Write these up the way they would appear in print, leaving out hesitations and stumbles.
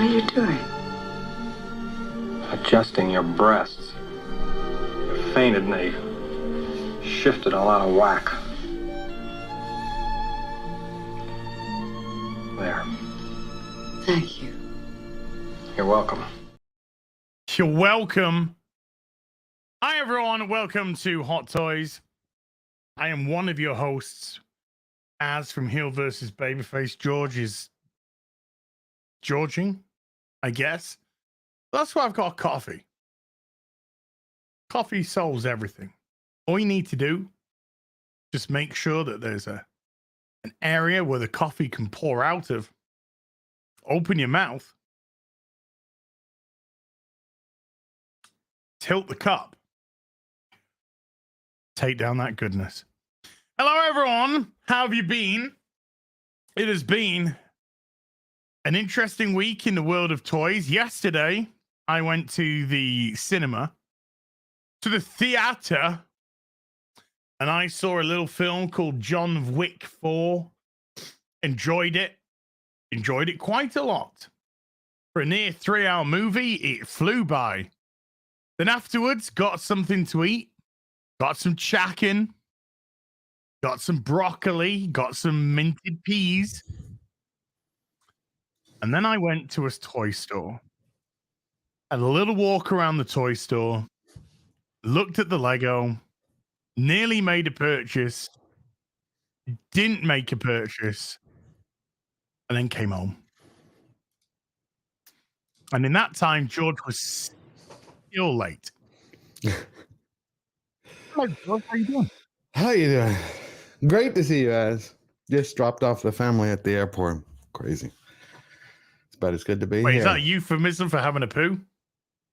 are you doing? Adjusting your breasts. You fainted and they shifted all out of whack. There. Thank you. You're welcome. You're welcome. Hi, everyone. Welcome to Hot Toys. I am one of your hosts, Az from Heel versus Babyface. George is Georging, I guess. That's why I've got coffee. Coffee solves everything. All you need to do, just make sure that there's an area where the coffee can pour out of. Open your mouth. Tilt the cup. Take down that goodness. Hello, everyone. How have you been? It has been an interesting week in the world of toys. Yesterday, I went to the cinema, to the theater, and I saw a little film called John Wick 4. Enjoyed it. Enjoyed it quite a lot. For a near 3-hour movie, it flew by. Then afterwards, got something to eat. Got some chicken. Got some broccoli. Got some minted peas. And then I went to a toy store. Had a little walk around the toy store. Looked at the Lego. Nearly made a purchase. Didn't make a purchase. And then came home. And in that time, George was still late. Hello, George. How you doing? How you doing? Great to see you, Az. Just dropped off the family at the airport. Crazy. But it's good to be Wait, here. is that a euphemism for having a poo?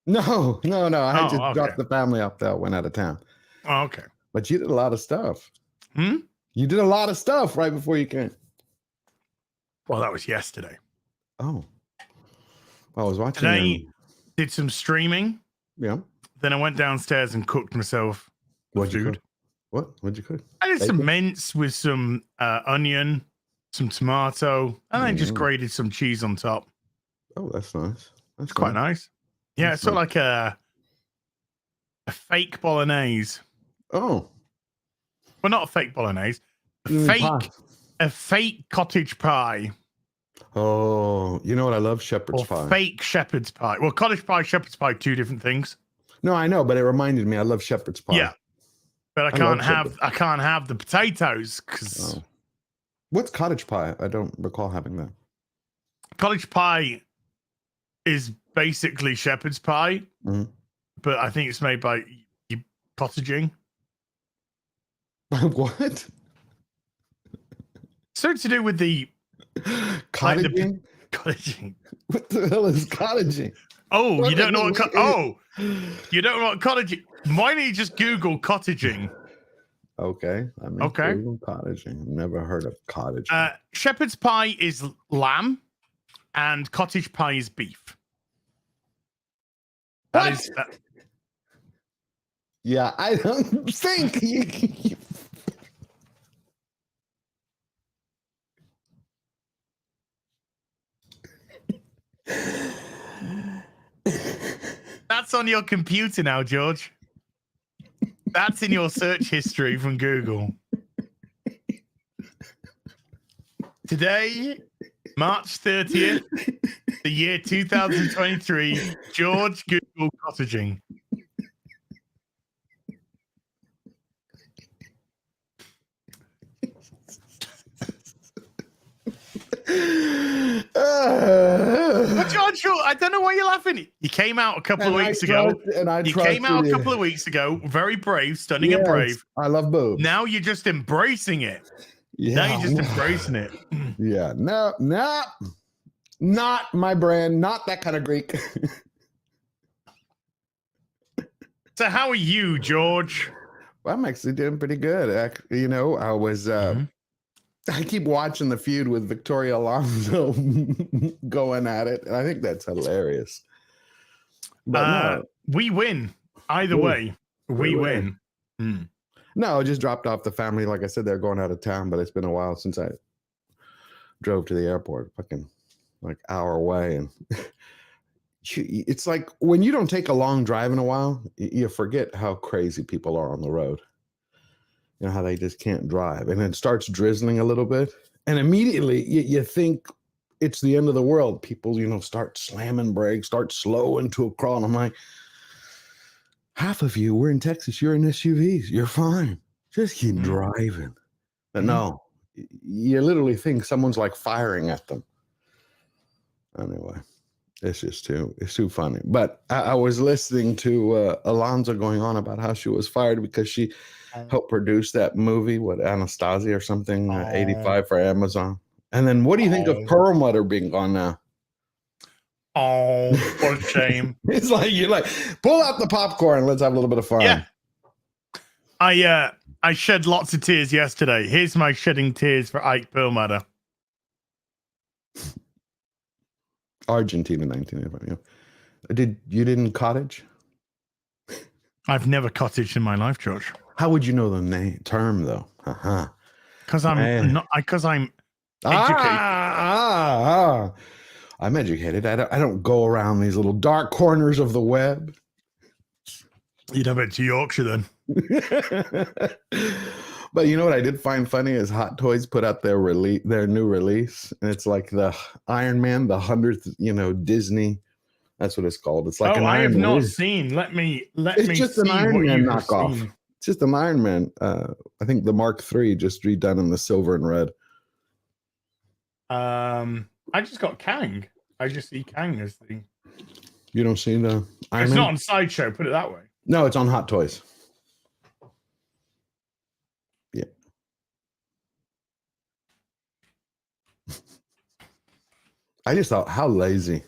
No. I just okay. dropped the family off that went out of town. Oh, okay. But you did a lot of stuff. Hmm? You did a lot of stuff right before you came. Well, that was yesterday. Oh. I was watching. Today, did some streaming. Yeah. Then I went downstairs and cooked myself What'd you food. cook? What'd you cook? I did Bacon? some mince with some onion, some tomato, and then just grated some cheese on top. Oh, that's nice. That's Quite nice. Yeah, That's it's sort of like a fake bolognese. Oh. Well, not a fake bolognese. You mean pie? A fake cottage pie. Oh, you know what? I love shepherd's Or pie. fake shepherd's pie. Well, cottage pie, shepherd's pie, two different things. No, I know, but it reminded me. I love shepherd's pie. Yeah, but I can't have the potatoes because What's cottage pie? I don't recall having that. cottage pie is basically shepherd's pie, but I think it's made by cottaging. What? So to do with the cottaging. Cottaging. What the hell is cottaging? Oh, What you don't know the- what? You don't know what cottaging? Why don't you just Google cottaging? Okay. Okay. Google cottaging. Never heard of cottage. Shepherd's pie is lamb, and cottage pie is beef. That is. Yeah, I don't think you. That's on your computer now, George. That's in your search history from Google. Today, March 30th, the year 2023, George Google cottaging. But George, I don't know why you're laughing. You came out a couple of weeks ago. Very brave, stunning and brave. I love boobs. Now you're just embracing it. Yeah, now you're just embracing it. Yeah, no, not my brand, not that kind of Greek. So how are you, George? Well, I'm actually doing pretty good. You know, I was I keep watching the feud with Victoria Alonso going at it, and I think that's hilarious. But no, we win. Either way, we win. No, I just dropped off the family. Like I said, they're going out of town, but it's been a while since I drove to the airport, fucking like hour away. And it's like when you don't take a long drive in a while, you forget how crazy people are on the road. You know, how they just can't drive. And it starts drizzling a little bit. And immediately you think it's the end of the world. People, you know, start slamming brakes, start slowing to a crawl. And I'm like, half of you, we're in Texas, you're in SUVs, you're fine. Just keep driving. But no, you literally think someone's like firing at them. Anyway, it's too funny. But I was listening to Alonzo going on about how she was fired because she helped produce that movie, what, Anastasia or something, 85 for Amazon. And then what do you think of Perlmutter being gone now? Oh, what a shame. It's like, you're like, pull out the popcorn, let's have a little bit of fun. Yeah. I shed lots of tears yesterday. Here's my shedding tears for Ike Perlmutter. Argentina, 1985. You didn't cottage? I've never cottaged in my life, George. How would you know the term though? Because I'm not. Because I'm educated. I'm educated. I don't go around these little dark corners of the web. You'd have it to Yorkshire then. But you know what I did find funny is Hot Toys put out their new release, and it's like the Iron Man, the 100th, you know, Disney. That's what it's called. It's like an I Iron have Man. not seen. Let me. It's just an Iron Man knockoff. Seen. It's just an Iron Man. I think the Mark III just redone in the silver and red. I just got Kang. I just see Kang as the. You don't see the Iron It's Man? not on Sideshow. Put it that way. No, it's on Hot Toys. Yeah. I just thought, how lazy.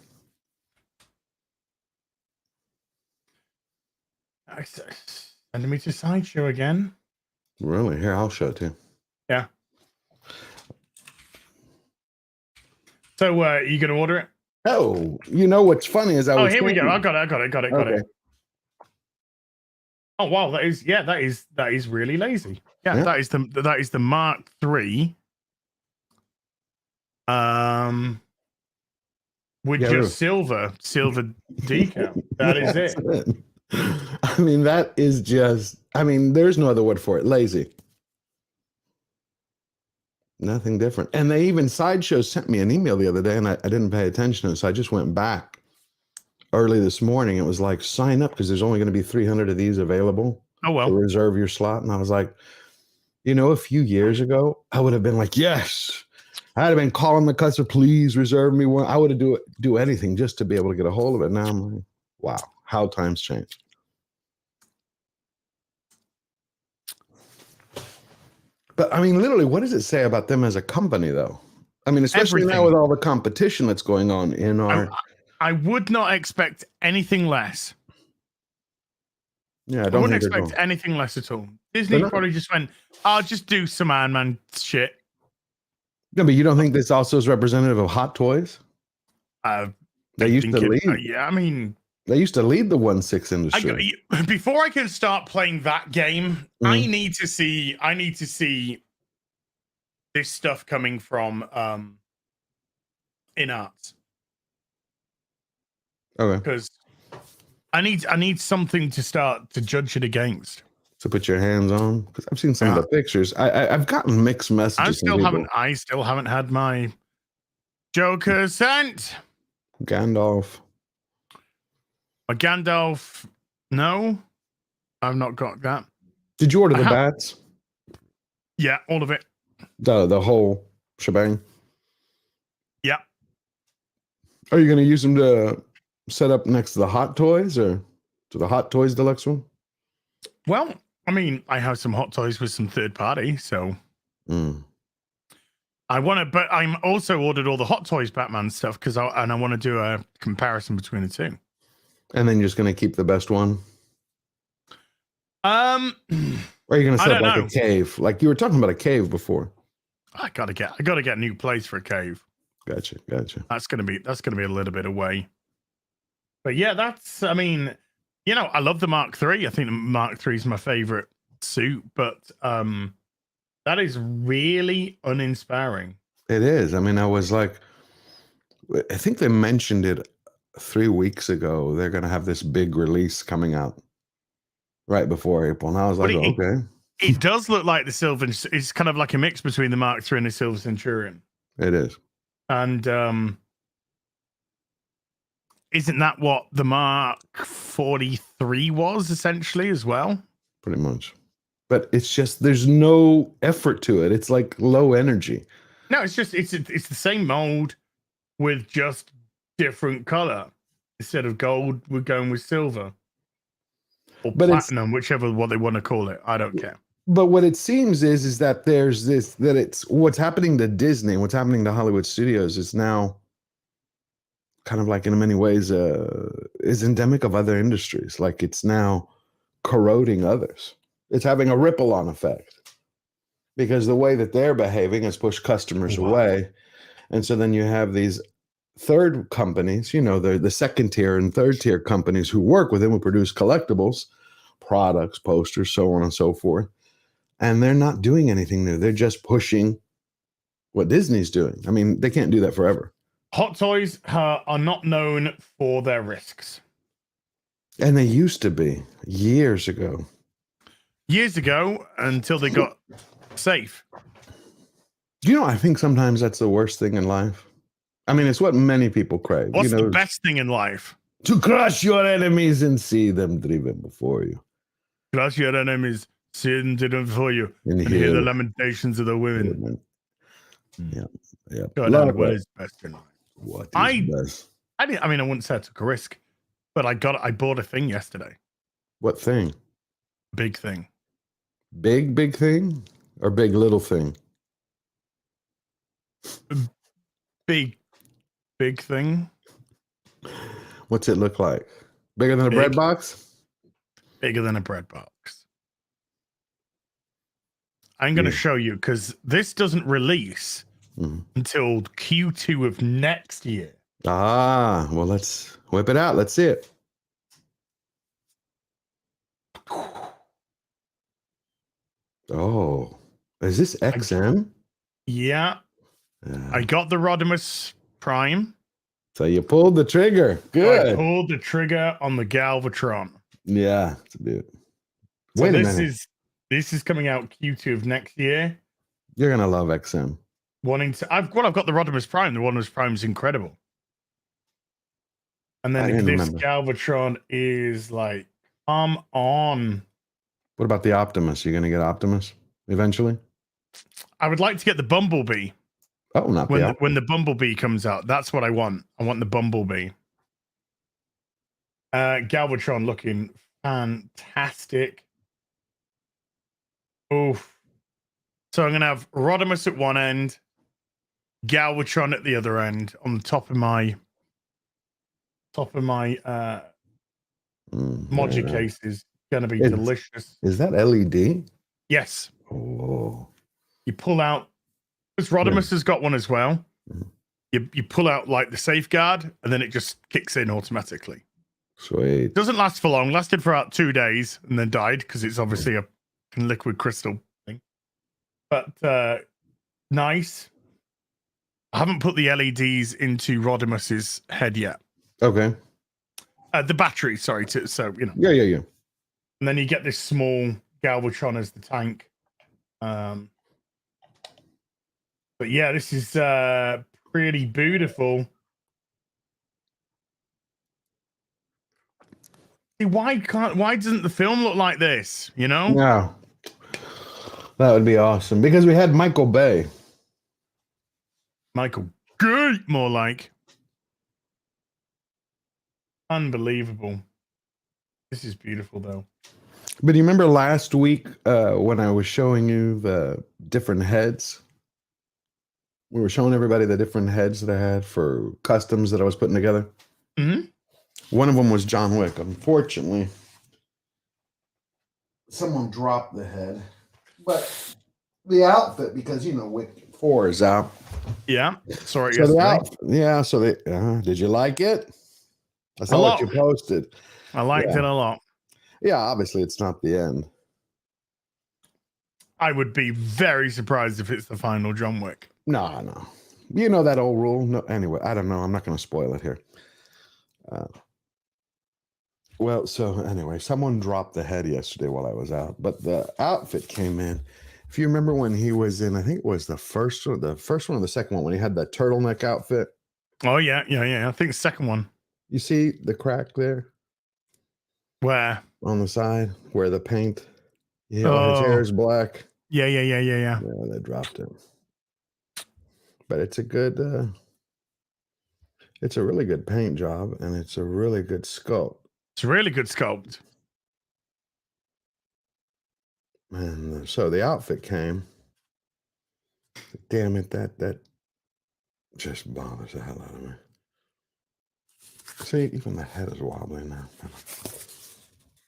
Sending me to Sideshow again. Really? Here, I'll show it to you. Yeah. So, you gonna order it? Oh, you know what's funny is here we go. I got it. Okay. Oh wow, that is really lazy. Yeah, that is the Mark III. With just silver decal. That is it. I mean, that is just. I mean, there's no other word for it. Lazy. Nothing different. And they even Sideshow sent me an email the other day, and I didn't pay attention to it, so I just went back early this morning. It was like, sign up because there's only going to be 300 of these available. Oh well. To reserve your slot. And I was like, you know, a few years ago, I would have been like, yes. I'd have been calling the customer, please reserve me one. I would have do anything just to be able to get a hold of it. Now I'm like, wow, how times change. But I mean, literally, what does it say about them as a company, though? I mean, especially now with all the competition that's going on in our. I would not expect anything less. Yeah, I wouldn't expect anything less at all. Disney probably just went, I'll just do some Iron Man shit. No, but you don't think this also is representative of Hot Toys? They used to lead. Yeah, I mean, they used to lead the 1/6 industry. Before I can start playing that game, I need to see this stuff coming from in arts. Okay. Because I need something to start to judge it against. To put your hands on, because I've seen some of the pictures. I've gotten mixed messages. I still haven't had my Joker sent. Gandalf. A Gandalf? No, I've not got that. Did you order the bats? Yeah, all of it. The whole shebang. Yeah. Are you going to use them to set up next to the Hot Toys or to the Hot Toys Deluxe one? Well, I mean, I have some Hot Toys with some third party, so I want to. But I'm also ordered all the Hot Toys Batman stuff because I want to do a comparison between the two. And then you're just going to keep the best one. Or are you going to set up like a cave? Like you were talking about a cave before. I gotta get a new place for a cave. Gotcha. That's gonna be a little bit away. But yeah, I mean, you know, I love the Mark III. I think the Mark III is my favorite suit, but that is really uninspiring. It is. I mean, I was like, I think they mentioned it 3 weeks ago they're going to have this big release coming out right before April. And I was But like, okay. it does look like the Silver. It's kind of like a mix between the Mark III and the Silver Centurion. It is. And isn't that what the Mark 43 was essentially as well? Pretty much. But it's just there's no effort to it. It's like low energy. No, it's the same mold with just different color. Instead of gold, we're going with silver or platinum, whichever what they want to call it. I don't care. But what it seems is that there's this that it's what's happening to Disney, what's happening to Hollywood studios is now kind of like in many ways is endemic of other industries. Like it's now corroding others. It's having a ripple on effect because the way that they're behaving has pushed customers away. And so then you have these third companies, you know, the second tier and third tier companies who work with them, who produce collectibles, products, posters, so on and so forth. And they're not doing anything new. They're just pushing what Disney's doing. I mean, they can't do that forever. Hot Toys are not known for their risks. And they used to be years ago. Years ago, until they got safe. You know, I think sometimes that's the worst thing in life. I mean, it's what many people crave. What's the best thing in life? To crush your enemies and see them driven before you. Crush your enemies, see them driven before you, and hear the lamentations of the women. Yeah, yeah. God, what is best in life? What is best? I wouldn't say I took a risk, but I bought a thing yesterday. What thing? Big thing. Big thing or big little thing? Big thing. What's it look like? Bigger than a bread box? Bigger than a bread box. I'm going to show you because this doesn't release until Q2 of next year. Ah, well, let's whip it out. Let's see it. Oh, is this XM? Yeah. I got the Rodimus Prime. So you pulled the trigger. Good. I pulled the trigger on the Galvatron. Yeah, it's a bit. Wait a minute. This is coming out Q2 of next year. You're gonna love XM. I've got the Rodimus Prime. The Rodimus Prime is incredible. And then this Galvatron is like, come on. What about the Optimus? You're gonna get Optimus eventually? I would like to get the Bumblebee. Oh, not when the Bumblebee comes out. That's what I want. I want the Bumblebee. Galvatron looking fantastic. Oof. So I'm gonna have Rodimus at one end, Galvatron at the other end, on the top of my Modular case is gonna be delicious. Is that LED? Yes. Oh. You pull out, because Rodimus has got one as well. You pull out like the safeguard, and then it just kicks in automatically. Sweet. Doesn't last for long. Lasted for about 2 days, and then died because it's obviously a liquid crystal thing. But nice. I haven't put the LEDs into Rodimus's head yet. Okay. The battery, sorry. So you know. Yeah. And then you get this small Galvatron as the tank. But yeah, this is pretty beautiful. See, why doesn't the film look like this? You know? Yeah. That would be awesome. Because we had Michael Bay. Michael Gate, more like. Unbelievable. This is beautiful though. But do you remember last week when I was showing you the different heads? We were showing everybody the different heads that I had for customs that I was putting together. Mm-hmm. One of them was John Wick. Unfortunately, someone dropped the head. But the outfit, because, you know, Wick 4 is out. Yeah. Sorry. So did you like it? I saw what you posted. I liked it a lot. Yeah, obviously it's not the end. I would be very surprised if it's the final John Wick. No. You know that old rule. No, anyway, I don't know. I'm not going to spoil it here. Uh, well, so anyway, someone dropped the head yesterday while I was out, but the outfit came in. If you remember when he was in, I think it was the first one or the second one, when he had that turtleneck outfit. Oh yeah. I think the second one. You see the crack there Where? on the side where the paint. Yeah, his hair is black. Yeah. Yeah, they dropped it. But it's a good, it's a really good paint job, and it's a really good sculpt. It's a really good sculpt. And so the outfit came. Damn it, that just bothers the hell out of me. See, even the head is wobbling now.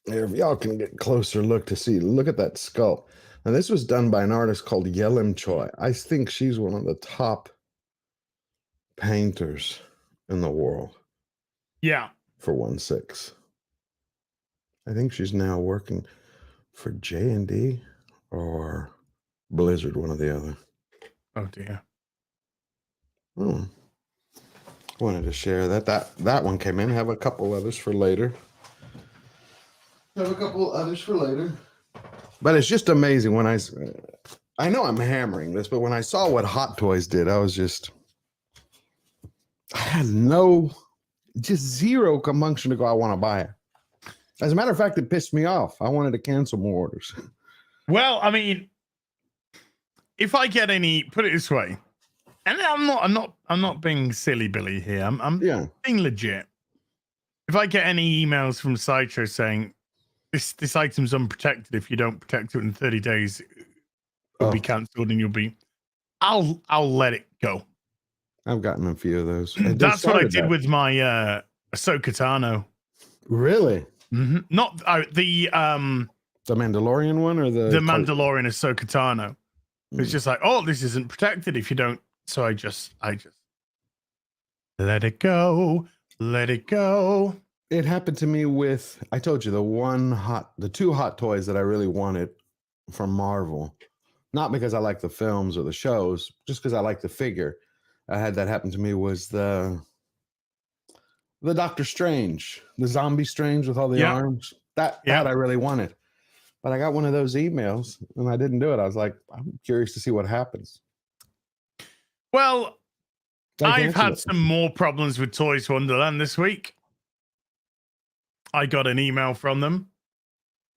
Here, if y'all can get closer look to see, look at that sculpt. Now, this was done by an artist called Yelim Choi. I think she's one of the top painters in the world. Yeah. For 1/6. I think she's now working for J&D or Blizzard, one or the other. Oh dear. Wanted to share that one came in. Have a couple others for later. But it's just amazing when I know I'm hammering this, but when I saw what Hot Toys did, I had just zero compunction to go, I want to buy it. As a matter of fact, it pissed me off. I wanted to cancel more orders. Well, I mean, if I get any, put it this way, and I'm not being silly Billy here. I'm being legit. If I get any emails from Sideshow saying this item's unprotected, if you don't protect it in 30 days, it'll be cancelled and I'll let it go. I've gotten a few of those. That's what I did with my Ahsoka Tano. Really? Mm-hmm. Not the Mandalorian one or the Mandalorian Ahsoka Tano. It's just like, oh, this isn't protected if you don't. So I just let it go. Let it go. It happened to me with, I told you, the two Hot Toys that I really wanted from Marvel. Not because I like the films or the shows, just because I like the figure. I had that happen to me was the Doctor Strange, the zombie Strange with all the arms. That I really wanted. But I got one of those emails and I didn't do it. I was like, I'm curious to see what happens. Well, I've had some more problems with Toys Wonderland this week. I got an email from them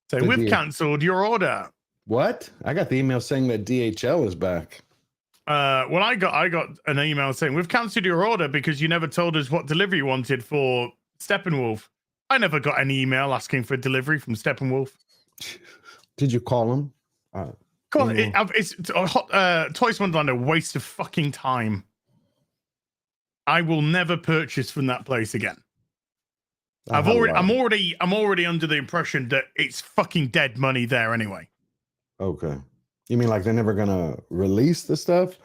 saying, we've cancelled your order. What? I got the email saying that DHL is back. Well, I got an email saying, we've cancelled your order because you never told us what delivery you wanted for Steppenwolf. I never got any email asking for delivery from Steppenwolf. Did you call them? Toys Wonderland a waste of fucking time. I will never purchase from that place again. I'm already under the impression that it's fucking dead money there anyway. Okay. You mean like they're never gonna release the stuff?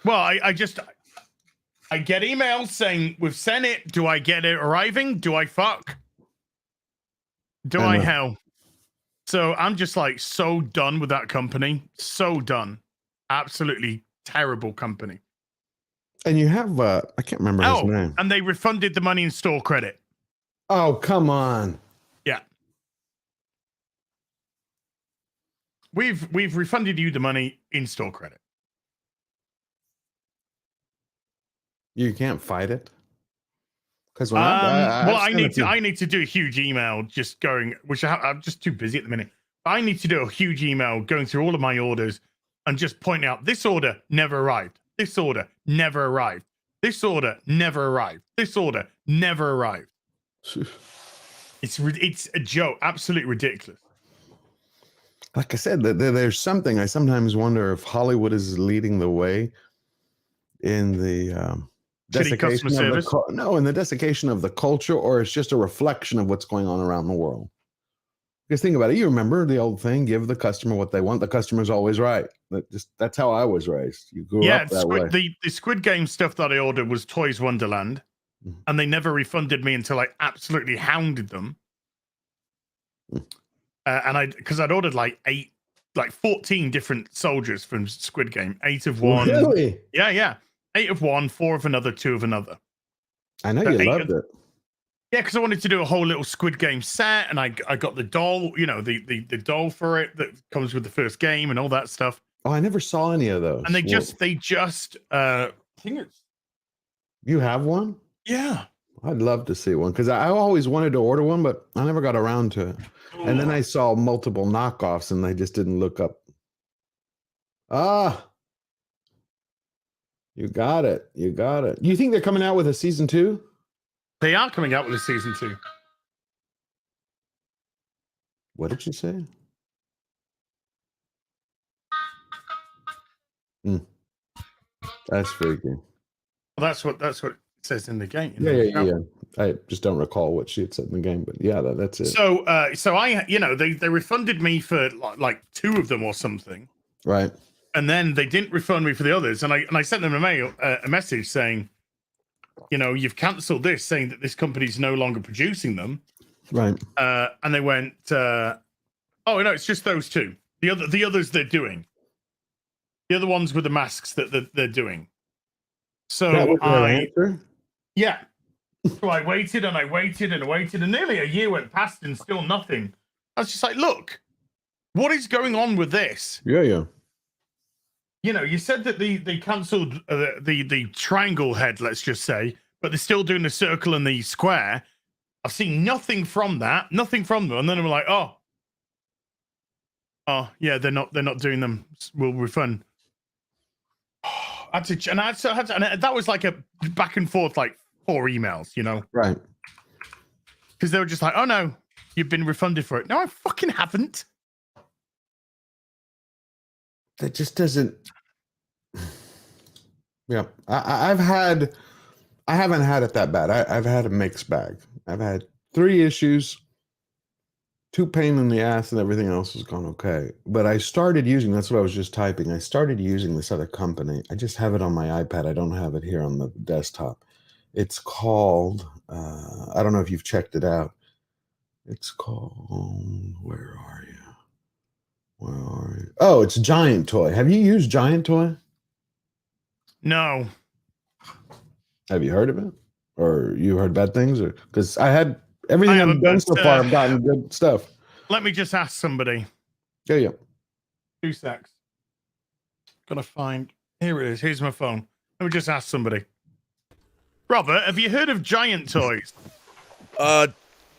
Well, I get emails saying we've sent it. Do I get it arriving? Do I fuck? Do I hell? So I'm just like so done with that company. So done. Absolutely terrible company. And you have I can't remember his name. And they refunded the money in store credit. Oh, come on. Yeah. We've refunded you the money in store credit. You can't fight it? Because I need to do a huge email just going, which I'm just too busy at the minute. I need to do a huge email going through all of my orders and just point out this order never arrived. This order never arrived. This order never arrived. This order never arrived. It's a joke. Absolutely ridiculous. Like I said, there's something I sometimes wonder if Hollywood is leading the way in the desiccation of in the desiccation of the culture, or it's just a reflection of what's going on around the world. Because think about it, you remember the old thing: give the customer what they want. The customer's always right. That's how I was raised. You grew up that way. The Squid Game stuff that I ordered was Toys Wonderland, and they never refunded me until I absolutely hounded them. And because I'd ordered like 14 different soldiers from Squid Game, 8 of one. Really? Yeah. 8 of one, 4 of another, 2 of another. I know you loved it. Yeah, because I wanted to do a whole little Squid Game set, and I got the doll, you know, the doll for it that comes with the first game and all that stuff. Oh, I never saw any of those. And they just I think it's You have one? yeah. I'd love to see one because I always wanted to order one, but I never got around to it. And then I saw multiple knockoffs, and I just didn't look up. Ah, you got it. You got it. You think they're coming out with a season 2? They are coming out with a season 2. What did you say? That's freaking. Well, that's what it says in the game. Yeah. I just don't recall what she had said in the game, but yeah, that's it. So I, you know, they refunded me for like 2 of them or something, Right. and then they didn't refund me for the others, and I sent them a message saying, you know, you've cancelled this, saying that this company's no longer producing them. Right. And they went, oh no, it's just those 2. The others they're doing. The other ones with the masks that they're doing. So yeah. So I waited and I waited and I waited, and nearly a year went past and still nothing. I was just like, look, what is going on with this? Yeah. You know, you said that they cancelled the triangle head, let's just say, but they're still doing the circle and the square. I've seen nothing from that, nothing from them, and then I'm like, oh yeah, they're not doing them. We'll refund. And that was like a back and forth, like 4 emails, you know, Right. because they were just like, oh no, you've been refunded for it. No, I fucking haven't. That just doesn't. Yeah, I haven't had it that bad. I've had a mixed bag. I've had 3 issues, 2 pain in the ass, and everything else has gone okay. But I started using, that's what I was just typing. I started using this other company. I just have it on my iPad. I don't have it here on the desktop. It's called, I don't know if you've checked it out. It's called, where are you? Oh, it's Giant Toy. Have you used Giant Toy? No. Have you heard of it? Or you heard bad things? Or because I had everything I've done so far, I've gotten good stuff. Let me just ask somebody. Yeah. 2 secs. Gotta find. Here it is. Here's my phone. Let me just ask somebody. Robert, have you heard of Giant Toys?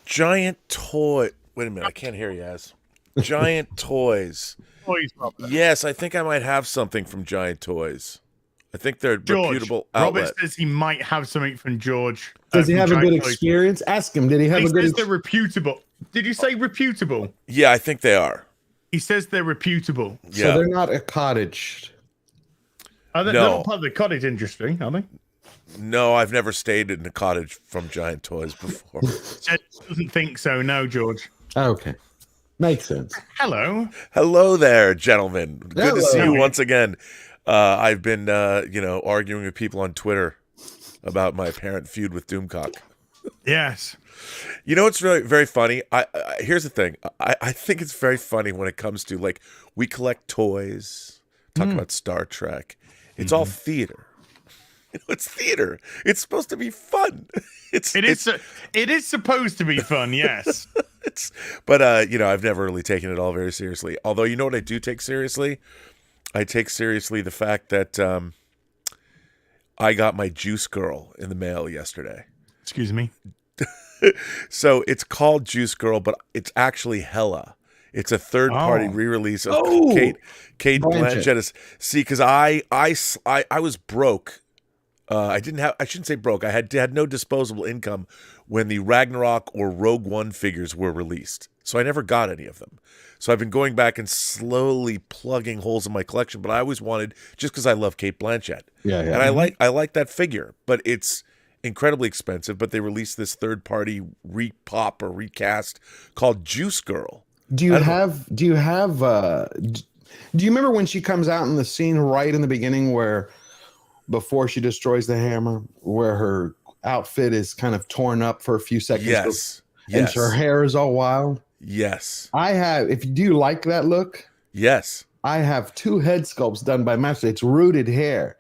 Giant Toy. Wait a minute, I can't hear you, Az. Giant Toys. Toys, Robert. Yes, I think I might have something from Giant Toys. I think they're a reputable outlet. Robert says he might have something from George. Does he have a good experience? Ask him. Did he have a good? He says they're reputable. Did you say reputable? Yeah, I think they are. He says they're reputable. Yeah. So they're not a cottage. Are they, No. They're not part of the cottage industry, are they? No, I've never stayed in a cottage from Giant Toys before. Ed doesn't think so. No, George. Okay. Makes sense. Hello. Hello there, gentlemen. Good to see you Hello. once again. I've been, arguing with people on Twitter about my apparent feud with Doomcock. Yes. You know what's really very funny? Here's the thing. I think it's very funny when it comes to, like, we collect toys, talk about Star Trek. It's all theater. You know, it's theater. It's supposed to be fun. It is supposed to be fun, yes. But I've never really taken it all very seriously. Although, you know what I do take seriously? I take seriously the fact that I got my Juice Girl in the mail yesterday. Excuse me. So it's called Juice Girl, but it's actually Hella. It's a third-party re-release of Kate Blanchett. See, because I was broke. I shouldn't say broke. I had no disposable income when the Ragnarok or Rogue One figures were released. So I never got any of them. So I've been going back and slowly plugging holes in my collection, but I always wanted, just because I love Kate Blanchett. Yeah. And I like that figure, but it's incredibly expensive. But they released this third-party repop or recast called Juice Girl. Do you remember when she comes out in the scene right in the beginning where before she destroys the hammer, where her outfit is kind of torn up for a few seconds? Yes. And her hair is all wild? Yes. Do you like that look? Yes. I have 2 head sculpts done by Master. It's rooted hair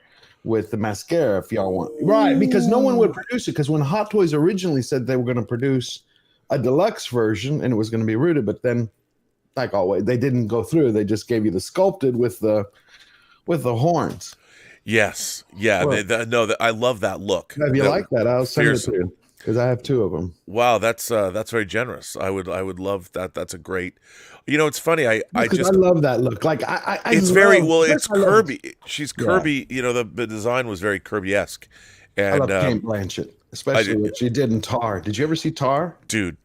with the mascara if y'all want. Right, because no one would produce it. Because when Hot Toys originally said they were going to produce a deluxe version and it was going to be rooted, but then, like always, they didn't go through. They just gave you the sculpted with the horns. Yes, yeah. Well, I love that look. If you like that, I'll send it to you because I have 2 of them. Wow, that's very generous. I would love that. That's a great. You know, it's funny. I love that look. Like it's very well. It's Kirby. She's Kirby. You know, the design was very Kirby-esque. And I love Kate Blanchett, especially what she did in Tar. Did you ever see Tar? Dude,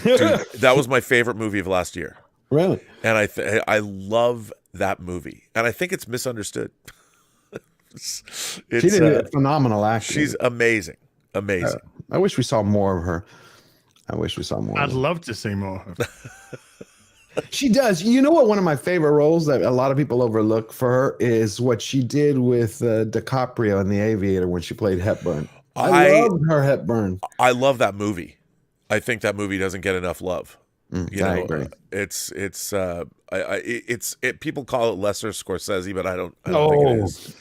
that was my favorite movie of last year. Really? And I love that movie, and I think it's misunderstood. She did a phenomenal acting. She's amazing. I wish we saw more of her. I'd love to see more of her. She does. You know what? One of my favorite roles that a lot of people overlook for her is what she did with DiCaprio in The Aviator when she played Hepburn. I love her Hepburn. I love that movie. I think that movie doesn't get enough love. I agree. It's people call it lesser Scorsese, but I don't think it is.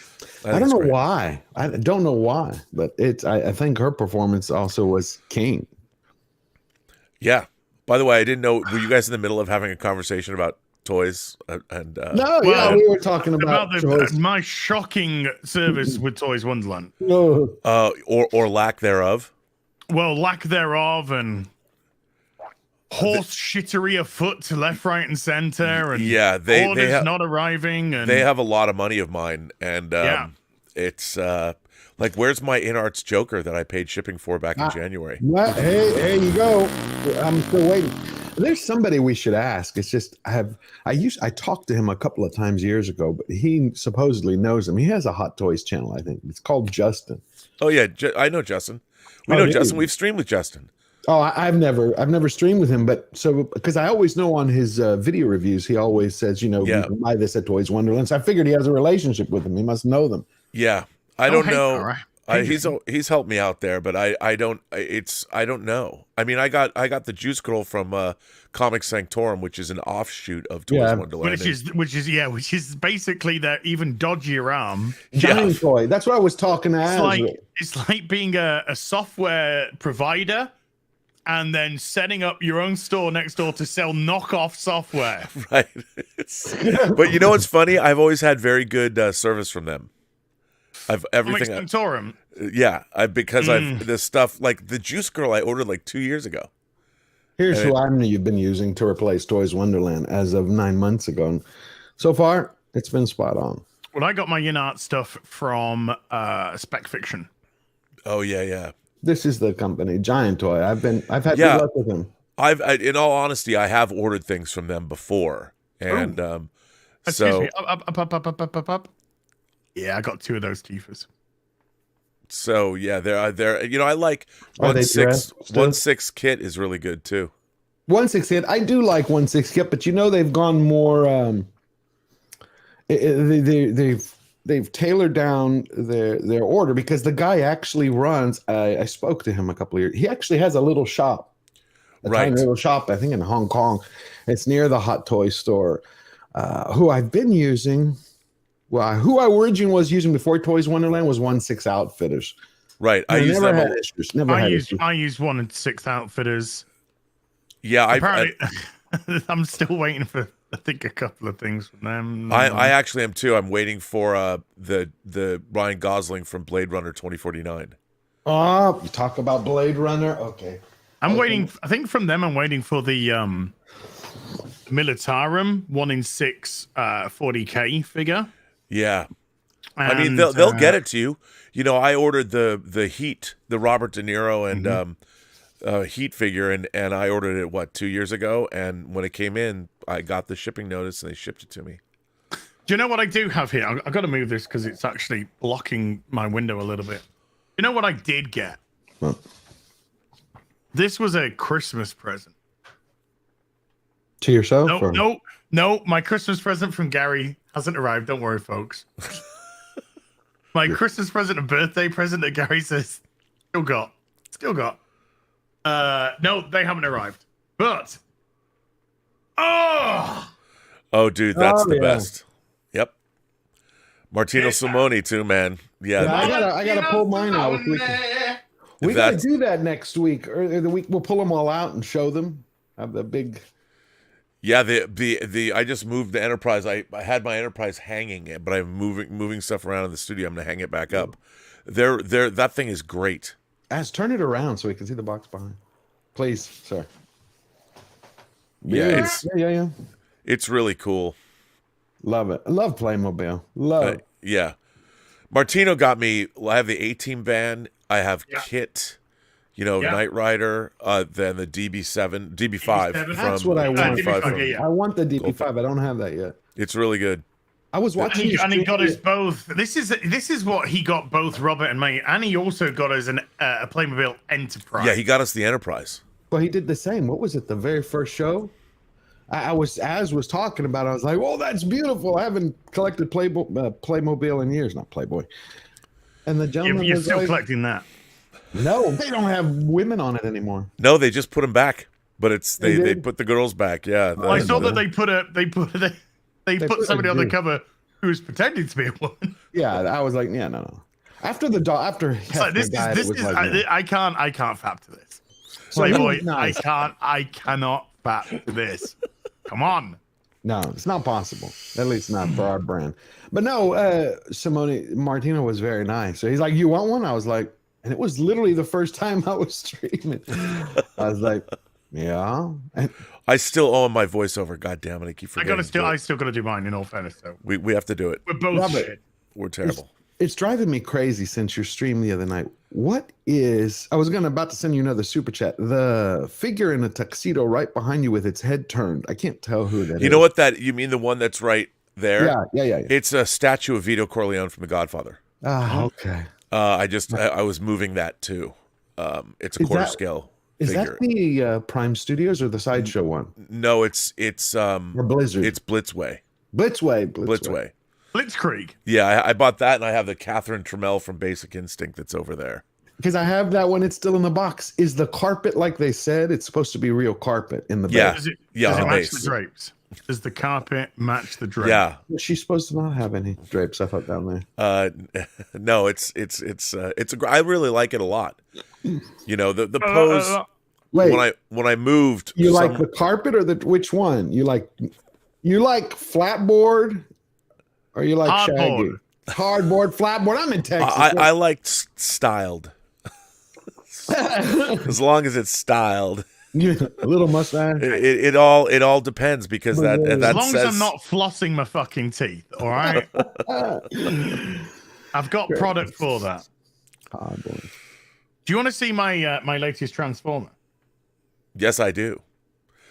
I don't know why. I don't know why, but I think her performance also was king. Yeah. By the way, I didn't know. Were you guys in the middle of having a converation about toys? We were talking about my shocking service with Toys Wonderland. Or lack thereof. Well, lack thereof, and horse shittery afoot to left, right, and center, and orders not arriving, and Mm, they have a lot of money of mine, and it's like, where's my InArts Joker that I paid shipping for back in January? Hey, you go. I'm still waiting. There's somebody we should ask. It's just I talked to him a couple of times years ago, but he supposedly knows him. He has a Hot Toys channel, I think. It's called Justin. Oh yeah, I know Justin. We know Justin. We've streamed with Justin. Oh, I've never streamed with him, but because I always know on his video reviews, he always says, you can buy this at Toys Wonderland. So I figured he has a relationship with them. He must know them. Yeah, I don't know. He's helped me out there, but I don't know. I mean, I got the Juice Girl from Comic Sanctorum, which is an offshoot of Toys Wonderland, which is basically that even dodgier arm. Giant Toy. That's what I was talking to. It's like being a software provider and then setting up your own store next door to sell knockoff software. Right. But you know what's funny? I've always had very good service from them. Because this stuff like the Juice Girl I ordered like 2 years ago. Here's who I know you've been using to replace Toys Wonderland as of 9 months ago. And so far, it's been spot on. Well, I got my InArt stuff from Spec Fiction. Oh yeah. This is the company, Giant Toy. I've had good luck with them. In all honesty, I have ordered things from them before, and Excuse me. Up. Yeah, I got 2 of those Tiefas. So yeah, they're I like 1/6 kit is really good too. 1/6 kit, I do like 1/6 kit, but they've gone more. They've tailored down their order because the guy actually runs. I spoke to him a couple of years. He actually has a little shop, tiny little shop, I think in Hong Kong. It's near the Hot Toy store. Who I've been using. Well, who I originally was using before Toys Wonderland was 1/6 Outfitters. Right. I use them. I use 1/6 Outfitters. Yeah, apparently, I'm still waiting for I think a couple of things from them. I actually am too. I'm waiting for the Ryan Gosling from Blade Runner 2049. Oh, you talk about Blade Runner. Okay. I'm waiting. I think from them, I'm waiting for the Militarum 1/6 40K figure. Yeah, I mean they'll get it to you. I ordered the Heat, the Robert De Niro and Heat figure, and I ordered it 2 years ago, and when it came in, I got the shipping notice and they shipped it to me. Do you know what I do have here? I've got to move this because it's actually blocking my window a little bit. You know what I did get? What? This was a Christmas present. To yourself? No. My Christmas present from Gary hasn't arrived. Don't worry, folks. My Christmas present and birthday present that Gary says still got. No, they haven't arrived. But oh, dude, that's the best. Yep. Martino Simone too, man. Yeah, I gotta pull mine out. We gotta do that next week or the week. We'll pull them all out and show them. Have the big. Yeah, the I just moved the Enterprise. I had my Enterprise hanging, but I'm moving stuff around in the studio. I'm gonna hang it back up. That thing is great. Turn it around so we can see the box behind. Please, sir. Yeah, yeah. It's really cool. Love it. I love Playmobil. Love it. Yeah. Martino got me. I have the A-Team van. I have Kit. Knight Rider. Then the DB7, DB5. That's what I want. DB5, I want the DB5. I don't have that yet. It's really good. I was watching, and he got us both. This is what he got both Robert and me, and he also got us a Playmobil Enterprise. Yeah, he got us the Enterprise. Well, he did the same. What was it? The very first show. I was talking about it, I was like, "Oh, that's beautiful." I haven't collected Playmobil in years, not Playboy. And the gentleman you're was still like, collecting that. No, they don't have women on it anymore. No, they just put them back, but they put the girls back. Yeah, I saw that they put somebody on the cover who was pretending to be a woman. Yeah, I was like, yeah, no. After the after I can't fap to this. Playboy, nice. I cannot fap to this. Come on. No, it's not possible. At least not for our brand. But no, Martino was very nice. So he's like, "You want one?" I was like, and it was literally the first time I was streaming. I was like, yeah. And I still owe him my voiceover. God damn it, I keep forgetting. I still gotta do mine. In all fairness, though, we have to do it. We're both shit. We're terrible. It's driving me crazy since your stream the other night. What is? I was about to send you another super chat. The figure in a tuxedo right behind you with its head turned. I can't tell who that is. You know what you mean? The one that's right there? Yeah. It's a statue of Vito Corleone from The Godfather. Ah, okay. I was moving that too. It's a quarter scale. Is that the Prime Studios or the Sideshow one? No, it's or Blizzard. It's Blitzway. Blitzway. Blitzkrieg. Yeah, I bought that, and I have the Catherine Trammell from Basic Instinct that's over there. Because I have that one. It's still in the box. Is the carpet like they said? It's supposed to be real carpet in the base. Does it match the drapes? Does the carpet match the drapes? Yeah. She's supposed to not have any drapes, I thought, down there. No, it's I really like it a lot. The pose. Wait, when I moved, you like the carpet or which one? You like flatboard or you like hardboard. Shaggy? Hardboard, flatboard. I'm in Texas. I like styled. As long as it's styled. A little mustache. It all depends because that as long says, as I'm not flossing my fucking teeth, all right. I've got product for that. Oh, boy. Do you want to see my latest Transformer? Yes, I do.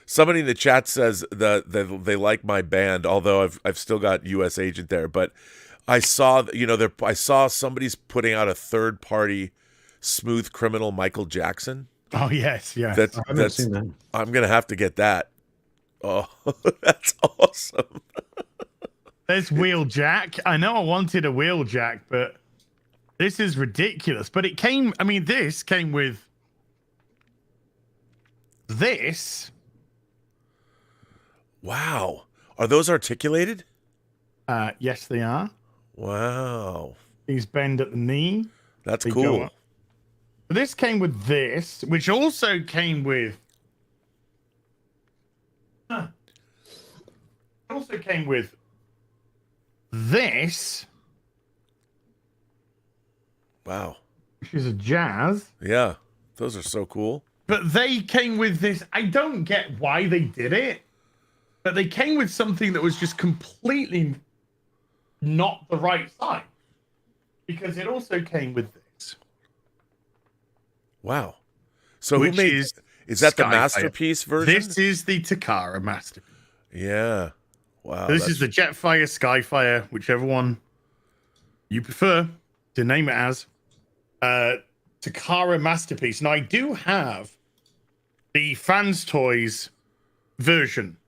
Somebody in the chat says that they like my band, although I've still got U.S. Agent there. But I saw I saw somebody's putting out a third party Smooth Criminal Michael Jackson. Oh yes, yeah. I've never seen that. I'm gonna have to get that. Oh, that's awesome. There's Wheeljack. I know I wanted a Wheeljack, but this is ridiculous. But it came. I mean, this came with this. Wow, are those articulated? Yes, they are. Wow. These bend at the knee. That's cool. This came with this, which also came with. It also came with this. Wow. Which is a jazz. Yeah, those are so cool. But they came with this. I don't get why they did it, but they came with something that was just completely not the right size. Because it also came with this. Wow. So who made is that the Masterpiece version? This is the Takara Masterpiece. Yeah. Wow. So this is the Jetfire, Skyfire, whichever one you prefer to name it as. Takara Masterpiece. Now I do have the Fans Toys version.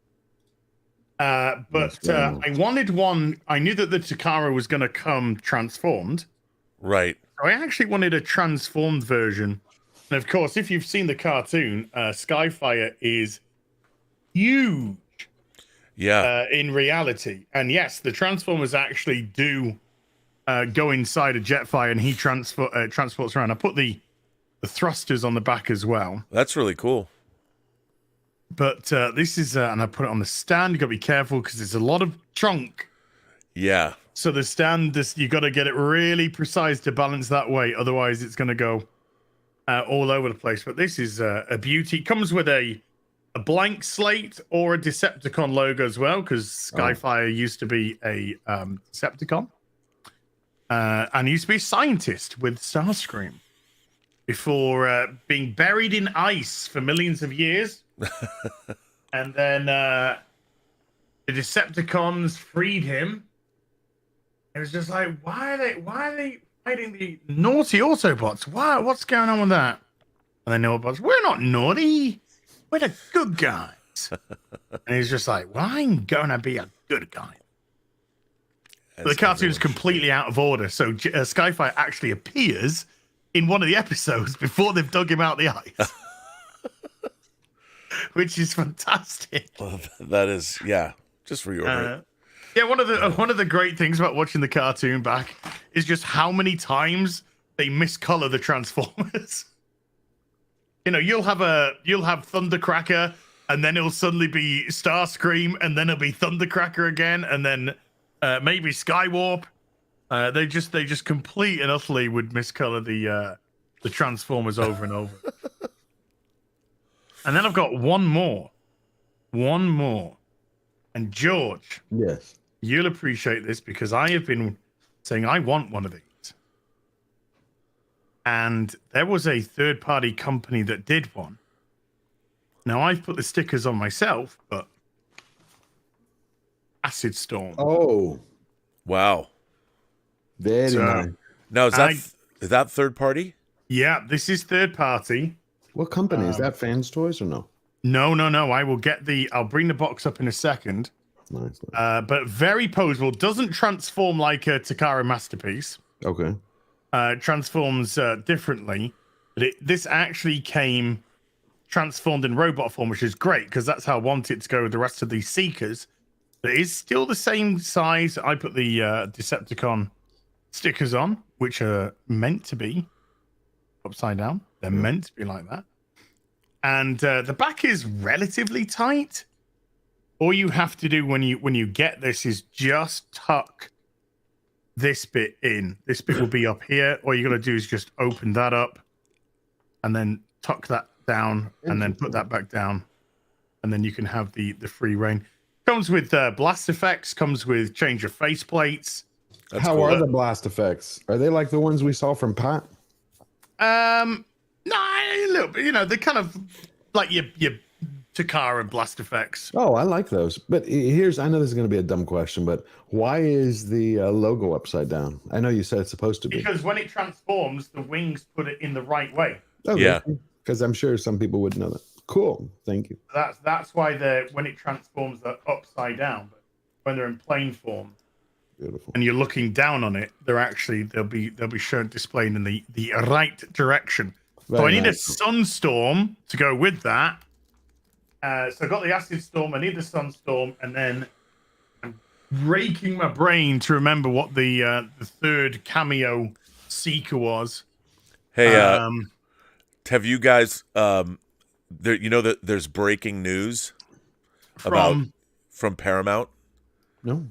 But I wanted one. I knew that the Takara was going to come transformed. Right. So I actually wanted a transformed version. And of course, if you've seen the cartoon, Skyfire is huge. Yeah. In reality. And yes, the Transformers actually do go inside a Jetfire, and he transports around. I put the thrusters on the back as well. That's really cool. But this is, and I put it on the stand. You got to be careful because there's a lot of trunk. Yeah. So the stand, you got to get it really precise to balance that way. Otherwise, it's going to go all over the place. But this is a beauty. It comes with a blank slate or a Decepticon logo as well, because Skyfire used to be a Decepticon. And he used to be a scientist with Starscream before being buried in ice for millions of years. And then the Decepticons freed him. It was just like, why are they fighting the naughty Autobots? What's going on with that? And the Autobots, we're not naughty. We're the good guys. And he's just like, well, I'm gonna be a good guy. But the cartoon's completely out of order. So Skyfire actually appears in one of the episodes before they've dug him out the ice. Which is fantastic. Well, that is, yeah, just for your yeah, one of the great things about watching the cartoon back is just how many times they miscolor the Transformers. You know, you'll have Thundercracker, and then it'll suddenly be Starscream, and then it'll be Thundercracker again, and then maybe Skywarp. They just complete and utterly would miscolor the Transformers over and over. And then I've got one more. And George, yes, you'll appreciate this because I have been saying I want one of these. And there was a third-party company that did one. Now, I've put the stickers on myself, but Acid Storm. Oh, wow. Very nice. Now, is that third party? Yeah, this is third party. What company is that? Fans Toys or no? No. I'll bring the box up in a second. Nice. But very posable. Doesn't transform like a Takara Masterpiece. Okay. Transforms differently. But this actually came transformed in robot form, which is great because that's how I want it to go with the rest of these Seekers. But it is still the same size. I put the Decepticon stickers on, which are meant to be upside down. They're meant to be like that. And the back is relatively tight. All you have to do when you get this is just tuck this bit in. This bit will be up here. All you got to do is just open that up and then tuck that down and then put that back down. And then you can have the free reign. Comes with blast effects, comes with change of face plates. How are the blast effects? Are they like the ones we saw from Pat? No, a little bit. You know, they're kind of like your Takara blast effects. Oh, I like those. But I know this is going to be a dumb question, but why is the logo upside down? I know you said it's supposed to be. Because when it transforms, the wings put it in the right way. Oh, yeah. Because I'm sure some people would know that. Cool. Thank you. That's why when it transforms, they're upside down. But when they're in plane form, beautiful, and you're looking down on it, they'll be shown displayed in the right direction. So I need a Sunstorm to go with that. So I got the Acid Storm, I need the Sunstorm, and then I'm raking my brain to remember what the third cameo Seeker was. Hey, have you guys there? You know that there's breaking news from Paramount. No.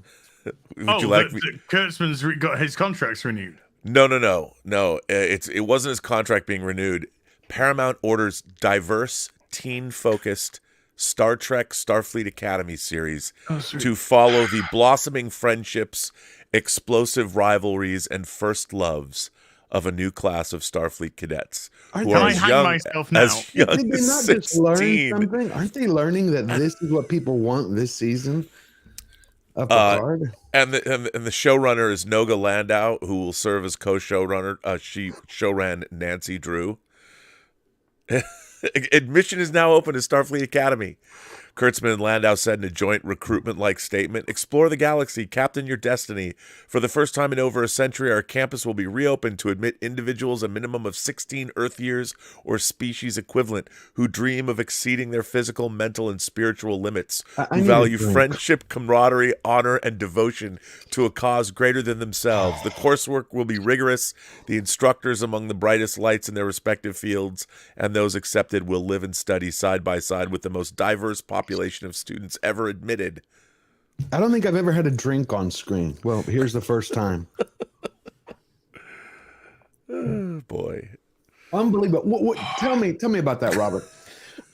Would you like Kurtzman's got his contracts renewed? No. It wasn't his contract being renewed. Paramount orders diverse, teen-focused Star Trek Starfleet Academy series to follow the blossoming friendships, explosive rivalries, and first loves of a new class of Starfleet cadets. Can I hang myself now? Did they not just learn something? Aren't they learning that this is what people want this season? Of Picard? And the showrunner is Noga Landau, who will serve as co-showrunner. She showran Nancy Drew. Admission is now open to Starfleet Academy. Kurtzman and Landau said in a joint recruitment-like statement, "Explore the galaxy, captain your destiny. For the first time in over a century, our campus will be reopened to admit individuals a minimum of 16 Earth years or species equivalent who dream of exceeding their physical, mental, and spiritual limits, who value friendship, camaraderie, honor, and devotion to a cause greater than themselves. The coursework will be rigorous, the instructors among the brightest lights in their respective fields, and those accepted will live and study side by side with the most diverse population of students ever admitted." I don't think I've ever had a drink on screen. Well, here's the first time. Oh, boy. Unbelievable. Tell me about that, Robert.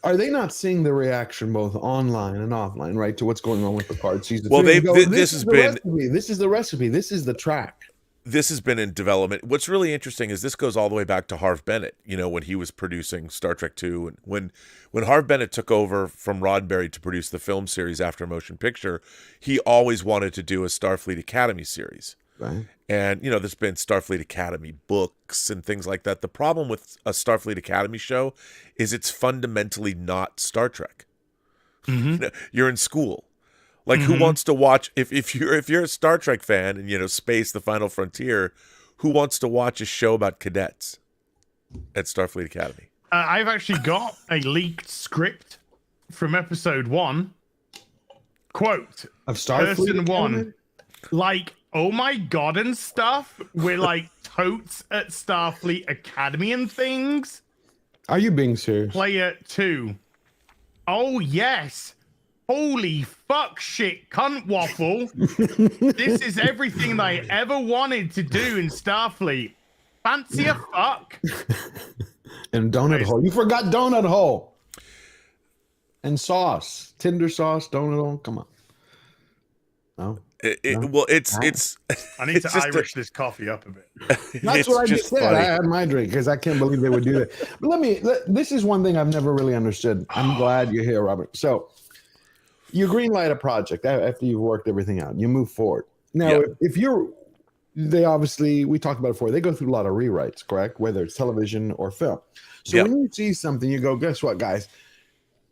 Are they not seeing the reaction both online and offline, right, to what's going on with Picard season 3? Well, this has been... This is the recipe. This is the track. This has been in development. What's really interesting is this goes all the way back to Harv Bennett, when he was producing Star Trek II. And when Harv Bennett took over from Roddenberry to produce the film series after motion picture, he always wanted to do a Starfleet Academy series. Right. And, there's been Starfleet Academy books and things like that. The problem with a Starfleet Academy show is it's fundamentally not Star Trek. Mm-hmm. You're in school. Like, who wants to watch, if you're a Star Trek fan and, Space, The Final Frontier, who wants to watch a show about cadets at Starfleet Academy? I've actually got a leaked script from episode 1. Quote, of Starfleet Person Academy? 1, like, oh my god and stuff. We're like totes at Starfleet Academy and things. Are you being serious? Player 2, oh yes. Holy fuck shit, cunt waffle. This is everything they ever wanted to do in Starfleet. Fancy a fuck. And donut hole. You forgot donut hole. And sauce. Tinder sauce, donut hole. Come on. No. Well, it's I need to Irish this coffee up a bit. That's what I just said. I had my drink because I can't believe they would do that. But this is one thing I've never really understood. I'm glad you're here, Robert. So you greenlight a project after you've worked everything out. You move forward. Now, if we talked about it before, they go through a lot of rewrites, correct? Whether it's television or film. So when you see something, you go, guess what, guys?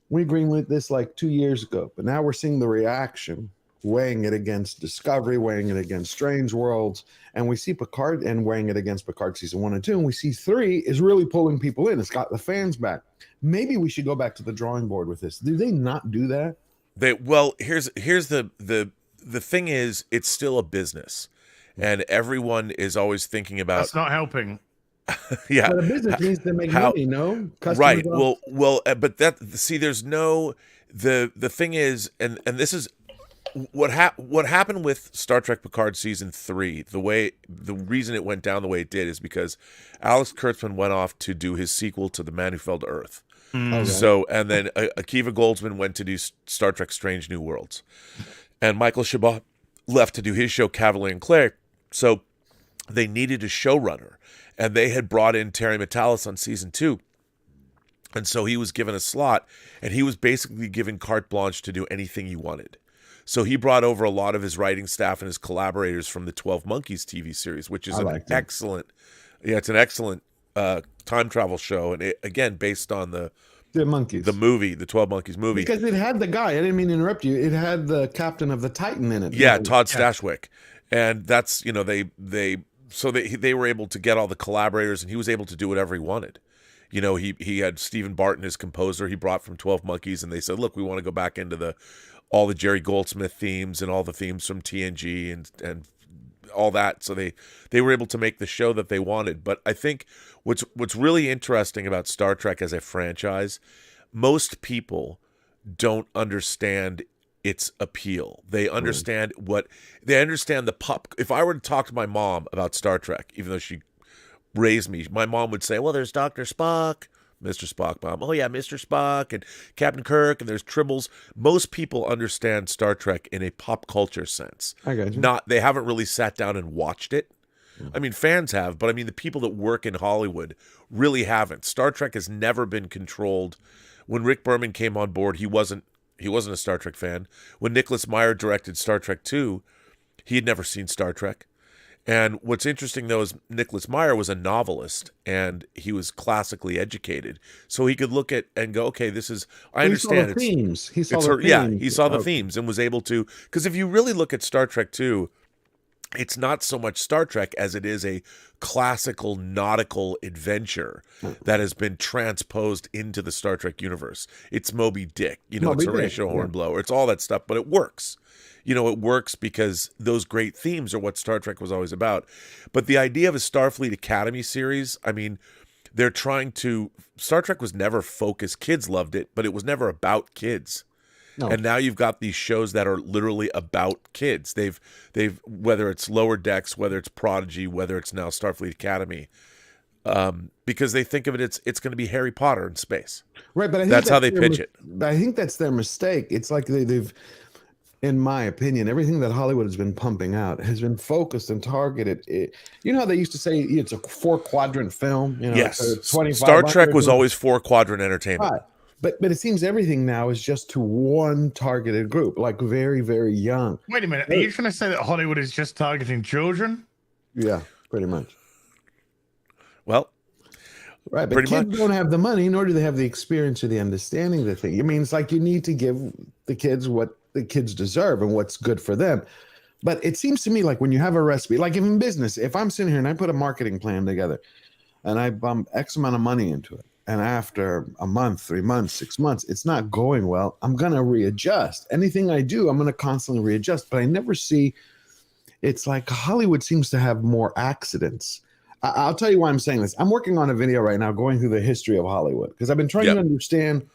We greenlit this like 2 years ago, but now we're seeing the reaction, weighing it against Discovery, weighing it against Strange Worlds, and we see Picard and weighing it against Picard season 1 and 2, and we see 3 is really pulling people in. It's got the fans back. Maybe we should go back to the drawing board with this. Do they not do that? Here's the thing is, it's still a business, and everyone is always thinking about. That's not helping. Yeah, but a business needs to make money, no? Customers right. don't. Well, but there's no. The thing is, and this is what happened with Star Trek Picard season 3. The reason it went down the way it did is because Alex Kurtzman went off to do his sequel to The Man Who Fell to Earth. Okay. So, and then Akiva Goldsman went to do Star Trek Strange New Worlds. And Michael Chabot left to do his show Cavalier and Claire. So they needed a showrunner. And they had brought in Terry Matalas on season 2. And so he was given a slot. And he was basically given carte blanche to do anything he wanted. So he brought over a lot of his writing staff and his collaborators from the 12 Monkeys TV series, which is excellent. Yeah, it's an excellent time travel show, and it, again, based on the Monkeys, the movie, the 12 Monkeys movie, because it had the guy. I didn't mean to interrupt you. It had the captain of the Titan in it. Yeah, Todd Stashwick, and that's they were able to get all the collaborators, and he was able to do whatever he wanted. He had Stephen Barton, his composer, he brought from 12 Monkeys, and they said, look, we want to go back into all the Jerry Goldsmith themes and all the themes from TNG and all that. So they were able to make the show that they wanted. But I think what's really interesting about Star Trek as a franchise, most people don't understand its appeal. They understand the pop. If I were to talk to my mom about Star Trek, even though she raised me, my mom would say, well, there's Dr. Spock, Mr. Spock, Mom. Oh, yeah, Mr. Spock and Captain Kirk, and there's Tribbles. Most people understand Star Trek in a pop culture sense. I got you. They haven't really sat down and watched it. I mean, fans have, but I mean, the people that work in Hollywood really haven't. Star Trek has never been controlled. When Rick Berman came on board, he wasn't a Star Trek fan. When Nicholas Meyer directed Star Trek II, he had never seen Star Trek. And what's interesting, though, is Nicholas Meyer was a novelist, and he was classically educated. So he could look at and go, okay, this is, I understand. He saw the themes. He saw the themes. Yeah, he saw the themes and was able to, because if you really look at Star Trek 2, it's not so much Star Trek as it is a classical nautical adventure that has been transposed into the Star Trek universe. It's Moby Dick, it's Horatio Hornblower, it's all that stuff, but it works. It works because those great themes are what Star Trek was always about. But the idea of a Starfleet Academy series, I mean, they're trying to, Star Trek was never focused. Kids loved it, but it was never about kids. No. And now you've got these shows that are literally about kids. They've whether it's Lower Decks, whether it's Prodigy, whether it's now Starfleet Academy, because they think of it, it's going to be Harry Potter in space. Right, but I think that's how they pitch it. But I think that's their mistake. It's like they've, in my opinion, everything that Hollywood has been pumping out has been focused and targeted. You know how they used to say it's a 4-quadrant film? Yes. Star Trek was always 4-quadrant entertainment. Right. But it seems everything now is just to one targeted group, like very, very young. Wait a minute. Are you trying to say that Hollywood is just targeting children? Yeah, pretty much. Well, right. But kids don't have the money, nor do they have the experience or the understanding of the thing. I mean, it's like you need to give the kids what the kids deserve and what's good for them. But it seems to me like when you have a recipe, like in business, if I'm sitting here and I put a marketing plan together and I bump X amount of money into it, and after a month, 3 months, 6 months, it's not going well, I'm going to readjust. Anything I do, I'm going to constantly readjust. But I never see, it's like Hollywood seems to have more accidents. I'll tell you why I'm saying this. I'm working on a video right now going through the history of Hollywood because I've been trying to understand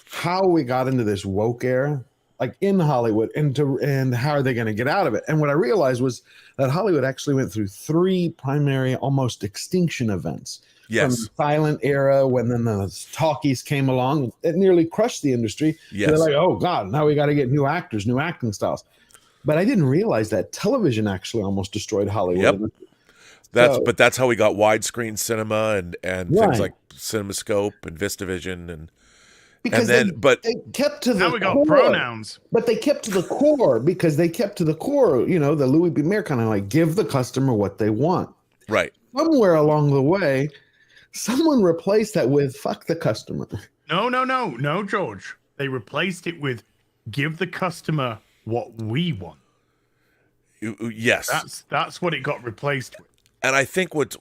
how we got into this woke era, like in Hollywood, and how are they going to get out of it? And what I realized was that Hollywood actually went through 3 primary, almost extinction events. Yes. From the silent era, when then the talkies came along, it nearly crushed the industry. Yes. They're like, oh God, now we got to get new actors, new acting styles. But I didn't realize that television actually almost destroyed Hollywood. Yep. But that's how we got widescreen cinema and things like CinemaScope and VistaVision and because and then they kept to the now we got core. Pronouns. But they kept to the core because they kept to the core, the Louis B. Mayer kind of like give the customer what they want. Right. Somewhere along the way, someone replaced that with fuck the customer. No, George. They replaced it with give the customer what we want. Yes. That's what it got replaced with. And I think what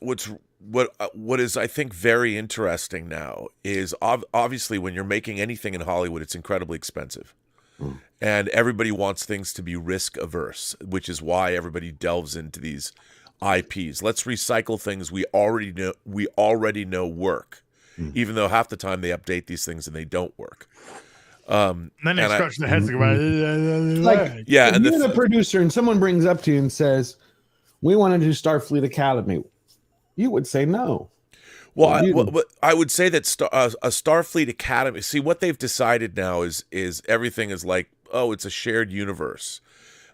is I think very interesting now is obviously when you're making anything in Hollywood, it's incredibly expensive. And everybody wants things to be risk averse, which is why everybody delves into these IPs. Let's recycle things we already know work, even though half the time they update these things and they don't work. And then they scratch their heads about like, yeah, and you're the producer and someone brings up to you and says, we want to do Starfleet Academy, you would say no. Well, I would say that a Starfleet Academy, see what they've decided now is everything is like, oh, it's a shared universe.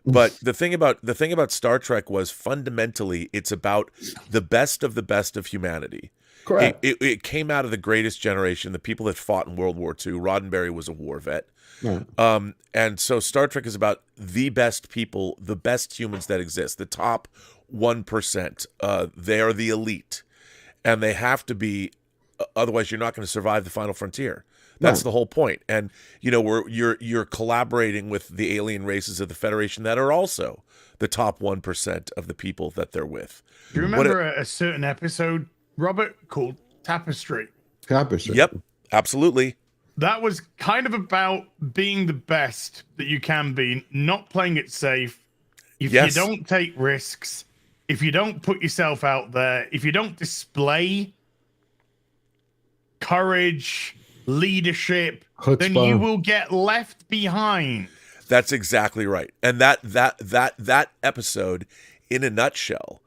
But the thing about Star Trek was fundamentally it's about the best of humanity. Correct. It came out of the greatest generation, the people that fought in World War II. Roddenberry was a war vet. Yeah. And so Star Trek is about the best people, the best humans that exist, the top 1%. They are the elite. And they have to be, otherwise you're not going to survive the final frontier. That's the whole point. And you're collaborating with the alien races of the Federation that are also the top 1% of the people that they're with. Do you remember a certain episode, Robert, called Tapestry? Tapestry. Yep, absolutely. That was kind of about being the best that you can be, not playing it safe. If you don't take risks, if you don't put yourself out there, if you don't display courage, leadership, then you will get left behind. That's exactly right. And that episode, in a nutshell,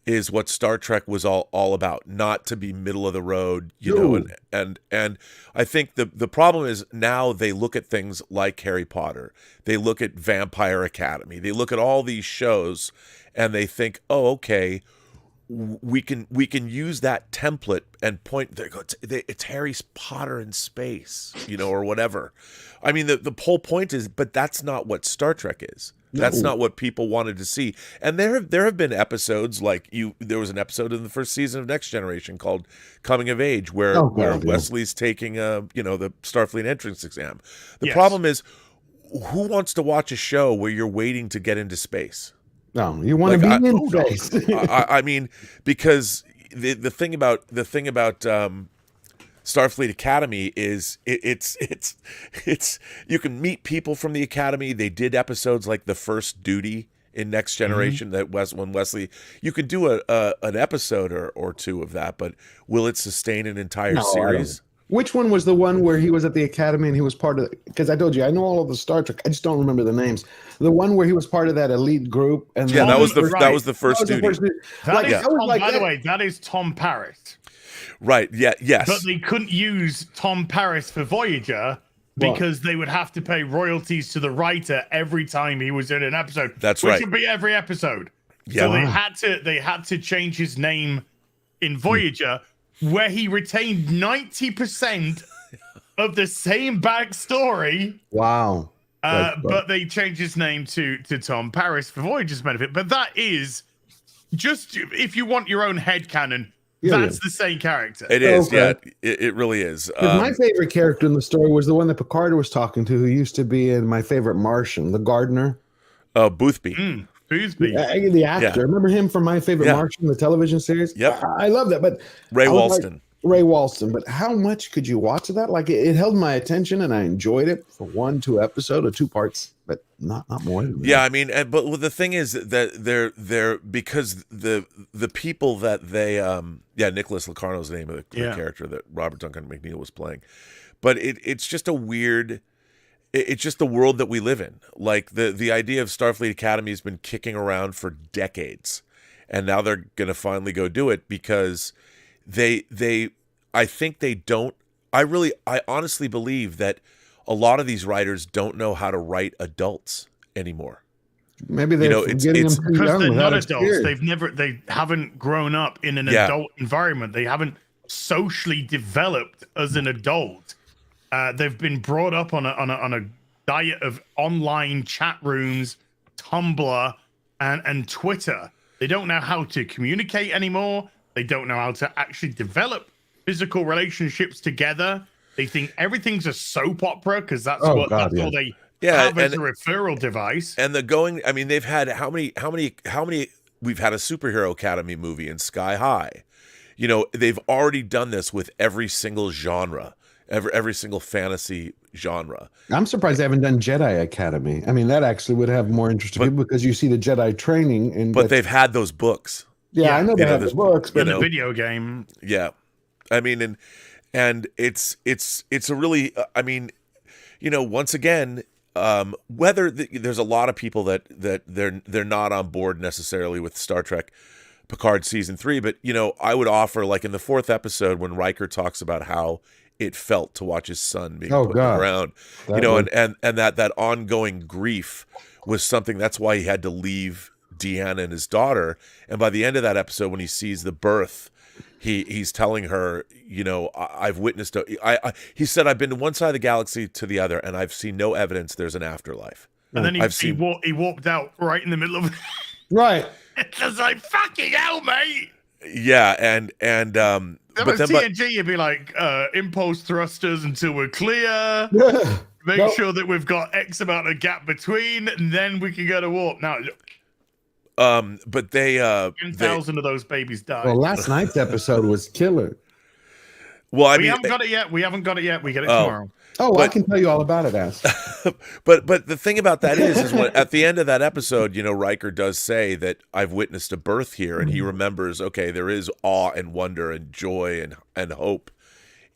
is what Star Trek was all about. Not to be middle of the road, know. And I think the problem is now they look at things like Harry Potter, they look at Vampire Academy, they look at all these shows, and they think, oh, okay, we can use that template and point. It's Harry Potter in space, or whatever. I mean, the whole point is, but that's not what Star Trek is. That's not what people wanted to see. And there have been episodes like there was an episode in the first season of Next Generation called Coming of Age where Wesley's taking the Starfleet entrance exam. The problem is, who wants to watch a show where you're waiting to get into space? No, you want to be in space. I mean, because the thing about Starfleet Academy is it's you can meet people from the Academy. They did episodes like The First Duty in Next Generation when Wesley. You could do an episode or two of that, but will it sustain an entire series? Which one was the one where he was at the Academy and he was part of? Because I told you I know all of the Star Trek. I just don't remember the names. The one where he was part of that elite group, and that was the First Duty. By the way, that is Tom Paris. Right. Yeah. Yes. But they couldn't use Tom Paris for Voyager because they would have to pay royalties to the writer every time he was in an episode. That's right. Which would be every episode. Yeah. So they had to change his name in Voyager, where he retained 90% of the same backstory. Wow. But they changed his name to Tom Paris for Voyager's benefit. But that is just, if you want your own headcanon, that's the same character. It is, it really is. My favorite character in the story was the one that Picard was talking to, who used to be in My Favorite Martian, the gardener. Boothby. Boothby. The actor. Yeah. Remember him from My Favorite Martian, the television series? Yep. I love that. But Ray Walston. Ray Walston. But how much could you watch of that? Like, it held my attention and I enjoyed it for 1-2 episodes or 2 parts, but not more than that. Yeah, I mean, but the thing is that they're because the people that they Nicholas Locarno's the name of the character that Robert Duncan McNeil was playing. But it's just a weird. It's just the world that we live in. Like the idea of Starfleet Academy has been kicking around for decades, and now they're going to finally go do it because I think they don't. I honestly believe that a lot of these writers don't know how to write adults anymore. Maybe they're because they're not adults. They haven't grown up in an adult environment. They haven't socially developed as an adult. They've been brought up on a diet of online chat rooms, Tumblr, and Twitter. They don't know how to communicate anymore. They don't know how to actually develop physical relationships together. They think everything's a soap opera because that's all they have as a referral device. And they've had how many? We've had a superhero academy movie in Sky High. They've already done this with every single genre. Every single fantasy genre. I'm surprised they haven't done Jedi Academy. I mean, that actually would have more interest to people because you see the Jedi training. But they've had those books. Yeah, I know they have the books. But the video game. Yeah. I mean, and it's a really, once again, whether there's a lot of people that they're not on board necessarily with Star Trek Picard season 3, but I would offer, like in the 4th episode when Riker talks about how it felt to watch his son being put around, and that ongoing grief was something. That's why he had to leave Deanna and his daughter. And by the end of that episode, when he sees the birth, he's telling her, I've witnessed. He said, I've been to one side of the galaxy to the other, and I've seen no evidence there's an afterlife. And then he walked out right in the middle of it. Right. It's just like, fucking hell, mate. Yeah, and but then TNG, you'd be like, impulse thrusters until we're clear. Make sure that we've got X amount of gap between, and then we can go to warp. Now, but they 10,000 of those babies died. Well, last night's episode was killer. Well, we haven't got it yet. We get it tomorrow. I can tell you all about it, Ass. but the thing about that is when at the end of that episode, Riker does say that I've witnessed a birth here, and he remembers, okay, there is awe and wonder and joy and hope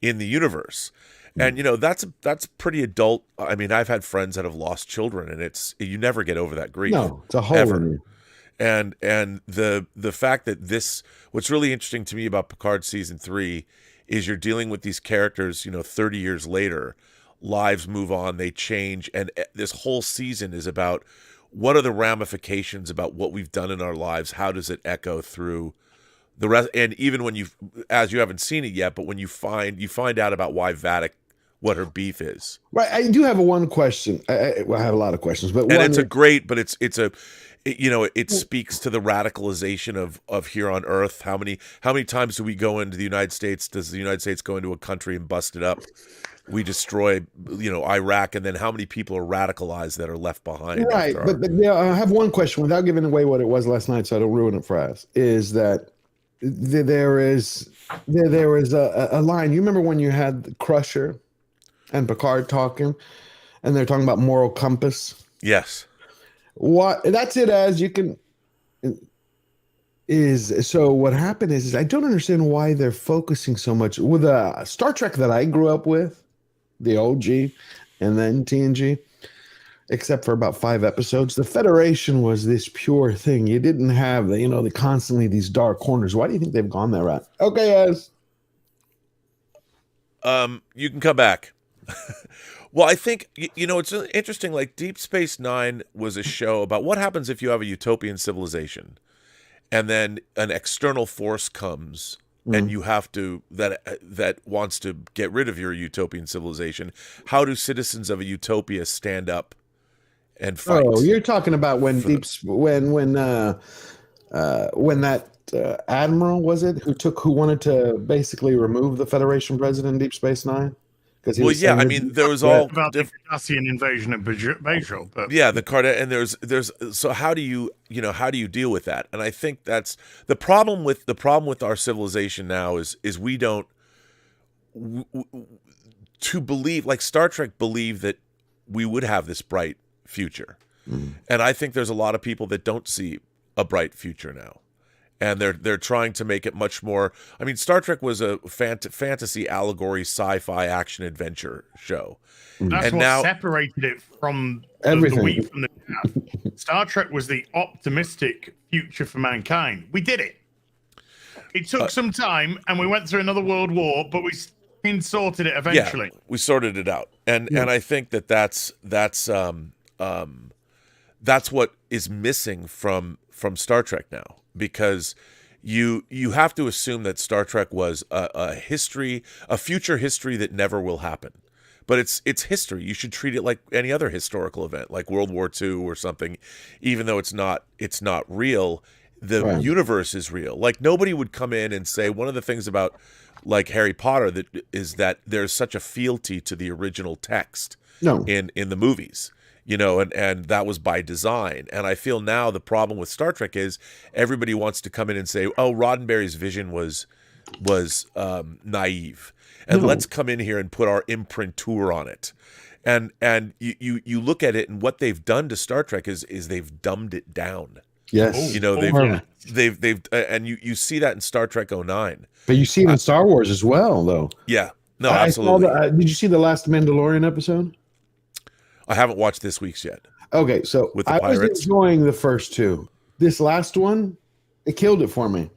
in the universe. And that's pretty adult. I mean, I've had friends that have lost children, and you never get over that grief. No, it's a hole in you. And the fact that what's really interesting to me about Picard season 3 is you're dealing with these characters, 30 years later, lives move on, they change. And this whole season is about what are the ramifications about what we've done in our lives? How does it echo through The rest, and even when you haven't seen it yet, but when you find out about why Vatic, what her beef is. Right. I do have one question. I have a lot of questions, but and it speaks to the radicalization of here on Earth. How many times do we go into the United States? Does the United States go into a country and bust it up? We destroy, Iraq, and then how many people are radicalized that are left behind? Right. But I have one question without giving away what it was last night, so I don't ruin it for us. Is that there is a line? You remember when you had Crusher and Picard talking, and they're talking about moral compass? Yes. What that's it as you can is so what happened is I don't understand why they're focusing so much with Star Trek that I grew up with, the OG, and then TNG, except for about 5 episodes. The Federation was this pure thing. You didn't have the constantly these dark corners. Why do you think they've gone that route? Okay, guys. You can come back. Well, I think, it's interesting, like Deep Space Nine was a show about what happens if you have a utopian civilization and then an external force comes and you have to, that wants to get rid of your utopian civilization. How do citizens of a utopia stand up and fight? Oh, you're talking about when that admiral, was it, who wanted to basically remove the Federation president in Deep Space Nine? There was all about the Cardassian invasion of Bajor, but the Cardassian, and there's so how do you deal with that? And I think that's the problem with our civilization now is we don't to believe, like Star Trek believed that we would have this bright future, and I think there's a lot of people that don't see a bright future now. And they're trying to make it much more. I mean, Star Trek was a fantasy, allegory, sci-fi, action, adventure show. That's and what now separated it from everything. The wheat from the chaff. Star Trek was the optimistic future for mankind. We did it. It took some time, and we went through another world war, but we sorted it eventually. Yeah, we sorted it out, and I think that's what is missing from Star Trek now. Because you have to assume that Star Trek was a future history that never will happen. But it's history. You should treat it like any other historical event, like World War II or something, even though it's not real. The universe is real. Like nobody would come in and say one of the things about like Harry Potter is that there's such a fealty to the original text in the movies. And that was by design. And I feel now the problem with Star Trek is everybody wants to come in and say, oh, Roddenberry's vision was naive. And let's come in here and put our imprimatur on it. And you look at it, and what they've done to Star Trek is they've dumbed it down. Yes. They've and you see that in Star Trek 09. But you see it in Star Wars as well, though. Yeah. No, absolutely. Did you see the last Mandalorian episode? I haven't watched this week's yet. Okay, so with the I pirates. was enjoying the first 2. This last one, it killed it for me.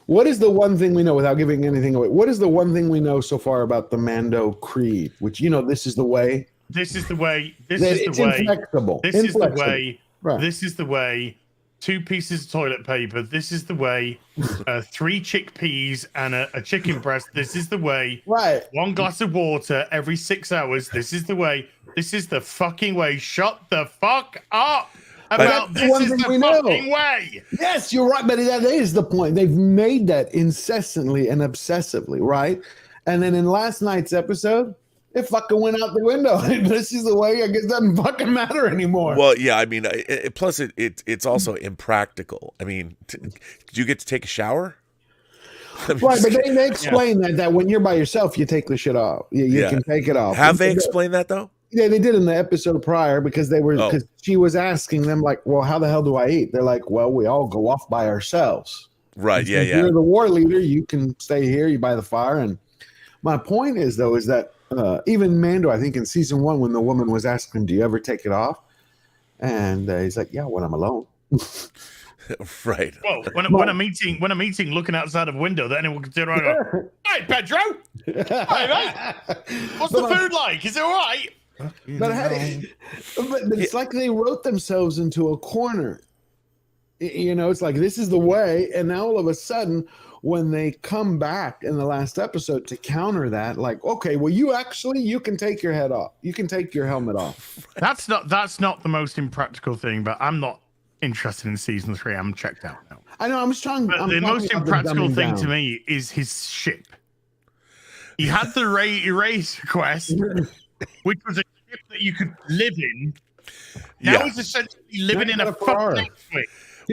What is the one thing we know, without giving anything away? What is the one thing we know so far about the Mando creed? Which this is the way. This is the way. It's inflexible. This is the way. Right. This is the way. 2 pieces of toilet paper. This is the way. 3 chickpeas and a chicken breast. This is the way. Right. 1 glass of water every 6 hours. This is the way. This is the fucking way. Shut the fuck up about this is the fucking way. Yes, you're right, but that is the point. They've made that incessantly and obsessively, right? And then in last night's episode, it fucking went out the window. This is the way. I guess it doesn't fucking matter anymore. Well, yeah, I mean, plus it's also impractical. I mean, do you get to take a shower? Right, but they explain that when you're by yourself, you take the shit off. You can take it off. Have they explained that though? Yeah, they did in the episode prior because she was asking them like, well, how the hell do I eat? They're like, well, we all go off by ourselves. Right. Yeah. You're the war leader. You can stay here. You by the fire. And my point is though, is that even Mando, I think in season 1, when the woman was asking him, do you ever take it off? And he's like, yeah, when I'm alone. Right. Well, when I'm eating, looking outside of a window, that anyone can turn around and go, hey, Pedro. Hey, mate. What's the food like? Is it all right? But it's like they wrote themselves into a corner. You know, it's like, this is the way. And now all of a sudden, when they come back in the last episode to counter that, like, okay, well, you can take your head off. You can take your helmet off. That's not the most impractical thing, but I'm not interested in season 3. I'm checked out now. I know. The most impractical thing to me is his ship. He had the erase request, which was a ship that you could live in. Now he's essentially living in a fucking ship.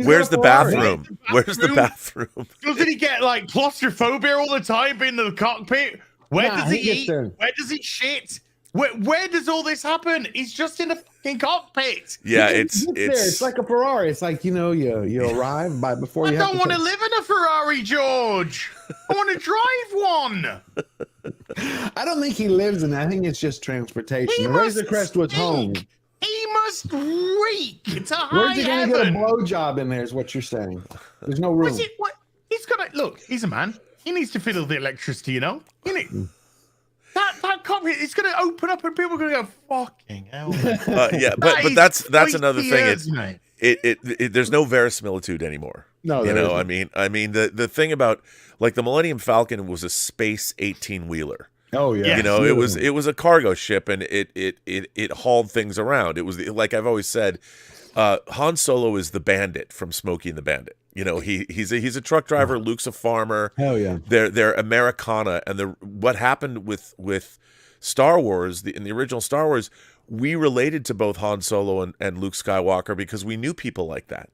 Where's the bathroom? Where's the bathroom? Doesn't he get like claustrophobia all the time being in the cockpit? Where does he eat? Where does he shit? Where does all this happen? He's just in a fucking cockpit. Yeah, it's like a Ferrari. It's like, you know, you arrive by before you. I don't want to live in a Ferrari, George. I want to drive one. I don't think he lives in that. I think it's just transportation. The Razor Crest was home. He must reek to high Where's he going to get a heaven. blowjob in there is what you're saying. There's no room. He's got to, look, he's a man. He needs to fiddle the electricity, you know? That cockpit, it's going to open up and people are going to go, fucking hell. Yeah, but that's another thing. There's no verisimilitude anymore. No, you know, isn't. I mean, the thing about, like, the Millennium Falcon was a space 18-wheeler. Oh yeah, you know, it was a cargo ship, and it hauled things around. It was like I've always said, Han Solo is the bandit from Smokey and the Bandit. You know, he's a truck driver. Luke's a farmer. Hell yeah, they're Americana, and what happened with Star Wars, in the original Star Wars, we related to both Han Solo and Luke Skywalker because we knew people like that.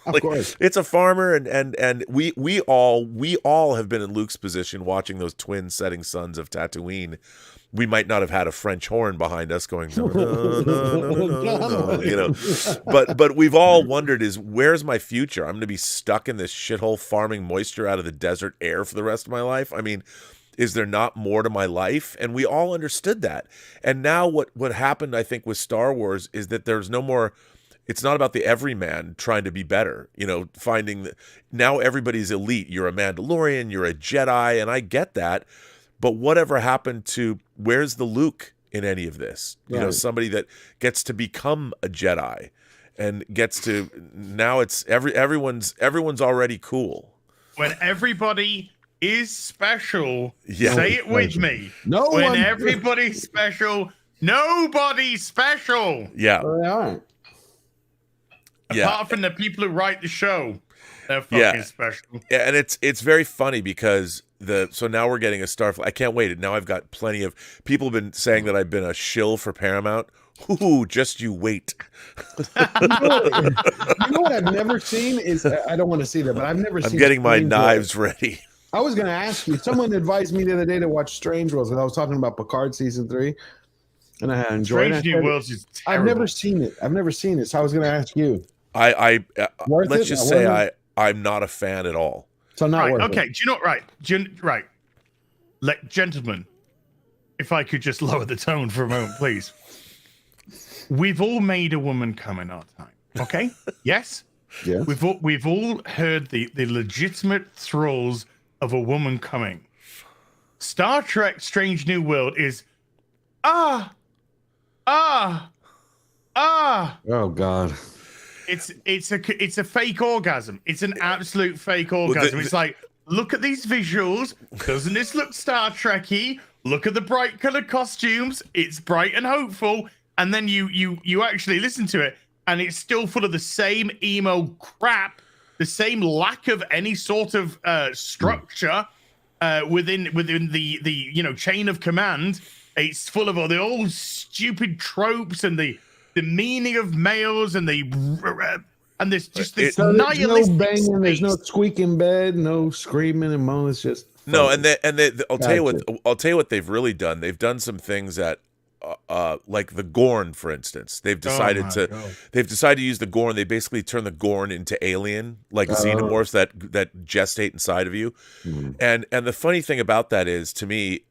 Of course, it's a farmer, and we all have been in Luke's position, watching those twin setting suns of Tatooine. We might not have had a French horn behind us going, no, you know, but we've all wondered, where's my future? I'm going to be stuck in this shithole farming moisture out of the desert air for the rest of my life. I mean, is there not more to my life? And we all understood that. And now what happened, I think, with Star Wars is that there's no more. It's not about the everyman trying to be better, you know, now everybody's elite. You're a Mandalorian, you're a Jedi, and I get that. But whatever happened to, where's the Luke in any of this? You know, somebody that gets to become a Jedi and gets to, now it's everyone's already cool. When everybody is special, say it with me. When everybody's special, nobody's special. Yeah. Well, they aren't. Apart from the people who write the show, they're fucking special. Yeah, and it's very funny because so now we're getting a Starfleet. I can't wait. Now I've got plenty of people have been saying that I've been a shill for Paramount. Ooh, just you wait. You know what I've never seen is, I don't want to see that, but I've never seen. I'm getting my knives ready. I was going to ask you. Someone advised me the other day to watch Strange Worlds, and I was talking about Picard season 3, and I enjoyed it. Strange New Worlds is terrible. I've never seen it. So I was going to ask you. Let's just say I'm not a fan at all. So not worth it. Okay, do you know what? Right. Gentlemen, if I could just lower the tone for a moment, please. We've all made a woman come in our time. Okay? Yes? Yes. We've all heard the legitimate thralls of a woman coming. Star Trek Strange New World is oh God. It's a fake orgasm. It's an absolute fake orgasm. It's like, look at these visuals. Doesn't this look Star Trek-y? Look at the bright colored costumes. It's bright and hopeful. And then you actually listen to it, and it's still full of the same emo crap, the same lack of any sort of structure within the chain of command. It's full of all the old stupid tropes and the meaning of males and there's just this nihilistic there's no banging, space. There's no squeaking bed, no screaming and moaning. It's just no. And I'll tell you what they've really done. They've done some things that, like the Gorn, for instance. They've decided to use the Gorn. They basically turn the Gorn into alien, like xenomorphs that gestate inside of you. Mm-hmm. And the funny thing about that is, to me,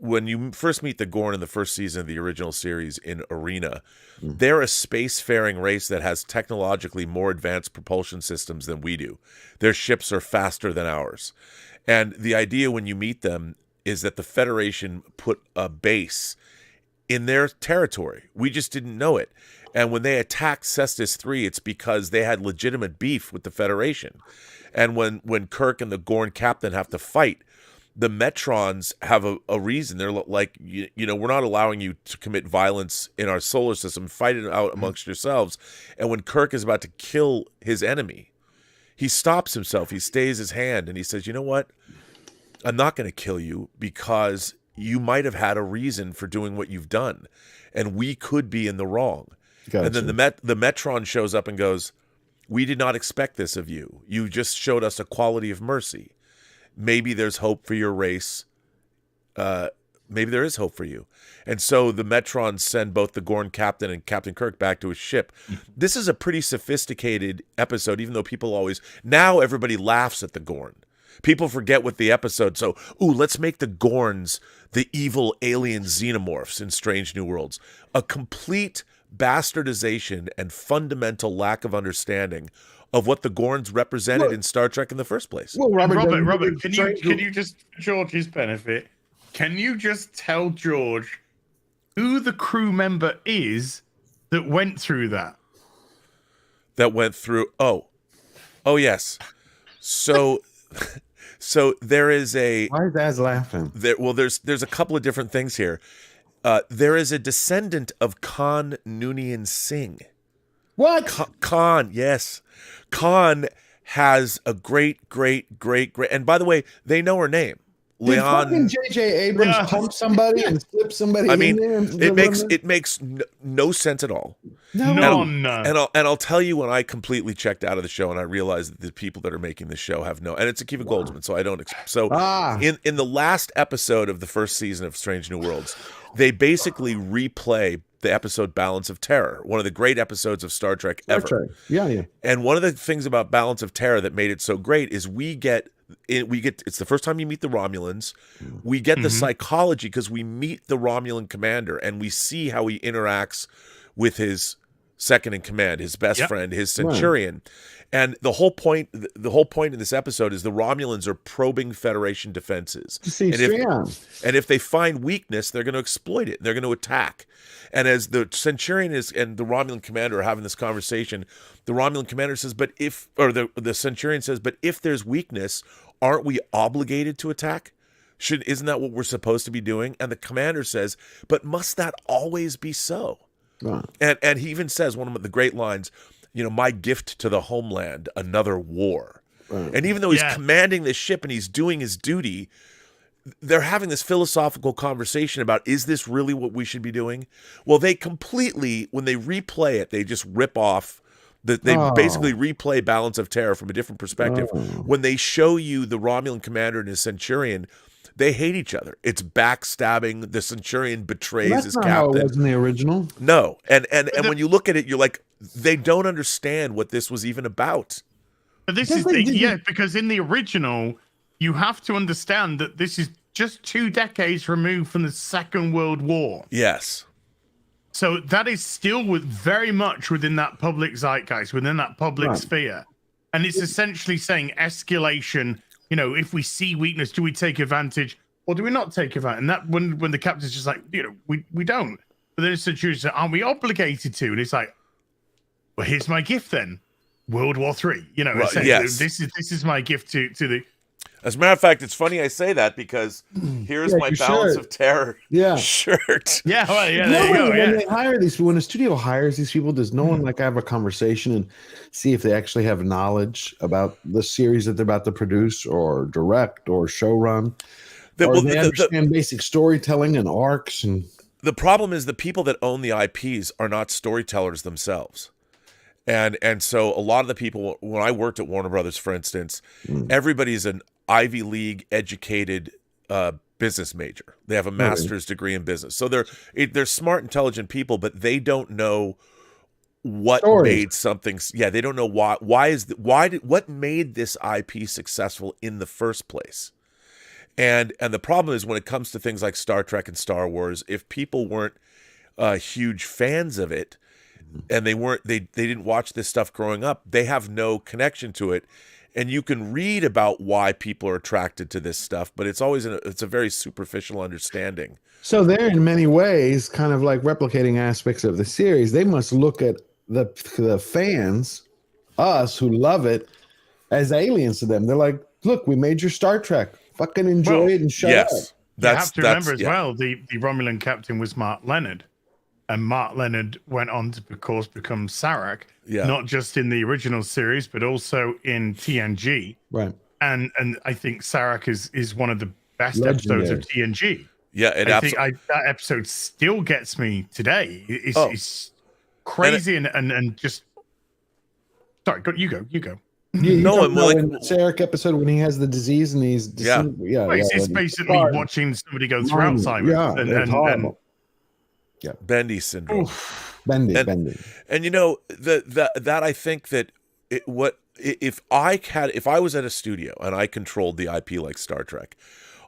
when you first meet the Gorn in the first season of the original series in Arena, they're a spacefaring race that has technologically more advanced propulsion systems than we do. Their ships are faster than ours. And the idea when you meet them is that the Federation put a base in their territory. We just didn't know it. And when they attacked Cestus 3, it's because they had legitimate beef with the Federation. And when Kirk and the Gorn captain have to fight, the Metrons have a reason. They're like, you know, we're not allowing you to commit violence in our solar system. Fight it out amongst yourselves. And when Kirk is about to kill his enemy, he stops himself. He stays his hand and he says, you know what? I'm not going to kill you because you might have had a reason for doing what you've done. And we could be in the wrong. Gotcha. And then the Metron shows up and goes, we did not expect this of you. You just showed us a quality of mercy. Maybe there's hope for your race. Maybe there is hope for you. And so the Metrons send both the Gorn captain and Captain Kirk back to his ship. This is a pretty sophisticated episode, even though people always... Now everybody laughs at the Gorn. People forget what the episode... So, let's make the Gorns the evil alien xenomorphs in Strange New Worlds. A complete bastardization and fundamental lack of understanding of what the Gorns represented in Star Trek in the first place. Well, Robert, can you just, for George's benefit, can you just tell George who the crew member is that went through that? That went through, oh yes. So there is a... Why is Az laughing? There's a couple of different things here. There is a descendant of Khan Noonien Singh. What? Khan, yes. Khan has a great, and by the way, they know her name. Did fucking J.J. Abrams pump somebody and slip somebody in there? It makes no sense at all. No. And I'll tell you when I completely checked out of the show and I realized that the people that are making the show have no... And it's Akiva Goldsman, so I don't... in the last episode of the first season of Strange New Worlds, they basically replay the episode Balance of Terror, one of the great episodes of Star Trek ever. Yeah. And one of the things about Balance of Terror that made it so great is it's the first time you meet the Romulans. We get the psychology because we meet the Romulan commander and we see how he interacts with his second in command, his best friend, his Centurion. Right. And the whole point in this episode is the Romulans are probing Federation defenses. And if they find weakness, they're going to exploit it. They're going to attack. And as the Centurion and the Romulan commander are having this conversation, the Romulan commander says, the Centurion says, but if there's weakness, aren't we obligated to attack? Isn't that what we're supposed to be doing? And the commander says, but must that always be so? Right. And he even says, one of the great lines, you know, my gift to the homeland, another war. Right. And even though he's commanding this ship and he's doing his duty, they're having this philosophical conversation about, is this really what we should be doing? Well, they completely, when they replay it, they just rip off, basically replay Balance of Terror from a different perspective. When they show you the Romulan commander and his Centurion, they hate each other. It's backstabbing. The Centurion betrays his captain. That's not how it was in the original. No. And when you look at it, you're like, they don't understand what this was even about. But because in the original, you have to understand that this is just 2 decades removed from the Second World War. Yes. So that is still very much within that public zeitgeist, within that public sphere. And it's essentially saying escalation. You know, if we see weakness, do we take advantage or do we not take advantage? And that when the captain's just like, you know, we don't. But then it's Centurion says, aren't we obligated to? And it's like, well, here's my gift then. World War III. You know, this is my gift to the... As a matter of fact, it's funny I say that because here's my Balance of Terror shirt. Yeah, there you go. When they hire these, when a studio hires these people, does no one have a conversation and see if they actually have knowledge about the series that they're about to produce or direct or show run? Or they understand basic storytelling and arcs. And the problem is the people that own the IPs are not storytellers themselves. And so a lot of the people, when I worked at Warner Brothers, for instance, everybody's an Ivy League educated business major. They have a master's degree in business. So they're smart, intelligent people, but they don't know what made something. Yeah, they don't know what made this IP successful in the first place. And the problem is when it comes to things like Star Trek and Star Wars, if people weren't huge fans of it, and they didn't watch this stuff growing up, they have no connection to it. and you can read about why people are attracted to this stuff, but it's always it's a very superficial understanding. So they're in many ways kind of like replicating aspects of the series. They must look at the fans, us who love it, as aliens to them. They're like, look, we made your Star Trek. Fucking enjoy it and shut up. You have to remember as well, the Romulan captain was Mark Leonard. And Mark Leonard went on to, of course, become Sarek, not just in the original series, but also in TNG. Right. And I think Sarek is one of the best episodes of TNG. Yeah, I think that episode still gets me today. It's crazy and just. Sorry, you go. No, I'm like in the Sarek episode when he has the disease and he's it's basically watching somebody go through Alzheimer's. And horrible. Yeah, Bendy syndrome. Bendy. And you know that I think that if I was at a studio and I controlled the IP like Star Trek,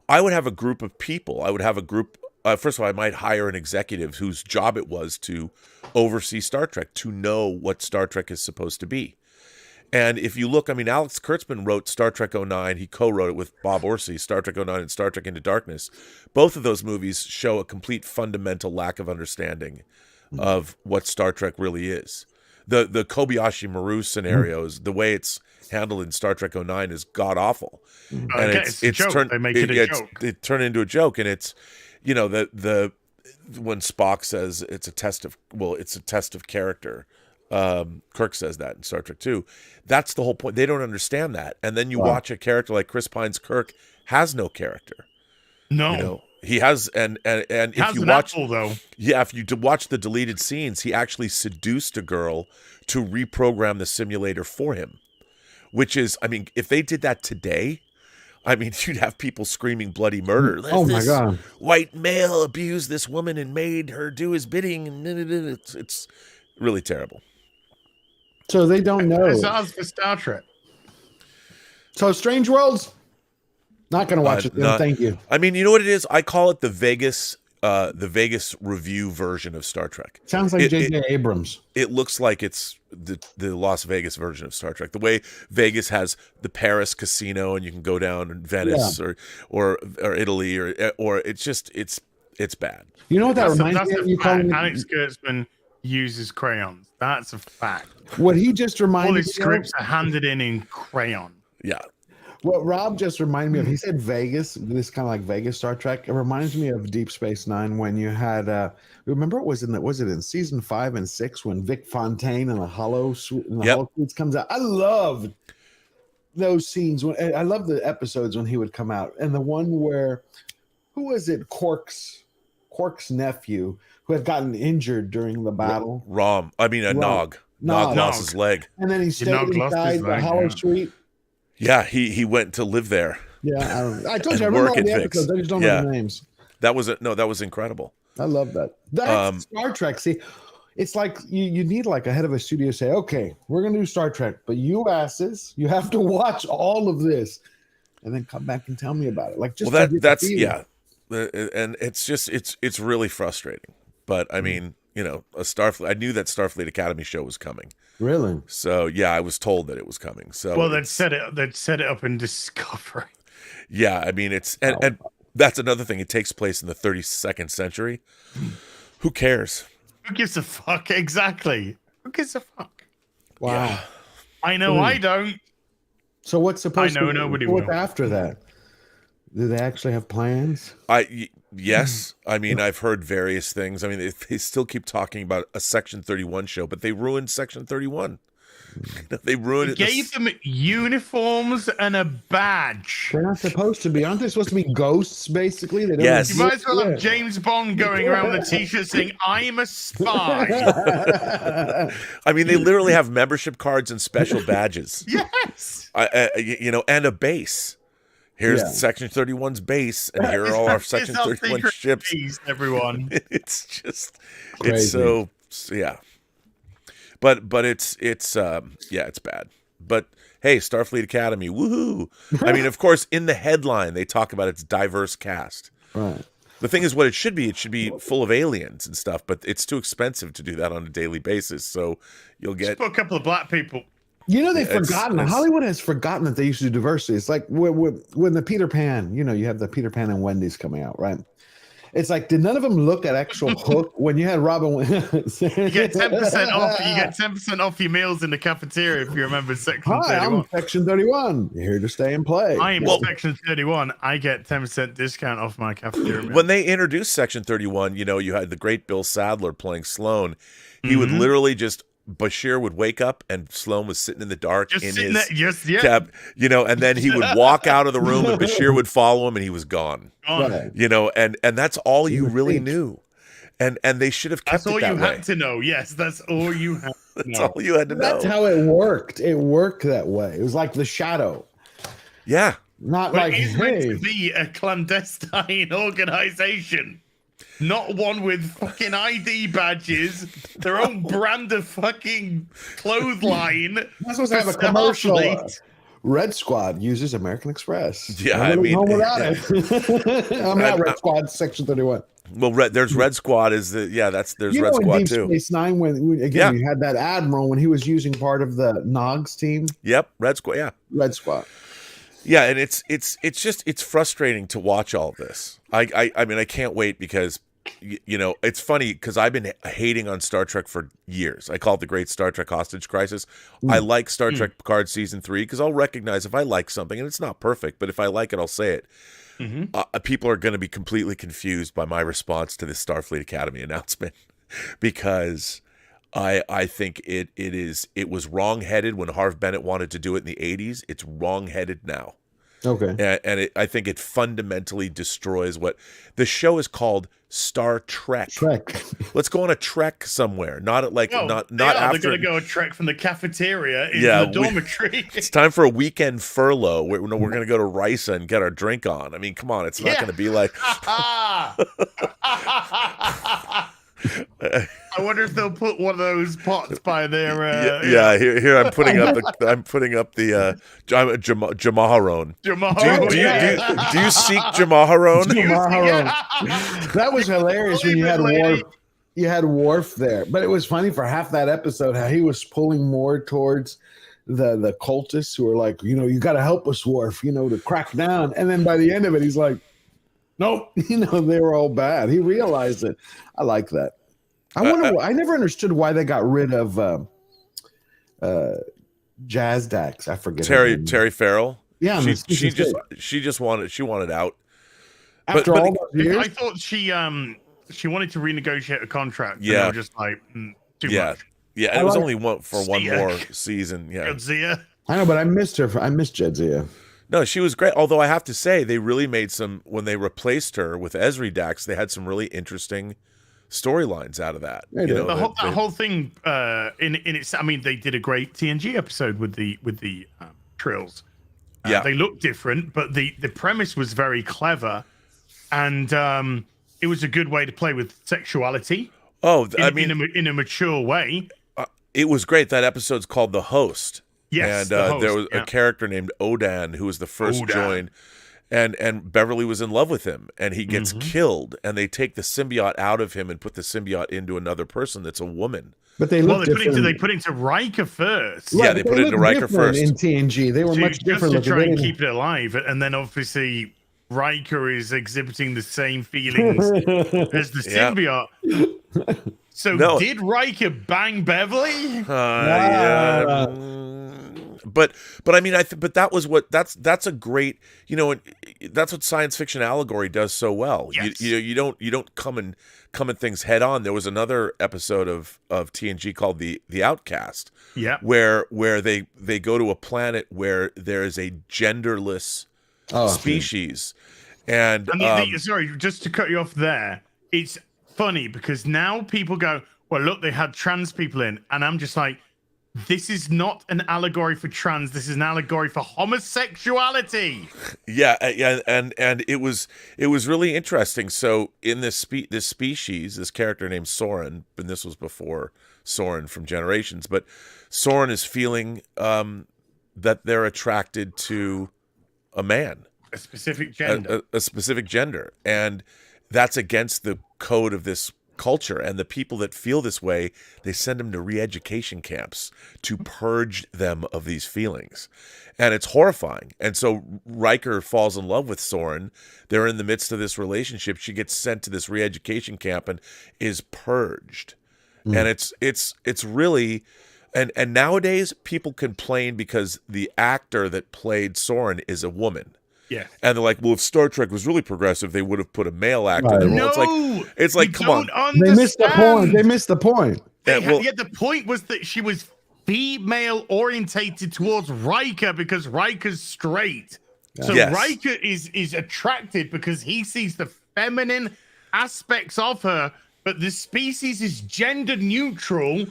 I would have a group of people. I would have a group. First of all, I might hire an executive whose job it was to oversee Star Trek, to know what Star Trek is supposed to be. And if you look, I mean, Alex Kurtzman wrote Star Trek 09. He co-wrote it with Bob Orsi, Star Trek 09 and Star Trek Into Darkness. Both of those movies show a complete fundamental lack of understanding of what Star Trek really is. The Kobayashi Maru scenarios, the way it's handled in Star Trek 09 is god-awful. And it's turned, they make it a joke. It turned into a joke, and it's, you know, when Spock says it's a test of character. Kirk says that in Star Trek 2. That's the whole point. They don't understand that. And then you watch a character like Chris Pine's Kirk has no character. No. You know, he has and if you watch if you watch the deleted scenes, he actually seduced a girl to reprogram the simulator for him. Which is, I mean, if they did that today, I mean, you'd have people screaming bloody murder. My God. White male abused this woman and made her do his bidding, and it's really terrible. So they don't know. It's odds for Star Trek. So Strange Worlds, not going to watch it. Thank you. I mean, you know what it is? I call it the Vegas review version of Star Trek. Sounds like J.J. Abrams. It looks like it's the Las Vegas version of Star Trek. The way Vegas has the Paris casino, and you can go down in Venice or Italy or it's bad. You know what that reminds me of? You calling Alex Kurtzman uses crayons. That's a fact. What he just reminded me all his scripts are handed in crayon. Yeah. What Rob just reminded me of, he said Vegas, this kind of like Vegas Star Trek. It reminds me of Deep Space Nine when you had, remember it was in season 5 and 6 when Vic Fontaine and the Hollow Suites comes out. I love those scenes. I love the episodes when he would come out. And the one where, who was it? Quark's nephew who had gotten injured during the battle. Nog. Nog lost his leg. And then he stayed inside the Hollow Suite. Yeah, he went to live there. Yeah, I told you I remember all the episodes. I just don't know the names. That was incredible. I love that. That's Star Trek. See, it's like you need like a head of a studio say, okay, we're gonna do Star Trek, but you asses, you have to watch all of this, and then come back and tell me about it. Like just that's and it's just it's really frustrating. But I mean, you know, I knew that Starfleet Academy show was coming. Really? So yeah, I was told that it was coming. So they'd set it up in Discovery. Yeah, I mean and that's another thing. It takes place in the 32nd century. Who cares? Who gives a fuck? Exactly. Who gives a fuck? Wow. Yeah. I know I don't. So what's supposed I know nobody will. After that? Do they actually have plans? Yes. I mean, I've heard various things. I mean, they still keep talking about a Section 31 show, but they ruined Section 31. They ruined it. Gave them uniforms and a badge. They're not supposed to be. Aren't they supposed to be ghosts, basically? They don't yes. You might as well have James Bond going around with a t-shirt saying, I'm a spy. I mean, they literally have membership cards and special badges. Yes. And a base. Here's Section 31's base, and here are all our Section 31 ships. Base, everyone. It's just, crazy. It's so, yeah. But it's bad. But hey, Starfleet Academy, woohoo! I mean, of course, in the headline they talk about its diverse cast. Right. The thing is, what it should be full of aliens and stuff, but it's too expensive to do that on a daily basis. So you'll get just put a couple of black people. You know, they've forgotten. Hollywood has forgotten that they used to do diversity. It's like when the Peter Pan, you know, you have the Peter Pan and Wendy's coming out, right? It's like, did none of them look at actual Hook when you had Robin Williams? You get 10% off. You get 10% off your meals in the cafeteria if you remember Section 31. I'm Section 31. You're here to stay and play. I am Section 31. I get 10% discount off my cafeteria meal. When they introduced Section 31, you know, you had the great Bill Sadler playing Sloan. He would literally just Bashir would wake up and Sloan was sitting in the dark in his cab, you know, and then he would walk out of the room and Bashir would follow him and he was gone. Right. You know, and that's all you really knew. And they should have kept it that way. That's all you had to know. Yes, that's all you had to know. That's all you had to know. That's how it worked. It worked that way. It was like The Shadow. Yeah. Not but like, it's meant to be a clandestine organization. Not one with fucking ID badges, their own brand of fucking clothesline. That's supposed to have a commercial. Red Squad uses American Express. Yeah, I mean, home without it. I'm not Red Squad, Section 31. Well, there's Red Squad there's Red Squad Deep too. Space Nine, when you had that admiral when he was using part of the Nog's team. Yep, Red Squad. Yeah, Red Squad. Yeah, and it's frustrating to watch all of this. I mean, I can't wait because. You know, it's funny because I've been hating on Star Trek for years. I call it the Great Star Trek Hostage Crisis. I like Star Trek Picard Season 3 because I'll recognize if I like something, and it's not perfect, but if I like it, I'll say it. People are going to be completely confused by my response to this Starfleet Academy announcement because I think it was wrong-headed when Harv Bennett wanted to do it in the 80s. It's wrong-headed now. Okay. And I think it fundamentally destroys what the show is called. Star Trek. Let's go on a trek somewhere. Not after. They're going to go a trek from the cafeteria into the dormitory. It's time for a weekend furlough. We're going to go to Risa and get our drink on. I mean, come on. It's not going to be like. I wonder if they'll put one of those pots by their. Here I'm putting up the Jamaharon. Do you seek Jamaharon? That was hilarious when you had Worf. You had Worf there, but it was funny for half that episode how he was pulling more towards the cultists who were like, you know, you got to help us, Worf, you know, to crack down. And then by the end of it, he's like, nope, you know, they were all bad. He realized it. I like that. I wonder. I never understood why they got rid of Jazz Dax. I forget Terry Farrell. Yeah, she wanted out. After all those years, I thought she wanted to renegotiate a contract. Yeah, and they were just like too much. Yeah, it was only one more season. Yeah, Jadzia. I know, but I missed her. I missed Jadzia. No, she was great. Although I have to say, they really made when they replaced her with Ezri Dax, they had some really interesting storylines out of that. You know, that whole thing in its. I mean, they did a great TNG episode with the Trills. They looked different, but the premise was very clever, and it was a good way to play with sexuality. Oh, in a mature way. It was great. That episode's called The Host. Yes, and there was a character named Odan who was the first joined, and Beverly was in love with him, and he gets killed, and they take the symbiote out of him and put the symbiote into another person that's a woman. But they put into Riker first. Yeah, they put it into Riker first in TNG. They were much different to try and keep it alive, and then obviously Riker is exhibiting the same feelings as the symbiote. So did Riker bang Beverly? Yeah. But I mean, but that was that's a great, you know, that's what science fiction allegory does so well. Yes. You don't come at things head on. There was another episode of TNG called the Outcast. Yeah. Where they go to a planet where there is a genderless species. And sorry, just to cut you off there, it's funny because now people go, well, look, they had trans people in, and I'm just like, this is not an allegory for trans. This is an allegory for homosexuality. Yeah, and it was really interesting. So in this species, this character named Soren, and this was before Soren from Generations, but Soren is feeling that they're attracted to a man, a specific gender, a specific gender, and that's against the code of this culture, and the people that feel this way, they send them to re-education camps to purge them of these feelings. And it's horrifying. And so Riker falls in love with Soren. They're in the midst of this relationship. She gets sent to this re-education camp and is purged. And it's really, and nowadays people complain because the actor that played Soren is a woman. Yeah. And they're like, well, if Star Trek was really progressive, they would have put a male actor in the role. It's like, come on. They missed the point. They missed the point. The point was that she was female orientated towards Riker because Riker's straight. So Riker is attracted because he sees the feminine aspects of her, but the species is gender neutral.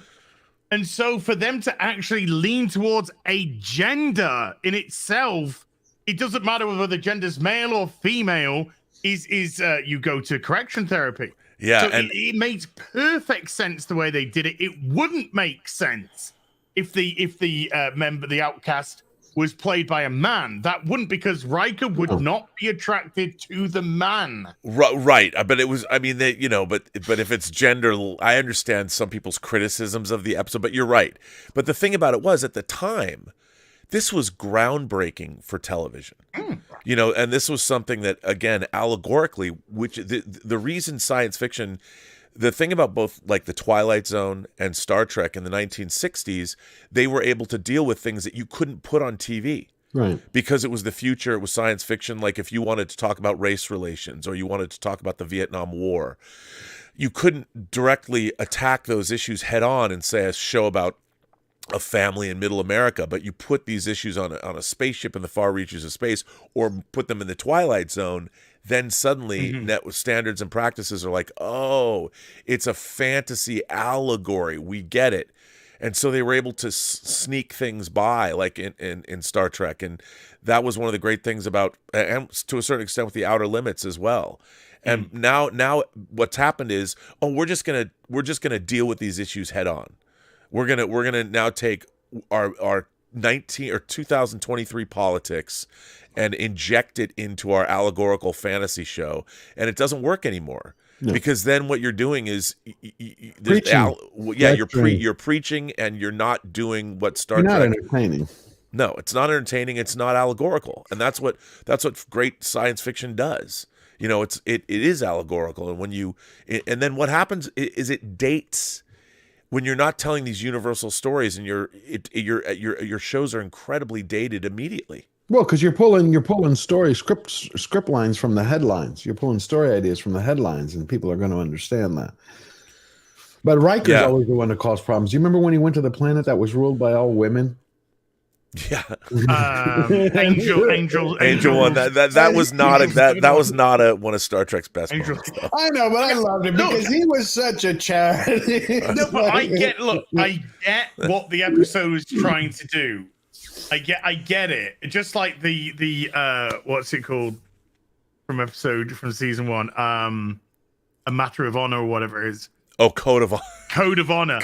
And so for them to actually lean towards a gender in itself, it doesn't matter whether the gender's male or female, is you go to correction therapy. Yeah. So and it makes perfect sense the way they did it. It wouldn't make sense if the member, the outcast, was played by a man. That wouldn't, because Riker would not be attracted to the man. Right. But it was, I mean, they, but if it's gender, I understand some people's criticisms of the episode, but you're right. But the thing about it was, at the time, this was groundbreaking for television, and this was something that, again, allegorically, which the reason science fiction, the thing about both like the Twilight Zone and Star Trek in the 1960s, they were able to deal with things that you couldn't put on TV. Right. Because it was the future, it was science fiction. Like if you wanted to talk about race relations or you wanted to talk about the Vietnam War, you couldn't directly attack those issues head on and say a show about a family in middle America, but you put these issues on a spaceship in the far reaches of space, or put them in the Twilight Zone, then suddenly net standards and practices are like, oh, it's a fantasy allegory. We get it. And so they were able to sneak things by, like in Star Trek. And that was one of the great things about, and to a certain extent with the Outer Limits as well. And now what's happened is, we're just gonna deal with these issues head on. We're gonna now take our 2023 politics and inject it into our allegorical fantasy show, and it doesn't work anymore. No. Because then what you're doing is you're preaching, and you're not doing what Star Trek. Not entertaining. No, it's not entertaining. It's not allegorical, and that's what great science fiction does. It is allegorical, and then what happens is it dates. When you're not telling these universal stories, and your shows are incredibly dated immediately. Well, because you're pulling script lines from the headlines. You're pulling story ideas from the headlines, and people are going to understand that. But Riker's always the one that caused problems. Do you remember when he went to the planet that was ruled by all women? Yeah, Angel one. That was not one of Star Trek's best moments. I know, but I loved him because he was such a charity. No, but I get what the episode was trying to do. I get it. Just like the what's it called from season 1? A Matter of Honor or whatever it is. Oh, Code of Honor. Code of Honor.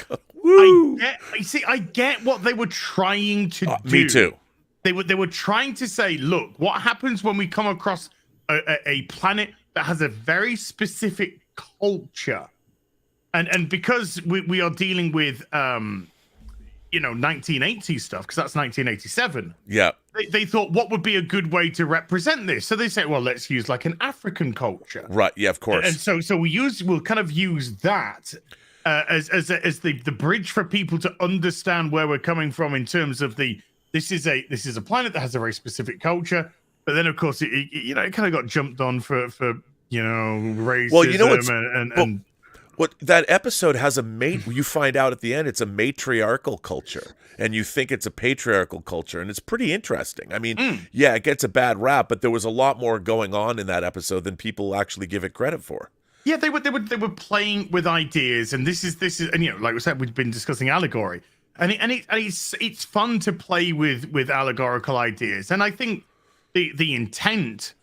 I get what they were trying to do. Me too. They were trying to say, look, what happens when we come across a planet that has a very specific culture, and because we are dealing with 1980s stuff, because that's 1987. Yeah. They thought, what would be a good way to represent this? So they say, well, let's use like an African culture. Right. Yeah, of course. And so we'll kind of use that as the bridge for people to understand where we're coming from in terms of this is a planet that has a very specific culture, but then of course it kind of got jumped on for racism. Well, what that episode has you find out at the end it's a matriarchal culture, and you think it's a patriarchal culture, and it's pretty interesting. I mean, it gets a bad rap, but there was a lot more going on in that episode than people actually give it credit for. Yeah, they were playing with ideas, and this is, and like we said, we've been discussing allegory, and it's fun to play with allegorical ideas, and I think the intent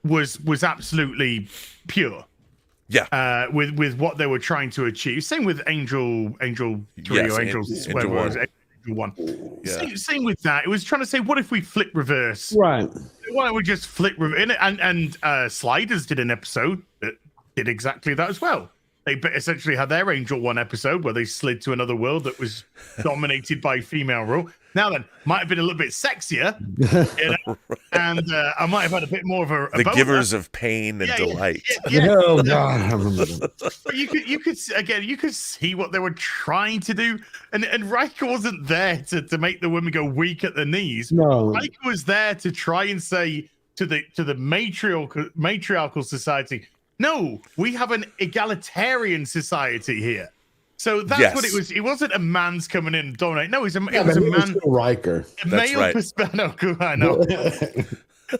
was absolutely pure. Yeah. With what they were trying to achieve. Same with Angel 3 or Angel 1. Yeah. Same with that. It was trying to say, what if we flip reverse? Right. Why don't we just flip reverse? And Sliders did an episode that did exactly that as well. They essentially had their Angel One episode where they slid to another world that was dominated by female rule. Now then, might have been a little bit sexier, you know, and I might have had a bit more of the boner. givers of pain and delight. Oh God! But you could see what they were trying to do, and Riker wasn't there to make the women go weak at the knees. No, Riker was there to try and say to the matriarchal society, no, we have an egalitarian society here. So that's what it was. It wasn't a man's coming in and dominate. No, it was a man. Riker. That's right. No, I know.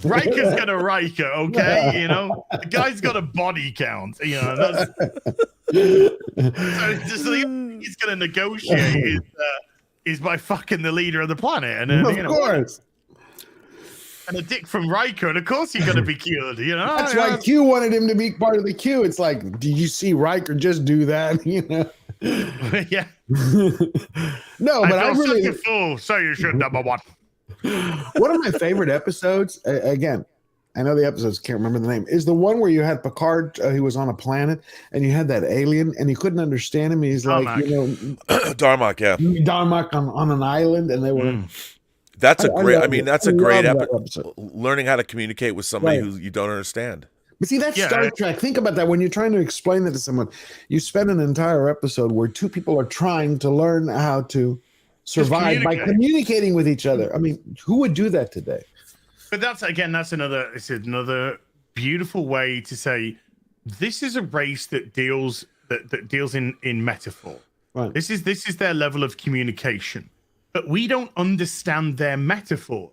Riker's got a Riker, okay? You know, the guy's got a body count. You know, that's so the only thing he's going to negotiate is by fucking the leader of the planet, and of course. And a dick from Riker, and of course he's going to be cured. You know, that's why Q wanted him to be part of the Q. It's like, did you see Riker just do that? You know. Yeah. No, but I really fool. So you should number one. One of my favorite episodes, again, I know the episodes, can't remember the name, is the one where you had Picard, he was on a planet, and you had that alien, and he couldn't understand him. He's Darmok. like, you know, Darmok, yeah, Darmok on an island, and they were. That's a great. That's a great episode. Learning how to communicate with somebody who you don't understand. But see, that's Star Trek. Think about that when you're trying to explain that to someone. You spend an entire episode where two people are trying to learn how to survive by communicating with each other. I mean, who would do that today? But that's another beautiful way to say this is a race that deals in metaphor. Right. This is their level of communication, but we don't understand their metaphors,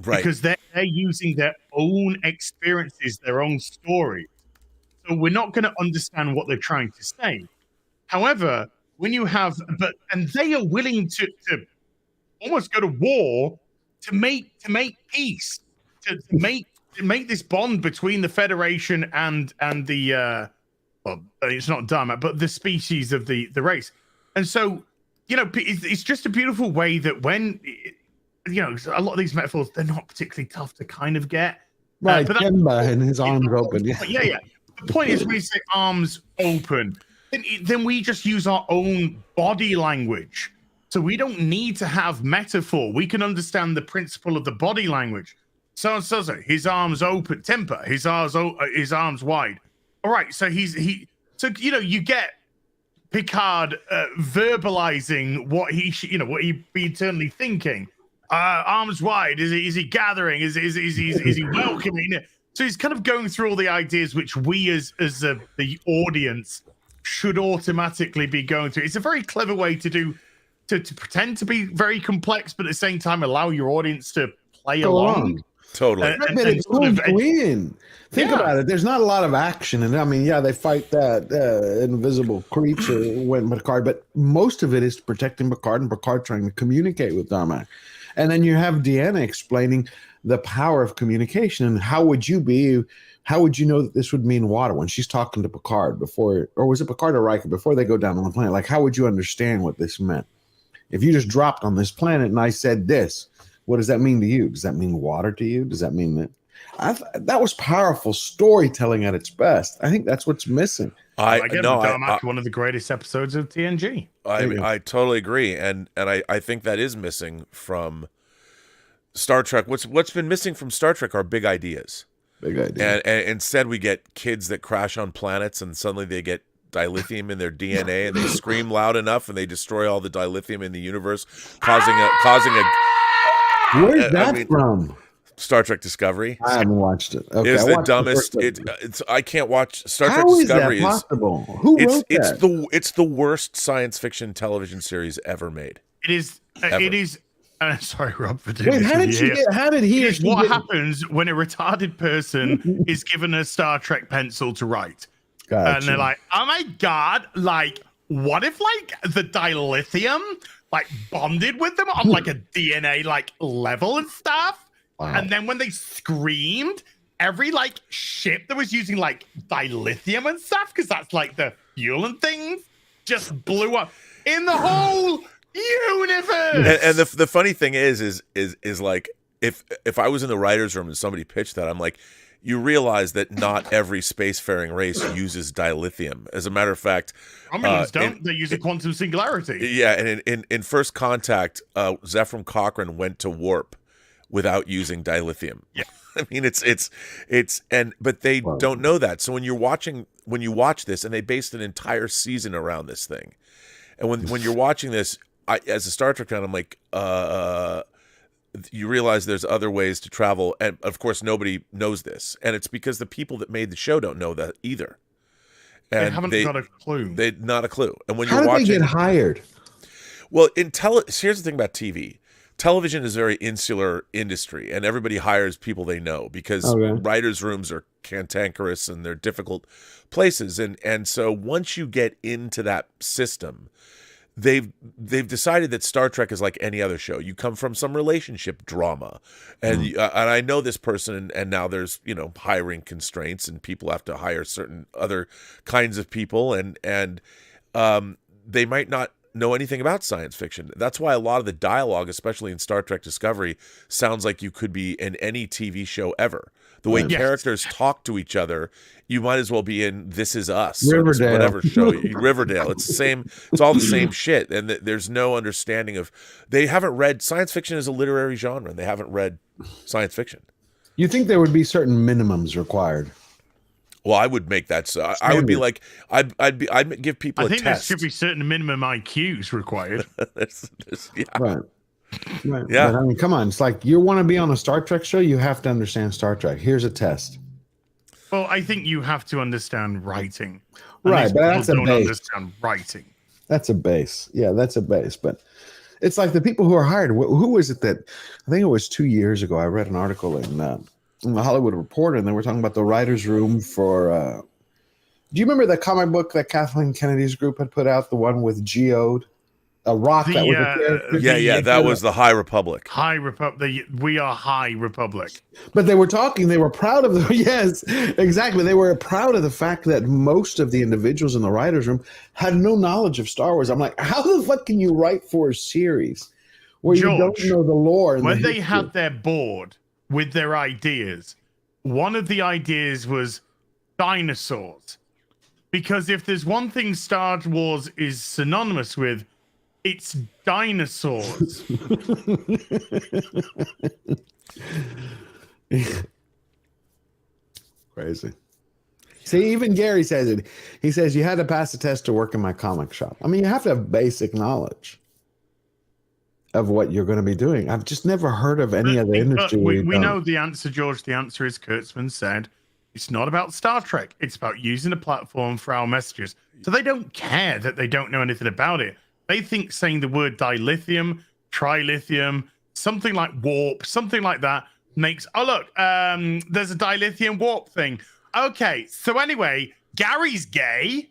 right? Because they're using their own experiences, their own stories. So we're not going to understand what they're trying to say. However, when you have, and they are willing to almost go to war to make peace, to make this bond between the Federation and the well, it's not Dharma, but the species of the race. And so, you know, it's just a beautiful way that when, you know, a lot of these metaphors, they're not particularly tough to kind of get. Right, Kemba and his arms open. Yeah. The point is when you say arms open, then we just use our own body language. So we don't need to have metaphor. We can understand the principle of the body language. So his arms open, temper, his arms wide. All right, so so you know, you get Picard verbalizing what he'd be eternally thinking. Arms wide. Is he gathering? Is he welcoming? So he's kind of going through all the ideas which we as the audience should automatically be going through. It's a very clever way to pretend to be very complex, but at the same time allow your audience to play along. Totally. But it's win. Think about it. There's not a lot of action, and I mean, they fight that invisible creature when Picard, but most of it is protecting Picard and Picard trying to communicate with Darmok. And then you have Deanna explaining the power of communication and how would you know that this would mean water when she's talking to Picard before, or was it Picard or Riker before they go down on the planet? Like, how would you understand what this meant? If you just dropped on this planet and I said this, what does that mean to you? Does that mean water to you? Does that mean that? That was powerful storytelling at its best. I think that's what's missing. One of the greatest episodes of TNG. I totally agree, and I think that is missing from Star Trek. What's been missing from Star Trek are big ideas. Big idea. And instead we get kids that crash on planets and suddenly they get dilithium in their DNA and they scream loud enough and they destroy all the dilithium in the universe, causing a. Where's that from? Star Trek Discovery. I haven't watched it. Okay, it's the dumbest. I can't watch Star Trek Discovery. How is that possible? Who wrote that? It's the worst science fiction television series ever made. It is. It is. Sorry, Rob, for doing Wait, this. How did he? What happens when a retarded person is given a Star Trek pencil to write? Gotcha. And they're like, "Oh my god! Like, what if like the dilithium like bonded with them on like a DNA like level and stuff?" Wow. And then when they screamed, every like ship that was using like dilithium and stuff, because that's like the fuel and things, just blew up in the whole universe. And the funny thing is like if I was in the writer's room and somebody pitched that, I'm like, you realize that not every spacefaring race uses dilithium. As a matter of fact, Romulans don't. They use a quantum singularity. Yeah, and in First Contact, Zephram Cochrane went to warp without using dilithium. Yeah. I mean, but they don't know that. So when you watch this, and they based an entire season around this thing, and when you're watching this, as a Star Trek fan, I'm like, you realize there's other ways to travel, and of course nobody knows this, and it's because the people that made the show don't know that either. And they haven't got a clue. Not a clue. And when How you're did watching, they get hired? well, here's the thing about TV. Television is a very insular industry, and everybody hires people they know because writers' rooms are cantankerous and they're difficult places. And so once you get into that system, they've decided that Star Trek is like any other show. You come from some relationship drama, and and I know this person, and now there's hiring constraints, and people have to hire certain other kinds of people, and they might not know anything about science fiction. That's why a lot of the dialogue, especially in Star Trek Discovery, sounds like you could be in any TV show ever. The way characters talk to each other, you might as well be in This Is Us, Riverdale, or whatever show. Riverdale. It's the same. It's all the same shit, and there's no understanding of. They haven't read science fiction as a literary genre. And they haven't read science fiction. You think there would be certain minimums required? Well, I would make that. So I would be like, I'd give people. I think test. there should be certain minimum IQs required. Right. Yeah. But, I mean, come on. It's like you want to be on a Star Trek show, you have to understand Star Trek. Here's a test. Well, I think you have to understand writing. Right, but that's a base. Understand writing. That's a base. Yeah, that's a base. But it's like the people who are hired. Who was it that? I think it was 2 years ago. I read an article in the Hollywood Reporter, and they were talking about the writers' room for. Do you remember the comic book that Kathleen Kennedy's group had put out? The one with Geode, a rock that was a character? That was the High Republic. High Republic. We are High Republic. But they were talking. They were proud of the. Yes, exactly. They were proud of the fact that most of the individuals in the writers' room had no knowledge of Star Wars. I'm like, how the fuck can you write for a series where you don't know the lore? And when they had their board with their ideas, one of the ideas was dinosaurs. Because if there's one thing Star Wars is synonymous with, it's dinosaurs. Crazy. See, even Gary says it. He says, you had to pass the test to work in my comic shop. I mean, you have to have basic knowledge of what you're going to be doing. I've just never heard of any other industry. We know the answer, George. The answer is Kurtzman said, it's not about Star Trek. It's about using a platform for our messages. So they don't care that they don't know anything about it. They think saying the word dilithium, trilithium, something like warp, something like that makes, oh, look, there's a dilithium warp thing. Okay, so anyway, Gary's gay.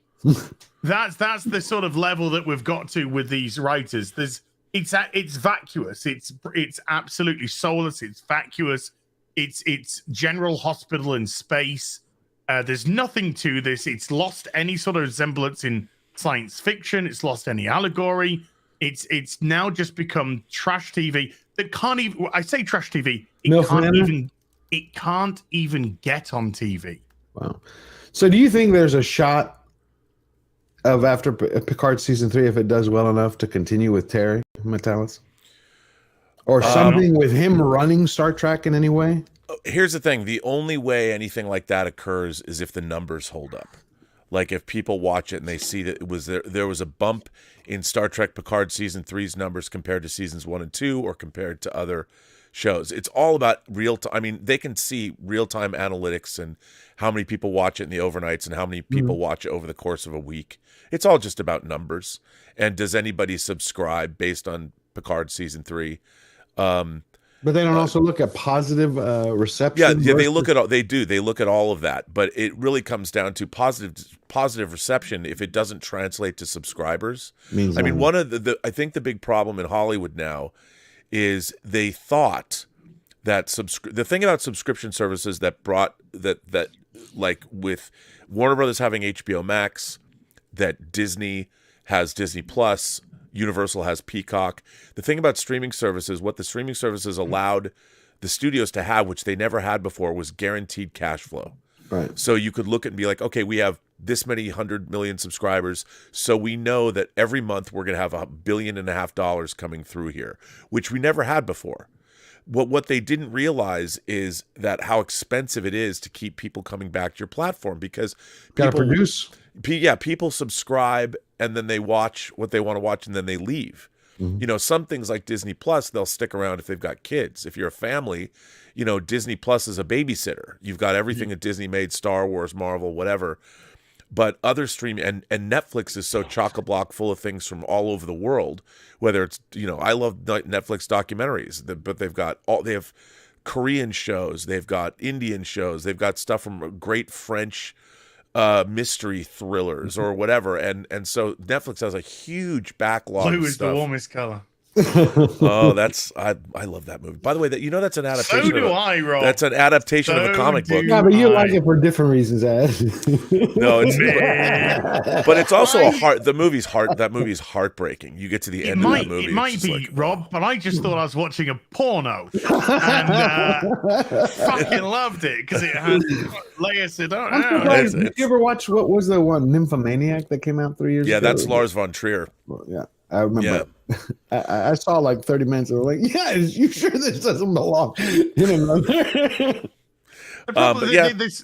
That's the sort of level that we've got to with these writers. It's vacuous. It's absolutely soulless. It's vacuous. It's General Hospital in space. There's nothing to this. It's lost any sort of resemblance in science fiction. It's lost any allegory. It's now just become trash TV that can't even. I say trash TV. It can't even get on TV. Wow. So do you think there's a shot of after Picard season 3 if it does well enough to continue with Terry Matalas? Or something with him running Star Trek in any way? Here's the thing. The only way anything like that occurs is if the numbers hold up. Like if people watch it and they see that it was there was a bump in Star Trek Picard season 3's numbers compared to seasons 1 and 2 or compared to other shows. It's all about real time. I mean, they can see real-time analytics and how many people watch it in the overnights and how many people watch it over the course of a week. It's all just about numbers. And does anybody subscribe based on Picard season 3? But they don't also look at positive reception. Yeah, they look at all. They do. They look at all of that. But it really comes down to positive reception. If it doesn't translate to subscribers, I mean, one of I think the big problem in Hollywood now is they thought that the thing about subscription services that brought that like with Warner Brothers having HBO Max, that Disney has Disney Plus. Universal has Peacock. The thing about streaming services, what the streaming services allowed the studios to have, which they never had before, was guaranteed cash flow. Right. So you could look at and be like, okay, we have this many 100 million subscribers, so we know that every month we're going to have $1.5 billion coming through here, which we never had before. What they didn't realize is that how expensive it is to keep people coming back to your platform, because Gotta produce. People subscribe and then they watch what they want to watch and then they leave. You know, some things like Disney Plus, they'll stick around if they've got kids. If you're a family, you know, Disney Plus is a babysitter. You've got everything that Disney made, Star Wars, Marvel, whatever. But other streaming, and Netflix is so chock-a-block full of things from all over the world, whether it's, you know, I love Netflix documentaries, but they have Korean shows, they've got Indian shows, they've got stuff from great French mystery thrillers or whatever, and so Netflix has a huge backlog. Blue of is stuff. the warmest color. Oh, I love that movie. By the way, you know that's an adaptation. So do I, Rob. That's an adaptation of a comic book. Yeah, but you like it for different reasons, Ed. No, but it's also that movie's heartbreaking. You get to the end of that movie. It might be, like, Rob, but I just thought I was watching a porno and fucking loved it because it had Leia Sedona. Did you ever watch, what was the one, Nymphomaniac, that came out 3 years ago? Yeah, that's Lars von Trier. Well, yeah, I remember. Yeah. I saw like 30 minutes and I was like, yeah, you sure this doesn't belong?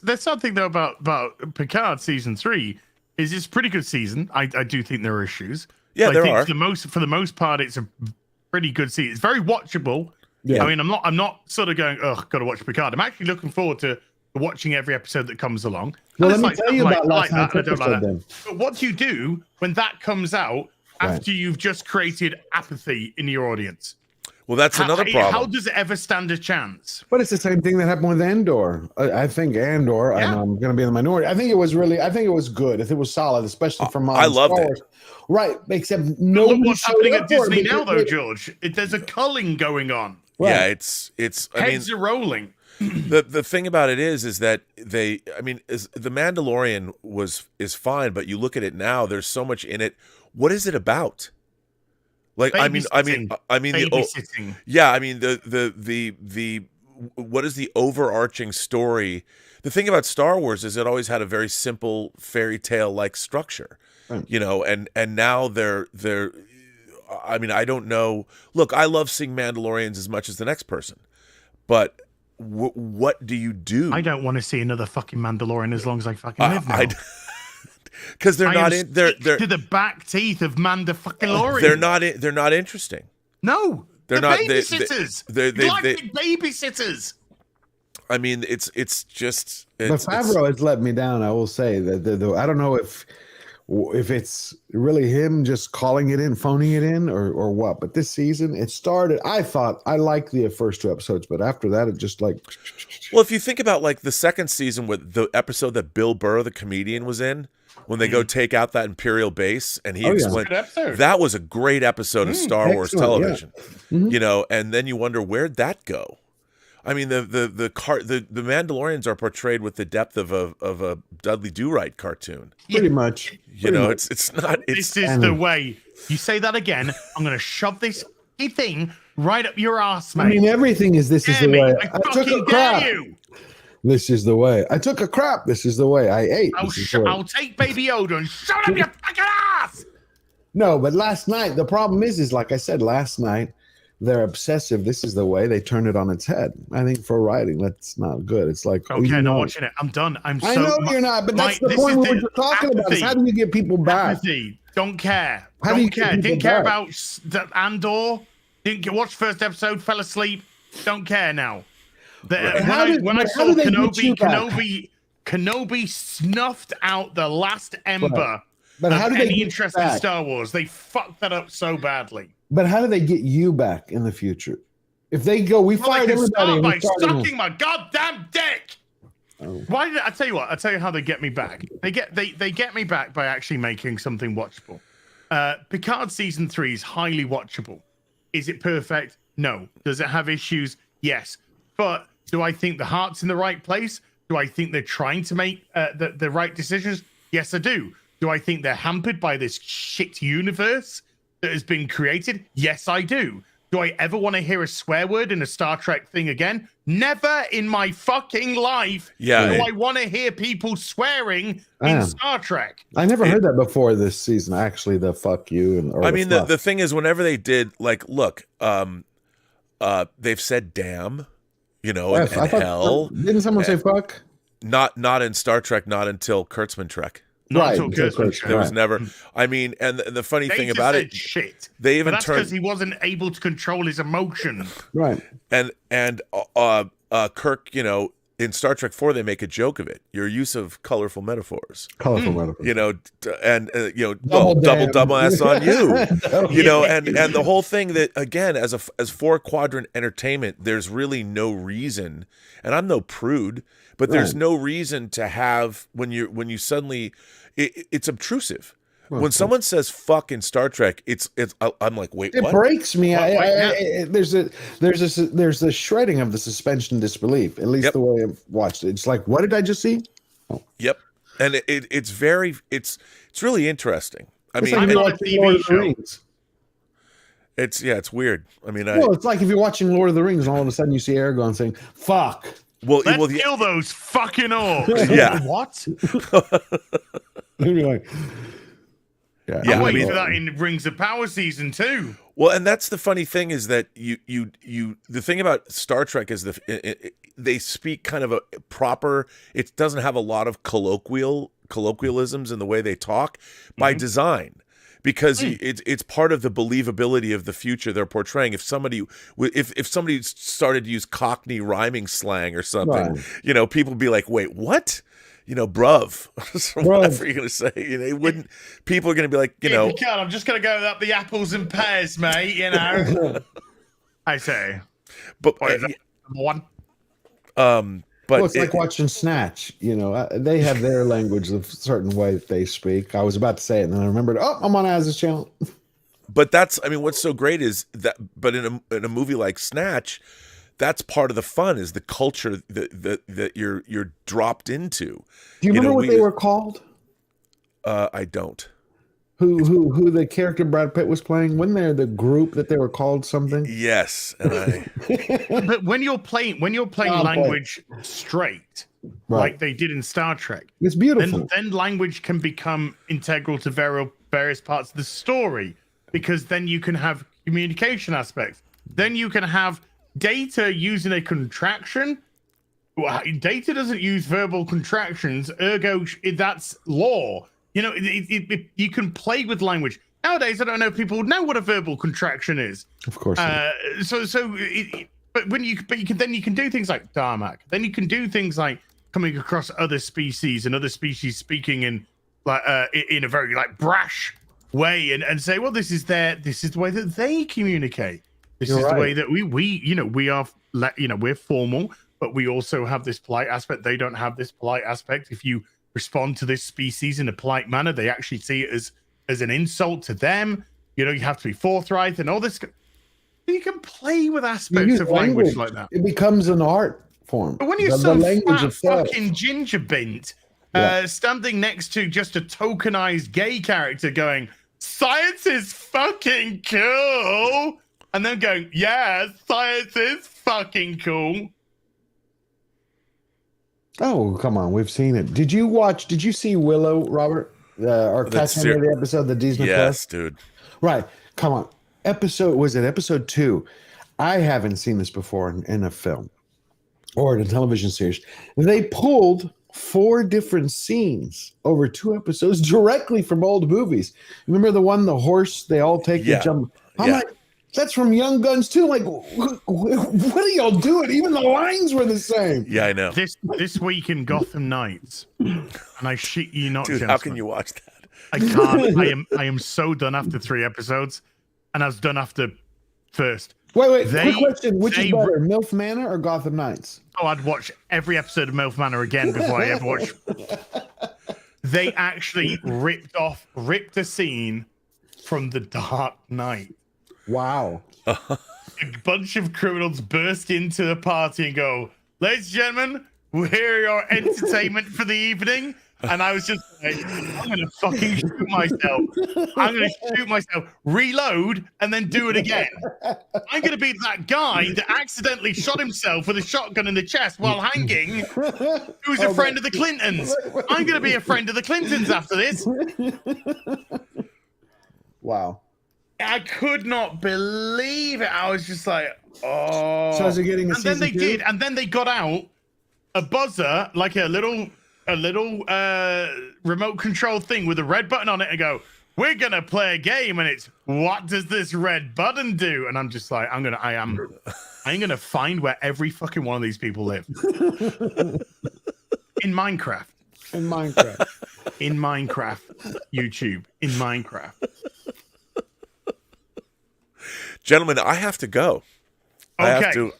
There's something though about Picard season 3 is it's a pretty good season. I do think there are issues. Yeah, there are. For the most part, it's a pretty good season. It's very watchable. Yeah. I mean, I'm not sort of going, oh, got to watch Picard. I'm actually looking forward to watching every episode that comes along. Well, let me tell you about last night's episode then. But what do you do when that comes out after you've just created apathy in your audience? Well, that's another problem. How does it ever stand a chance? But it's the same thing that happened with Andor. I think Andor, I know I'm going to be in the minority. I think it was good. If it was solid, especially for modern I loved Star Wars. it. Right, except look what's happening at Disney now, though, George. There's a culling going on. Right. Yeah, it's. Heads are rolling. The thing about it is that the Mandalorian is fine, but you look at it now. There's so much in it. What is it about? Like, babysitting. The what is the overarching story? The thing about Star Wars is it always had a very simple fairy tale like structure, you know, and now they're. I mean, I don't know. Look, I love seeing Mandalorians as much as the next person, but what do you do? I don't want to see another fucking Mandalorian as long as I fucking live now. Because they're not in. They're to the back teeth of Mandalorian. They're not interesting. No, they're not babysitters. They're babysitters. I mean, it's just. But Favreau has let me down. I will say that I don't know if it's really him just calling it in, phoning it in, or what. But this season, it started. I thought I liked the first 2 episodes, but after that, it just like. Well, if you think about like the second season with the episode that Bill Burr, the comedian, was in. When they go take out that Imperial base and he explained that was a great episode of Star Wars television, you know, and then you wonder where'd that go? I mean, the Mandalorians are portrayed with the depth of a Dudley Do-Right cartoon. Pretty much. You know, it's not. This is the way. You say that again, I'm going to shove this thing right up your ass, mate. I mean, everything is this is the way. I took a crap. This is the way. I took a crap. This is the way. I ate. I'll take Baby Yoda and shove it up your fucking ass. No, but last night, the problem is like I said, last night, they're obsessive. This is the way. They turn it on its head. I think for writing, that's not good. It's like, okay, I'm not watching it. I'm done. I know you're not, but that's the point we were talking about. Is how do you get people back? Apathy. Don't care. Don't care. Didn't care about Andor. Didn't watch first episode. Fell asleep. Don't care now. When I saw Kenobi snuffed out the last ember of any interest in Star Wars. They fucked that up so badly. But how do they get you back in the future? If they go, we fired everybody. By sucking my goddamn dick. Oh. Why did I tell you what? I'll tell you how they get me back. They get me back by actually making something watchable. Picard season 3 is highly watchable. Is it perfect? No. Does it have issues? Yes. But do I think the heart's in the right place? Do I think they're trying to make the right decisions? Yes, I do. Do I think they're hampered by this shit universe that has been created? Yes, I do. Do I ever want to hear a swear word in a Star Trek thing again? Never in my fucking life do I want to hear people swearing in Star Trek. I never heard that before this season, actually, the fuck you. I mean, the thing is, whenever they did, like, look, they've said damn, you know, and hell. Didn't someone say fuck? Not in Star Trek, not until Kurtzman Trek. Not until Kurtzman. There was never. I mean, and the funny thing about it, shit. They even that's because he wasn't able to control his emotions. Right. And Kirk, you know, in Star Trek 4, they make a joke of it. Your use of colorful metaphors. Colorful metaphors. You know, and you know, double ass on you. You know, and the whole thing that, again, as 4-quadrant entertainment, there's really no reason, and I'm no prude, but there's no reason to have when you suddenly it's obtrusive. When someone says "fuck" in Star Trek, I'm like, wait, what? It breaks me. There's a shredding of the suspension of disbelief. At least the way I've watched it. It's like, what did I just see? Oh. Yep, and it's really interesting. I mean, I'm on a TV show. It's weird. I mean, it's like if you're watching Lord of the Rings, and all of a sudden you see Aragorn saying "fuck." Let's kill those fucking orcs. Yeah. What? Anyway. I'm waiting for that in Rings of Power season 2. Well, and that's the funny thing is that the thing about Star Trek is they speak kind of a proper. It doesn't have a lot of colloquialisms in the way they talk by design. Because it's part of the believability of the future they're portraying. If somebody started to use Cockney rhyming slang or something, you know, people would be like, "Wait, what?" You know, bruv, whatever you're gonna say. You know, wouldn't people are gonna be like, you know, I'm just gonna go up the apples and pears, mate. You know, I say, but one. But it's like watching Snatch. You know, they have their language, a certain way that they speak. I was about to say it, and then I remembered. Oh, I'm on Az's channel. But what's so great is that. But in a movie like Snatch, that's part of the fun is the culture that you're dropped into. Do you remember what they were called? I don't. Who the character Brad Pitt was playing? Wasn't there the group that they were called something? Yes, and But when you're playing language straight, like they did in Star Trek, it's beautiful. Then language can become integral to various parts of the story, because then you can have communication aspects. Then you can have Data using a contraction. Well, Data doesn't use verbal contractions, ergo that's law. You know, you can play with language. Nowadays, I don't know if people know what a verbal contraction is. Of course. But you can do things like Darmak. Then you can do things like coming across other species and other species speaking in a very like brash way and say, well, this is the way that they communicate. This is the way that we're formal, but we also have this polite aspect. They don't have this polite aspect. If you respond to this species in a polite manner, they actually see it as an insult to them. You know, you have to be forthright and all this. You can play with aspects of language like that. It becomes an art form. But when you're some fat fucking ginger bint standing next to just a tokenized gay character going, "Science is fucking cool," and then going, "Yeah, science is fucking cool." Oh, come on. We've seen it. Did you see Willow, Robert? Or catch any of the episode, the Disney Plus? Yes, dude. Right. Come on. Episode 2? I haven't seen this before in a film or in a television series. They pulled 4 different scenes over 2 episodes directly from old movies. Remember the one, the horse, they all take the jump? I'm like, that's from Young Guns too. Like, what are y'all doing? Even the lines were the same. Yeah, I know. This week in Gotham Knights, and I shit you not, dude. How can you watch that? I can't. I am so done after 3 episodes, and I was done after first. Wait. Quick question: which is better, MILF Manor or Gotham Knights? Oh, I'd watch every episode of MILF Manor again before I ever watch. They actually ripped a scene from The Dark Knight. Wow. A bunch of criminals burst into the party and go, "Ladies and gentlemen, we're your entertainment for the evening. And I was just like, I'm going to fucking shoot myself. I'm going to shoot myself, reload, and then do it again. I'm going to be that guy that accidentally shot himself with a shotgun in the chest while hanging, who's a friend of the Clintons. I'm going to be a friend of the Clintons after this. Wow. I could not believe it. I was just like, oh. So is it getting a And then they season 2? did. And then they got out a buzzer, like a little remote control thing with a red button on it and go, we're going to play a game. And it's, what does this red button do? And I'm just like, I'm going to find where every fucking one of these people live. In Minecraft. In Minecraft. In Minecraft. YouTube. In Minecraft. Gentlemen, I have to go. Okay. I have to.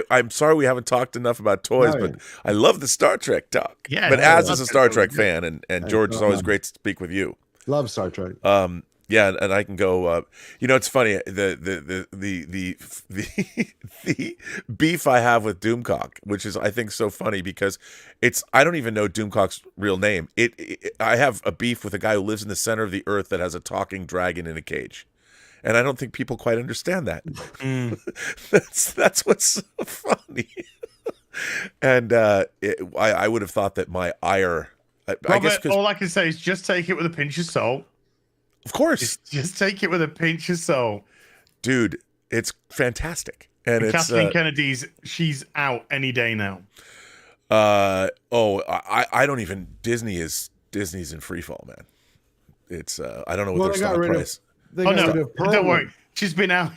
I'm sorry we haven't talked enough about toys, but I love the Star Trek talk. Yeah, but as a Star Trek fan, and George, it's always great to speak with you. Love Star Trek. Yeah, and I can go. It's funny the beef I have with Doomcock, which is I think so funny because I don't even know Doomcock's real name. I have a beef with a guy who lives in the center of the earth that has a talking dragon in a cage. And I don't think people quite understand that. That's what's so funny. And I would have thought that my ire. I guess all I can say is just take it with a pinch of salt. Of course, just take it with a pinch of salt, dude. It's fantastic, and it's Kathleen Kennedy's. She's out any day now. I don't even. Disney's in free fall, man. It's I don't know what their stock price. Don't worry. She's been out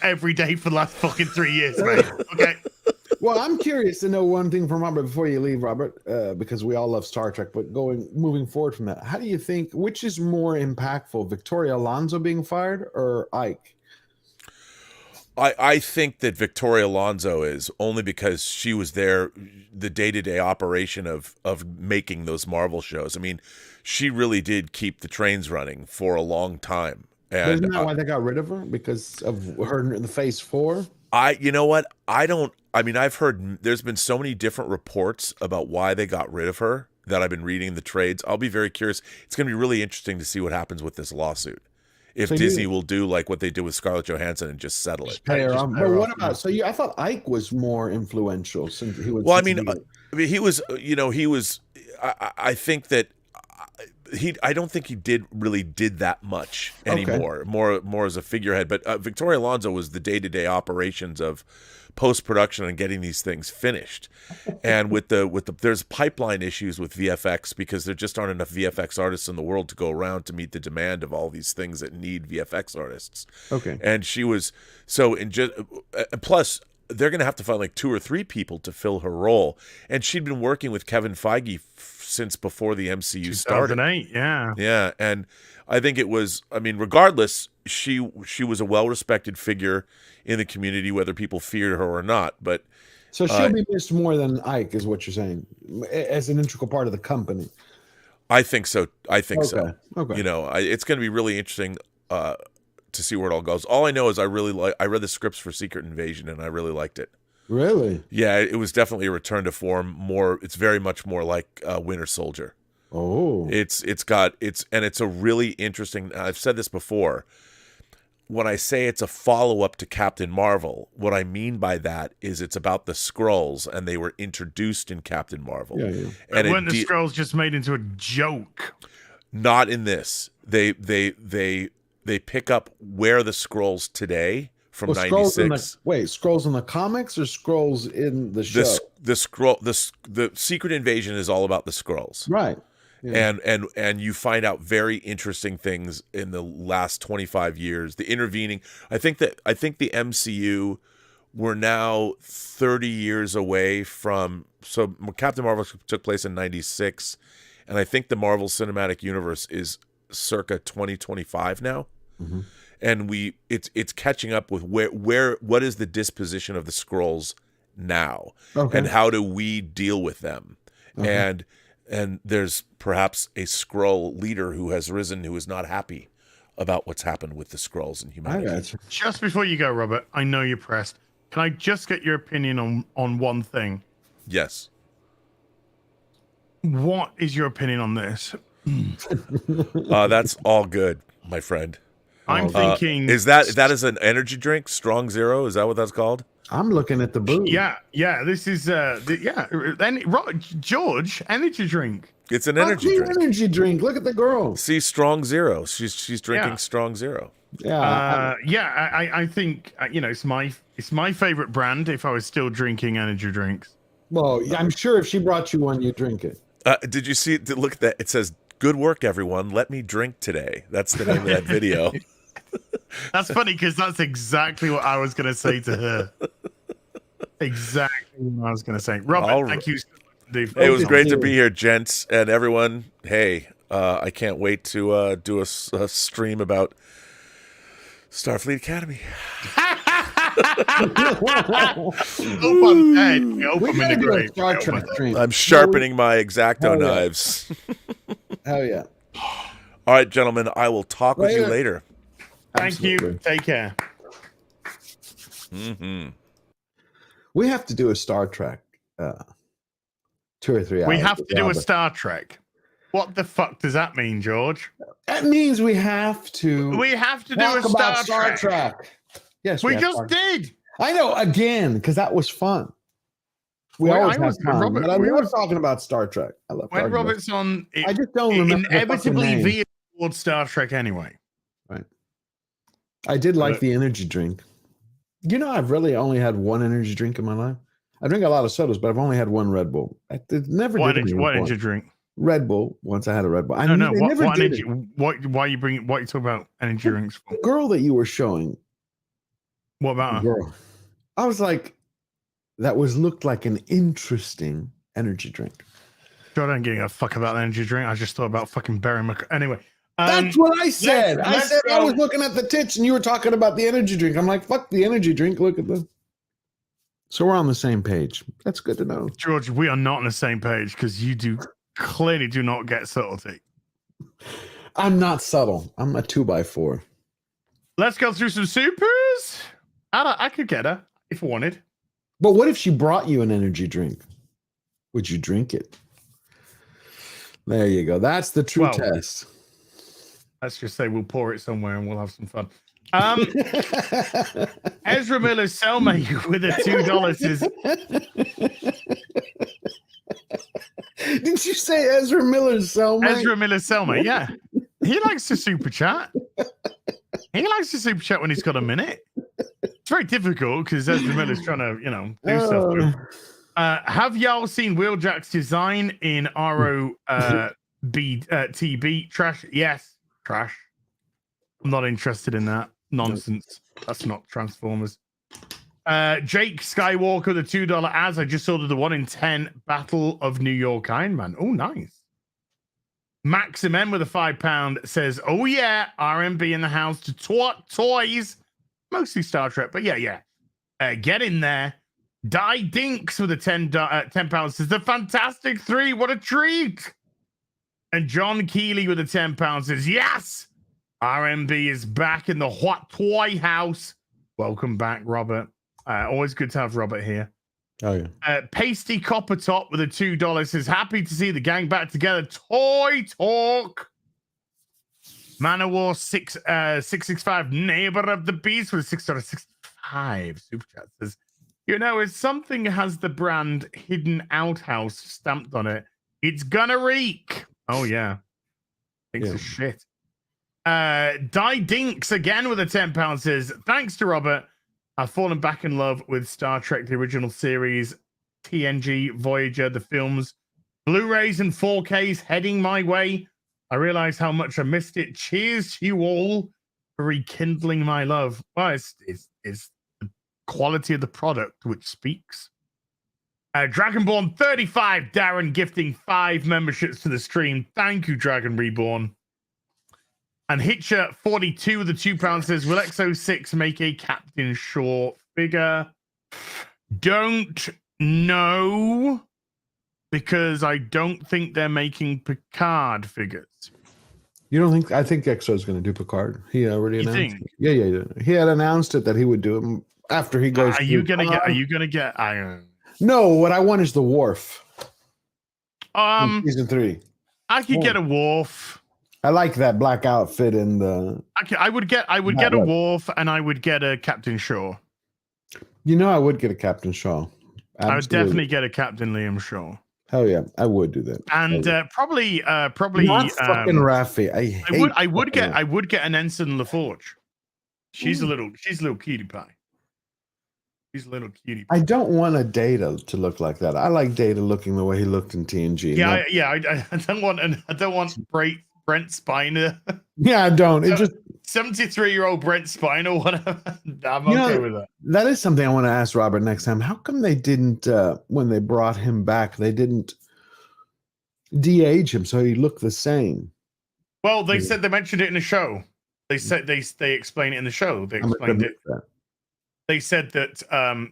every day for the last fucking 3 years, mate. Okay. Well, I'm curious to know one thing from Robert before you leave, Robert, because we all love Star Trek. But moving forward from that, how do you think which is more impactful, Victoria Alonso being fired or Ike? I think that Victoria Alonso is only because she was there, the day-to-day operation of making those Marvel shows. I mean, she really did keep the trains running for a long time. And isn't that why they got rid of her? Because of her in the Phase 4? You know what? I've heard there's been so many different reports about why they got rid of her that I've been reading the trades. I'll be very curious. It's going to be really interesting to see what happens with this lawsuit. If Disney will do like what they did with Scarlett Johansson and just settle it. Pay her off. But what about? So I thought Ike was more influential since he was. Well, he was. He was. I think that I don't think he did that much anymore. Okay. More as a figurehead. But Victoria Alonso was the day-to-day operations of post-production and getting these things finished. And with the there's pipeline issues with VFX because there just aren't enough VFX artists in the world to go around to meet the demand of all these things that need VFX artists. Okay. And she was plus they're going to have to find like 2 or 3 people to fill her role. And she'd been working with Kevin Feige since before the MCU started. 2008, yeah. Yeah, and I think it was, regardless, she was a well-respected figure in the community, whether people feared her or not. But so she'll be missed more than Ike, is what you're saying, as an integral part of the company. I think so. So. Okay. It's going to be really interesting to see where it all goes. All I know is I read the scripts for Secret Invasion, and I really liked it. Really? Yeah, it was definitely a return to form. It's very much more like Winter Soldier. Oh. It's a really interesting. I've said this before. When I say it's a follow-up to Captain Marvel, what I mean by that is it's about the Skrulls, and they were introduced in Captain Marvel. Yeah. And weren't the Skrulls just made into a joke? Not in this. They pick up where the Skrulls today from 96. Skrulls in the comics or Skrulls in the show? The Secret Invasion is all about the Skrulls. Right. Yeah. And you find out very interesting things in the last 25 years. The intervening, I think the MCU, we're now 30 years away from. So Captain Marvel took place in 96, and I think the Marvel Cinematic Universe is circa 2025 now. Mm-hmm. And it's catching up with what is the disposition of the Skrulls now, and how do we deal with them? Okay. And there's perhaps a Skrull leader who has risen who is not happy about what's happened with the Skrulls and humanity. Just before you go, Robert, I know you're pressed. Can I just get your opinion on one thing? Yes. What is your opinion on this? That's all good, my friend. I'm thinking is that is an energy drink, Strong Zero? Is that what that's called? I'm looking at the booth. Yeah. This is Then George, energy drink. It's an energy drink. Energy drink. Look at the girl. See, Strong Zero. She's drinking Strong Zero. Yeah. I think it's my favorite brand. If I was still drinking energy drinks. Well, I'm sure if she brought you one, you drink it. Did you see? Look at that. It says, "Good work, everyone. Let me drink today." That's the name of that video. That's funny because that's exactly what I was going to say to her. Exactly what I was going to say. Robert, thank you. It was great to be here, gents, and everyone. Hey, I can't wait to do a stream about Starfleet Academy. I'm sharpening my X-Acto knives. Hell yeah. All right, gentlemen, I will talk with you later. Thank you. Take care. Mm-hmm. We have to do a Star Trek 2 or 3 hours. We have to do a Star Trek. What the fuck does that mean, George? That means we have to. We have to do a Star Trek. Yes, we just did. I know, again, because that was fun. We always have fun. But I love talking about Star Trek. I love when Robert's on. I just don't remember. Inevitably veers towards Star Trek anyway. Right. I did like the energy drink. You know, I've really only had one energy drink in my life. I drink a lot of sodas, but I've only had one Red Bull. I never what did. What energy drink? Red Bull. Once I had a Red Bull. No. What energy? Why are you bringing? What are you talking about? Energy drinks for? The girl that you were showing. What about her? Girl? I was like, that looked like an interesting energy drink. I don't give a fuck about the energy drink. I just thought about fucking Barry Anyway. That's what I said. I was looking at the tits and you were talking about the energy drink. I'm like, fuck the energy drink. Look at the. So we're on the same page. That's good to know. George, we are not on the same page because you clearly do not get subtlety. I'm not subtle. I'm a 2x4. Let's go through some supers. I could get her if I wanted. But what if she brought you an energy drink? Would you drink it? There you go. That's the true test. Let's just say we'll pour it somewhere and we'll have some fun. Ezra Miller cellmate with a $2 is. Did you say Ezra Miller's cellmate? Ezra Miller's cellmate, yeah. He likes to super chat. He likes to super chat when he's got a minute. It's very difficult because Ezra Miller's trying to, do stuff. Have y'all seen Wheeljack's design in ROTB trash? Yes. Trash. I'm not interested in that nonsense. That's not Transformers. Jake Skywalker, the $2 as I just ordered the 1 in 10 Battle of New York Iron Man. Oh, nice. Maxim M with a £5 says, "Oh yeah, RMB in the house to toys, mostly Star Trek, but yeah. Get in there." Die Dinks with a £10 says, "The Fantastic 3, what a treat." And John Keeley with a £10 says, "Yes, RMB is back in the HAWT toy house." Welcome back, Robert. Always good to have Robert here. Oh, yeah. Pasty Copper Top with a $2 says, "Happy to see the gang back together. Toy talk." Manowar 665 Neighbor of the Beast with $6.65 super chat says, if something has the brand Hidden Outhouse stamped on it, it's gonna reek. Oh yeah. Thanks for shit. Die Dinks again with a £10 says, "Thanks to Robert, I've fallen back in love with Star Trek, the original series, TNG, Voyager, the films, Blu-rays and 4Ks heading my way. I realize how much I missed it. Cheers to you all for rekindling my love." Well, it's the quality of the product which speaks. Dragonborn 35, Darren gifting 5 memberships to the stream. Thank you, Dragon Reborn. And Hitcher 42 with the £2 says, "Will XO6 make a Captain Shaw figure?" Don't know, because I don't think they're making Picard figures. You don't think? I think EXO is going to do Picard. He already announced it. Yeah. He had announced it that he would do it after he goes. Are you gonna get? Are you gonna get? No, what I want is the Worf. Season 3. I could get a Worf. I like that black outfit and the. I would get a Worf, and I would get a Captain Shaw. You know, I would get a Captain Shaw. Absolutely. I would definitely get a Captain Liam Shaw. Hell yeah, I would do that. And probably not fucking Raffi. I would get an Ensign LaForge. She's a little cutie pie. She's a little cutie pie. I don't want a Data to look like that. I like Data looking the way he looked in TNG. I don't want Brent Spiner. Yeah, I don't. It just 73-year-old Brent Spiner, whatever. I'm okay with that. That is something I want to ask Robert next time. How come they didn't, when they brought him back, they didn't de-age him so he looked the same? Well, they said they mentioned it in the show. They said they explain it in the show. They explained it. They said that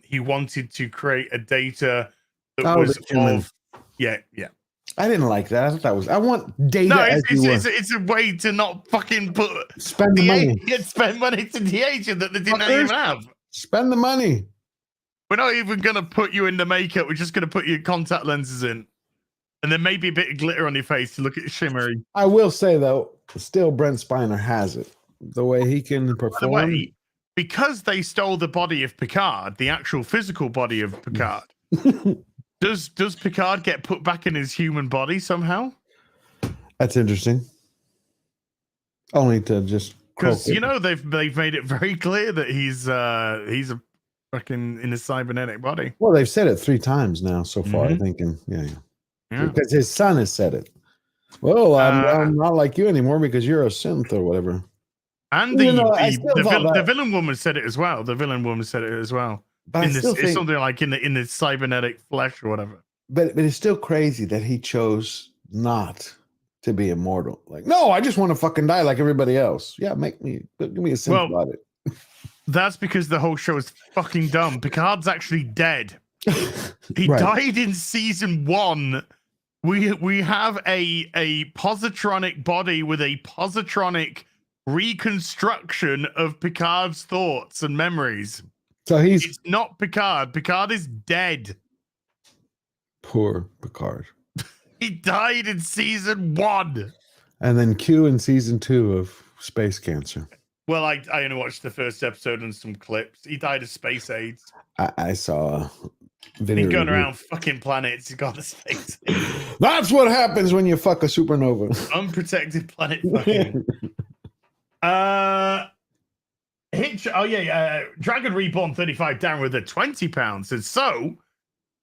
he wanted to create a Data that was of yeah. I didn't like that. I thought that was. I want Data. No, it's a way to not fucking spend the money. Spend money to de-age him that they didn't even have. Spend the money. We're not even gonna put you in the makeup. We're just gonna put your contact lenses in, and then maybe a bit of glitter on your face to look at shimmery. I will say though, still Brent Spiner has it. The way he can perform. By the way, because they stole the body of Picard, the actual physical body of Picard. Does Picard get put back in his human body somehow? That's interesting. Only to just because they've made it very clear that he's a fucking in a cybernetic body. Well, they've said it 3 times now so far. I think, yeah. Because his son has said it. Well, I'm not like you anymore because you're a synth or whatever. And the villain woman said it as well. The villain woman said it as well. But it's something like in the cybernetic flesh or whatever. But it's still crazy that he chose not to be immortal. Like, no, I just want to fucking die like everybody else. Yeah, give me a sense about it. That's because the whole show is fucking dumb. Picard's actually dead. He died in season 1. We have a positronic body with a positronic reconstruction of Picard's thoughts and memories. So it's not Picard. Picard is dead. Poor Picard. He died in season 1. And then Q in season 2 of space cancer. Well, I only watched the first episode and some clips. He died of space AIDS. I saw a video. He's going around fucking planets. He got a space AIDS. That's what happens when you fuck a supernova. Unprotected planet fucking. Dragon Reborn 35 down with a £20 says, so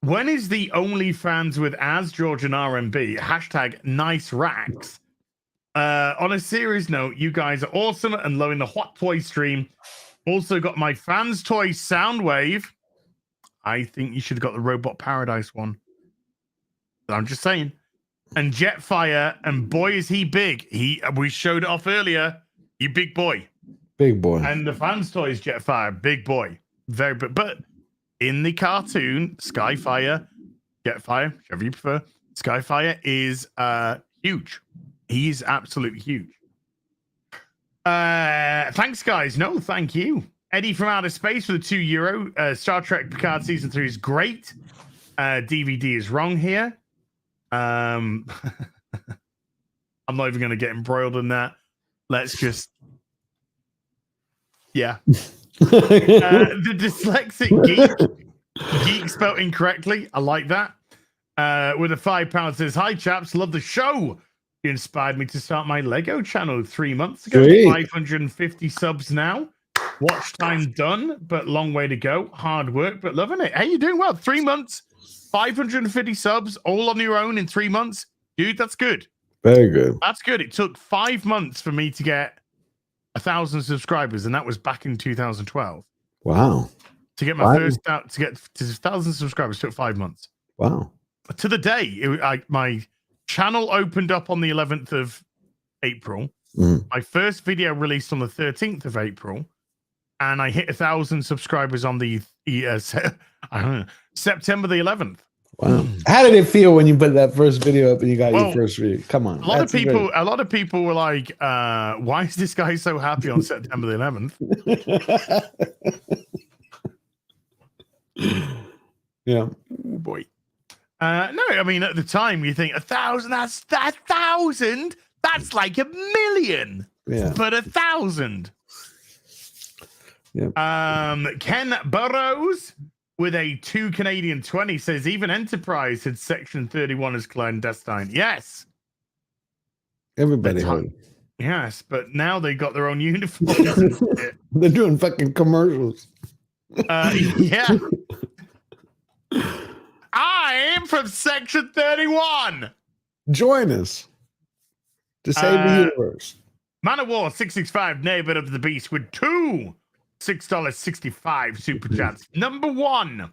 when is the OnlyFans with Az, George and RMB # nice racks? On a serious note, you guys are awesome and loving the Hot Toy stream. Also got my fans toy Soundwave. I think you should have got the Robot Paradise one. I'm just saying. And Jetfire, and boy is he big. We showed it off earlier. You big boy. Big boy. And the fans toys Jetfire, big boy. Very big. But in the cartoon, Skyfire, Jetfire, whichever you prefer, Skyfire is huge. He's absolutely huge. Thanks, guys. No, thank you. Eddie from Outer Space for the €2. Star Trek Picard Season 3 is great. DVD is wrong here. I'm not even going to get embroiled in that. Let's just... Yeah. The dyslexic geek spelled incorrectly. I like that. With a £5 says, hi, chaps. Love the show. You inspired me to start my Lego channel 3 months ago. Great. 550 subs now. Watch time done, but long way to go. Hard work, but loving it. Hey, you're doing well. 3 months, 550 subs, all on your own in 3 months. Dude, that's good. Very good. That's good. It took 5 months for me to get 1,000 subscribers, and that was back in 2012. Wow. To get my first out, to get to 1,000 subscribers took 5 months. Wow. But to the day, my channel opened up on the 11th of April. My first video released on the 13th of April, and I hit 1,000 subscribers on the September the 11th. Wow. How did it feel when you put that first video up and you got your first view? Come on. A lot of people were like, why is this guy so happy on September the 11th? Yeah. Oh boy. No, I mean at the time you think 1,000. That's 1,000. That's like 1,000,000. Yeah. But 1,000. Yeah. Ken Burrows with a 2 Canadian 20 says even Enterprise had Section 31 as clandestine. Yes. Everybody heard. Yes, but now they got their own uniforms and shit. They're doing fucking commercials. Yeah. I'm from Section 31. Join us to save the universe. Man of War 665, Neighbor of the Beast with 2 $6.65 super chats. Number 1.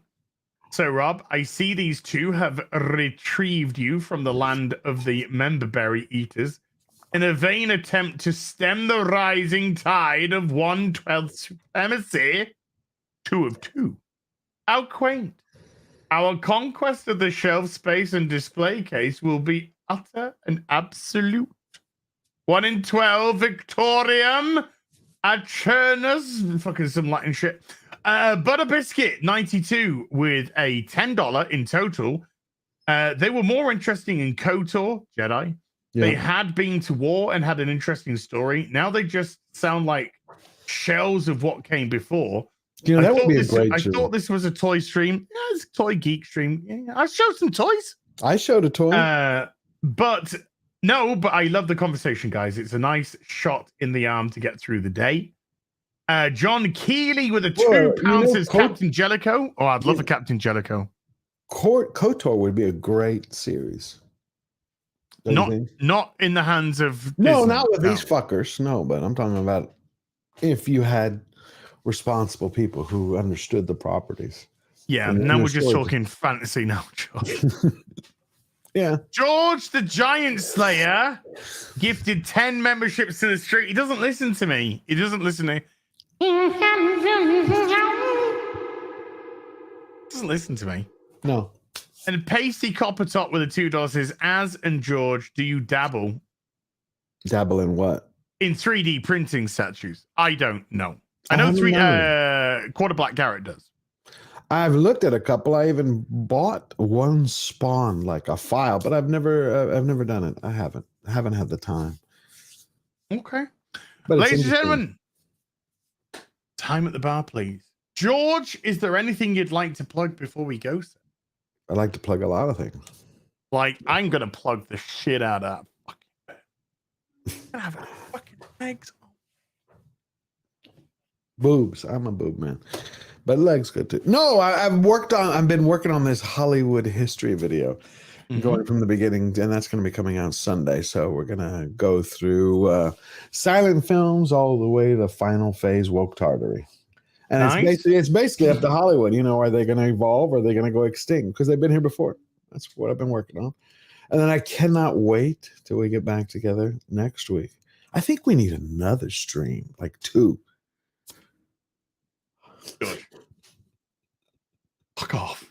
So, Rob, I see these two have retrieved you from the land of the memberberry eaters in a vain attempt to stem the rising tide of 1/12 supremacy. 2 of 2. How quaint. Our conquest of the shelf space and display case will be utter and absolute. 1 in 12 Victorium Achernus, fucking some Latin shit. Butter Biscuit 92 with a $10 in total. They were more interesting in KOTOR Jedi. Yeah. They had been to war and had an interesting story. Now they just sound like shells of what came before. You know, that would be a great show. I thought this was a toy stream. Yeah, it's a toy geek stream. Yeah, I showed some toys. I showed a toy. But I love the conversation, guys. It's a nice shot in the arm to get through the day. John Keeley with a 2 pounds says Captain Jellicoe. Oh, I'd love a Captain Jellicoe. KOTOR would be a great series. Not in the hands of no, Disney, not with these fuckers. No, but I'm talking about if you had responsible people who understood the properties. Yeah, now we're just talking fantasy now, George. Yeah. George the Giant Slayer gifted 10 memberships to the street. He doesn't listen to me. He doesn't listen to me. He doesn't listen to me. No. And Pasty Copper Top with a $2 says, Az and George, do you dabble? Dabble in what? In 3D printing statues. I don't know. I know Quarter Black Garrett does. I've looked at a couple. I even bought one Spawn, like a file, but I've never done it. I haven't had the time. Okay. But ladies and gentlemen, time at the bar, please. George, is there anything you'd like to plug before we go, sir? I'd like to plug a lot of things. Like, I'm going to plug the shit out of that fucking bed. I'm going to have a fucking legs on. Boobs. I'm a boob man. But legs good too. No, I've been working on this Hollywood history video, going from the beginning, and that's going to be coming out Sunday. So we're going to go through silent films all the way to final phase woke tartary. And it's basically up to Hollywood. You know, are they going to evolve? Or are they going to go extinct? Because they've been here before. That's what I've been working on. And then I cannot wait till we get back together next week. I think we need another stream, like 2. George. Fuck off.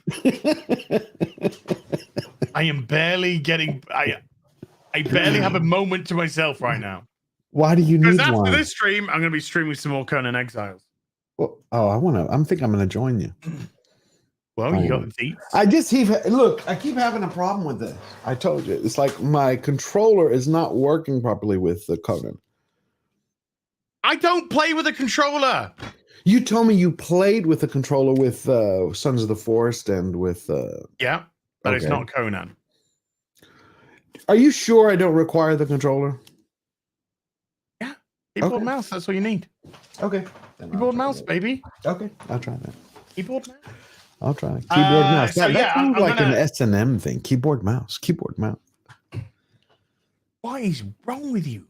I am barely getting... I barely have a moment to myself right now. Why do you need one? Because after this stream, I'm going to be streaming some more Conan Exiles. Well, I'm going to join you. Well, you got the deets. I keep having a problem with this. I told you. It's like my controller is not working properly with the Conan. I don't play with a controller. You told me you played with the controller with Sons of the Forest and with... yeah, but it's not Conan. Are you sure I don't require the controller? Yeah. Keyboard mouse, that's all you need. Okay. Keyboard mouse, baby. Okay, I'll try that. Keyboard mouse? I'll try it. Keyboard mouse. That sounds like an S&M thing. Keyboard mouse. What is wrong with you?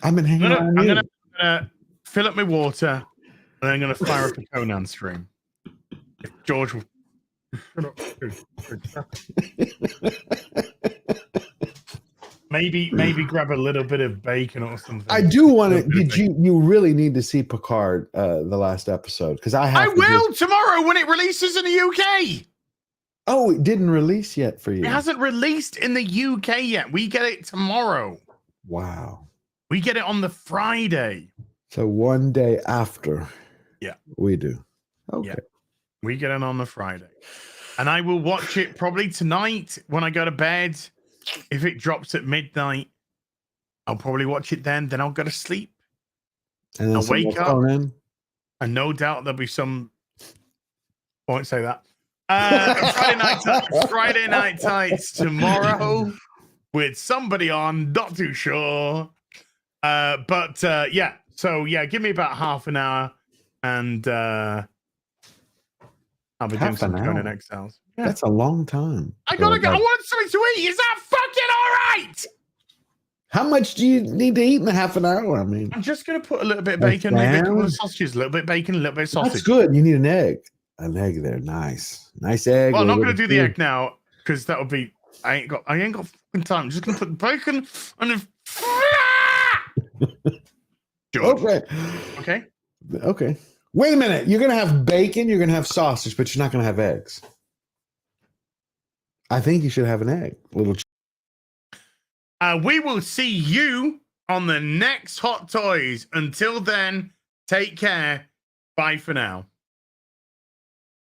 I've been hanging around you. I'm gonna fill up my water, and I'm gonna fire up a Conan stream. If George will maybe grab a little bit of bacon or something. I do want to. You really need to see Picard, the last episode, because I will tomorrow when it releases in the UK. Oh, it didn't release yet for you. It hasn't released in the UK yet. We get it tomorrow. Wow. We get it on the Friday. So one day after. Yeah. We do. Okay. Yeah. We get it on the Friday. And I will watch it probably tonight when I go to bed. If it drops at midnight, I'll probably watch it then. Then I'll go to sleep. And then I'll wake up. In. And no doubt there'll be some. I won't say that. Friday night tights tomorrow with somebody on. Not too sure. But yeah. So yeah, give me about half an hour, and I'll be doing some Conan Exiles. Yeah. That's a long time. I gotta go. I want something to eat. Is that fucking all right? How much do you need to eat in a half an hour? I mean, I'm just gonna put a little bit of bacon, maybe a couple of sausages, a little bit of bacon, a little bit of sausage. That's good. You need an egg. An egg there. Nice egg. Well, I'm not gonna do the egg now because that would be. I ain't got fucking time. I'm just gonna put the bacon and then. George. Okay. Wait a minute. You're gonna have bacon. You're gonna have sausage, but you're not gonna have eggs. I think you should have an egg. We will see you on the next Hot Toys. Until then, take care. Bye for now.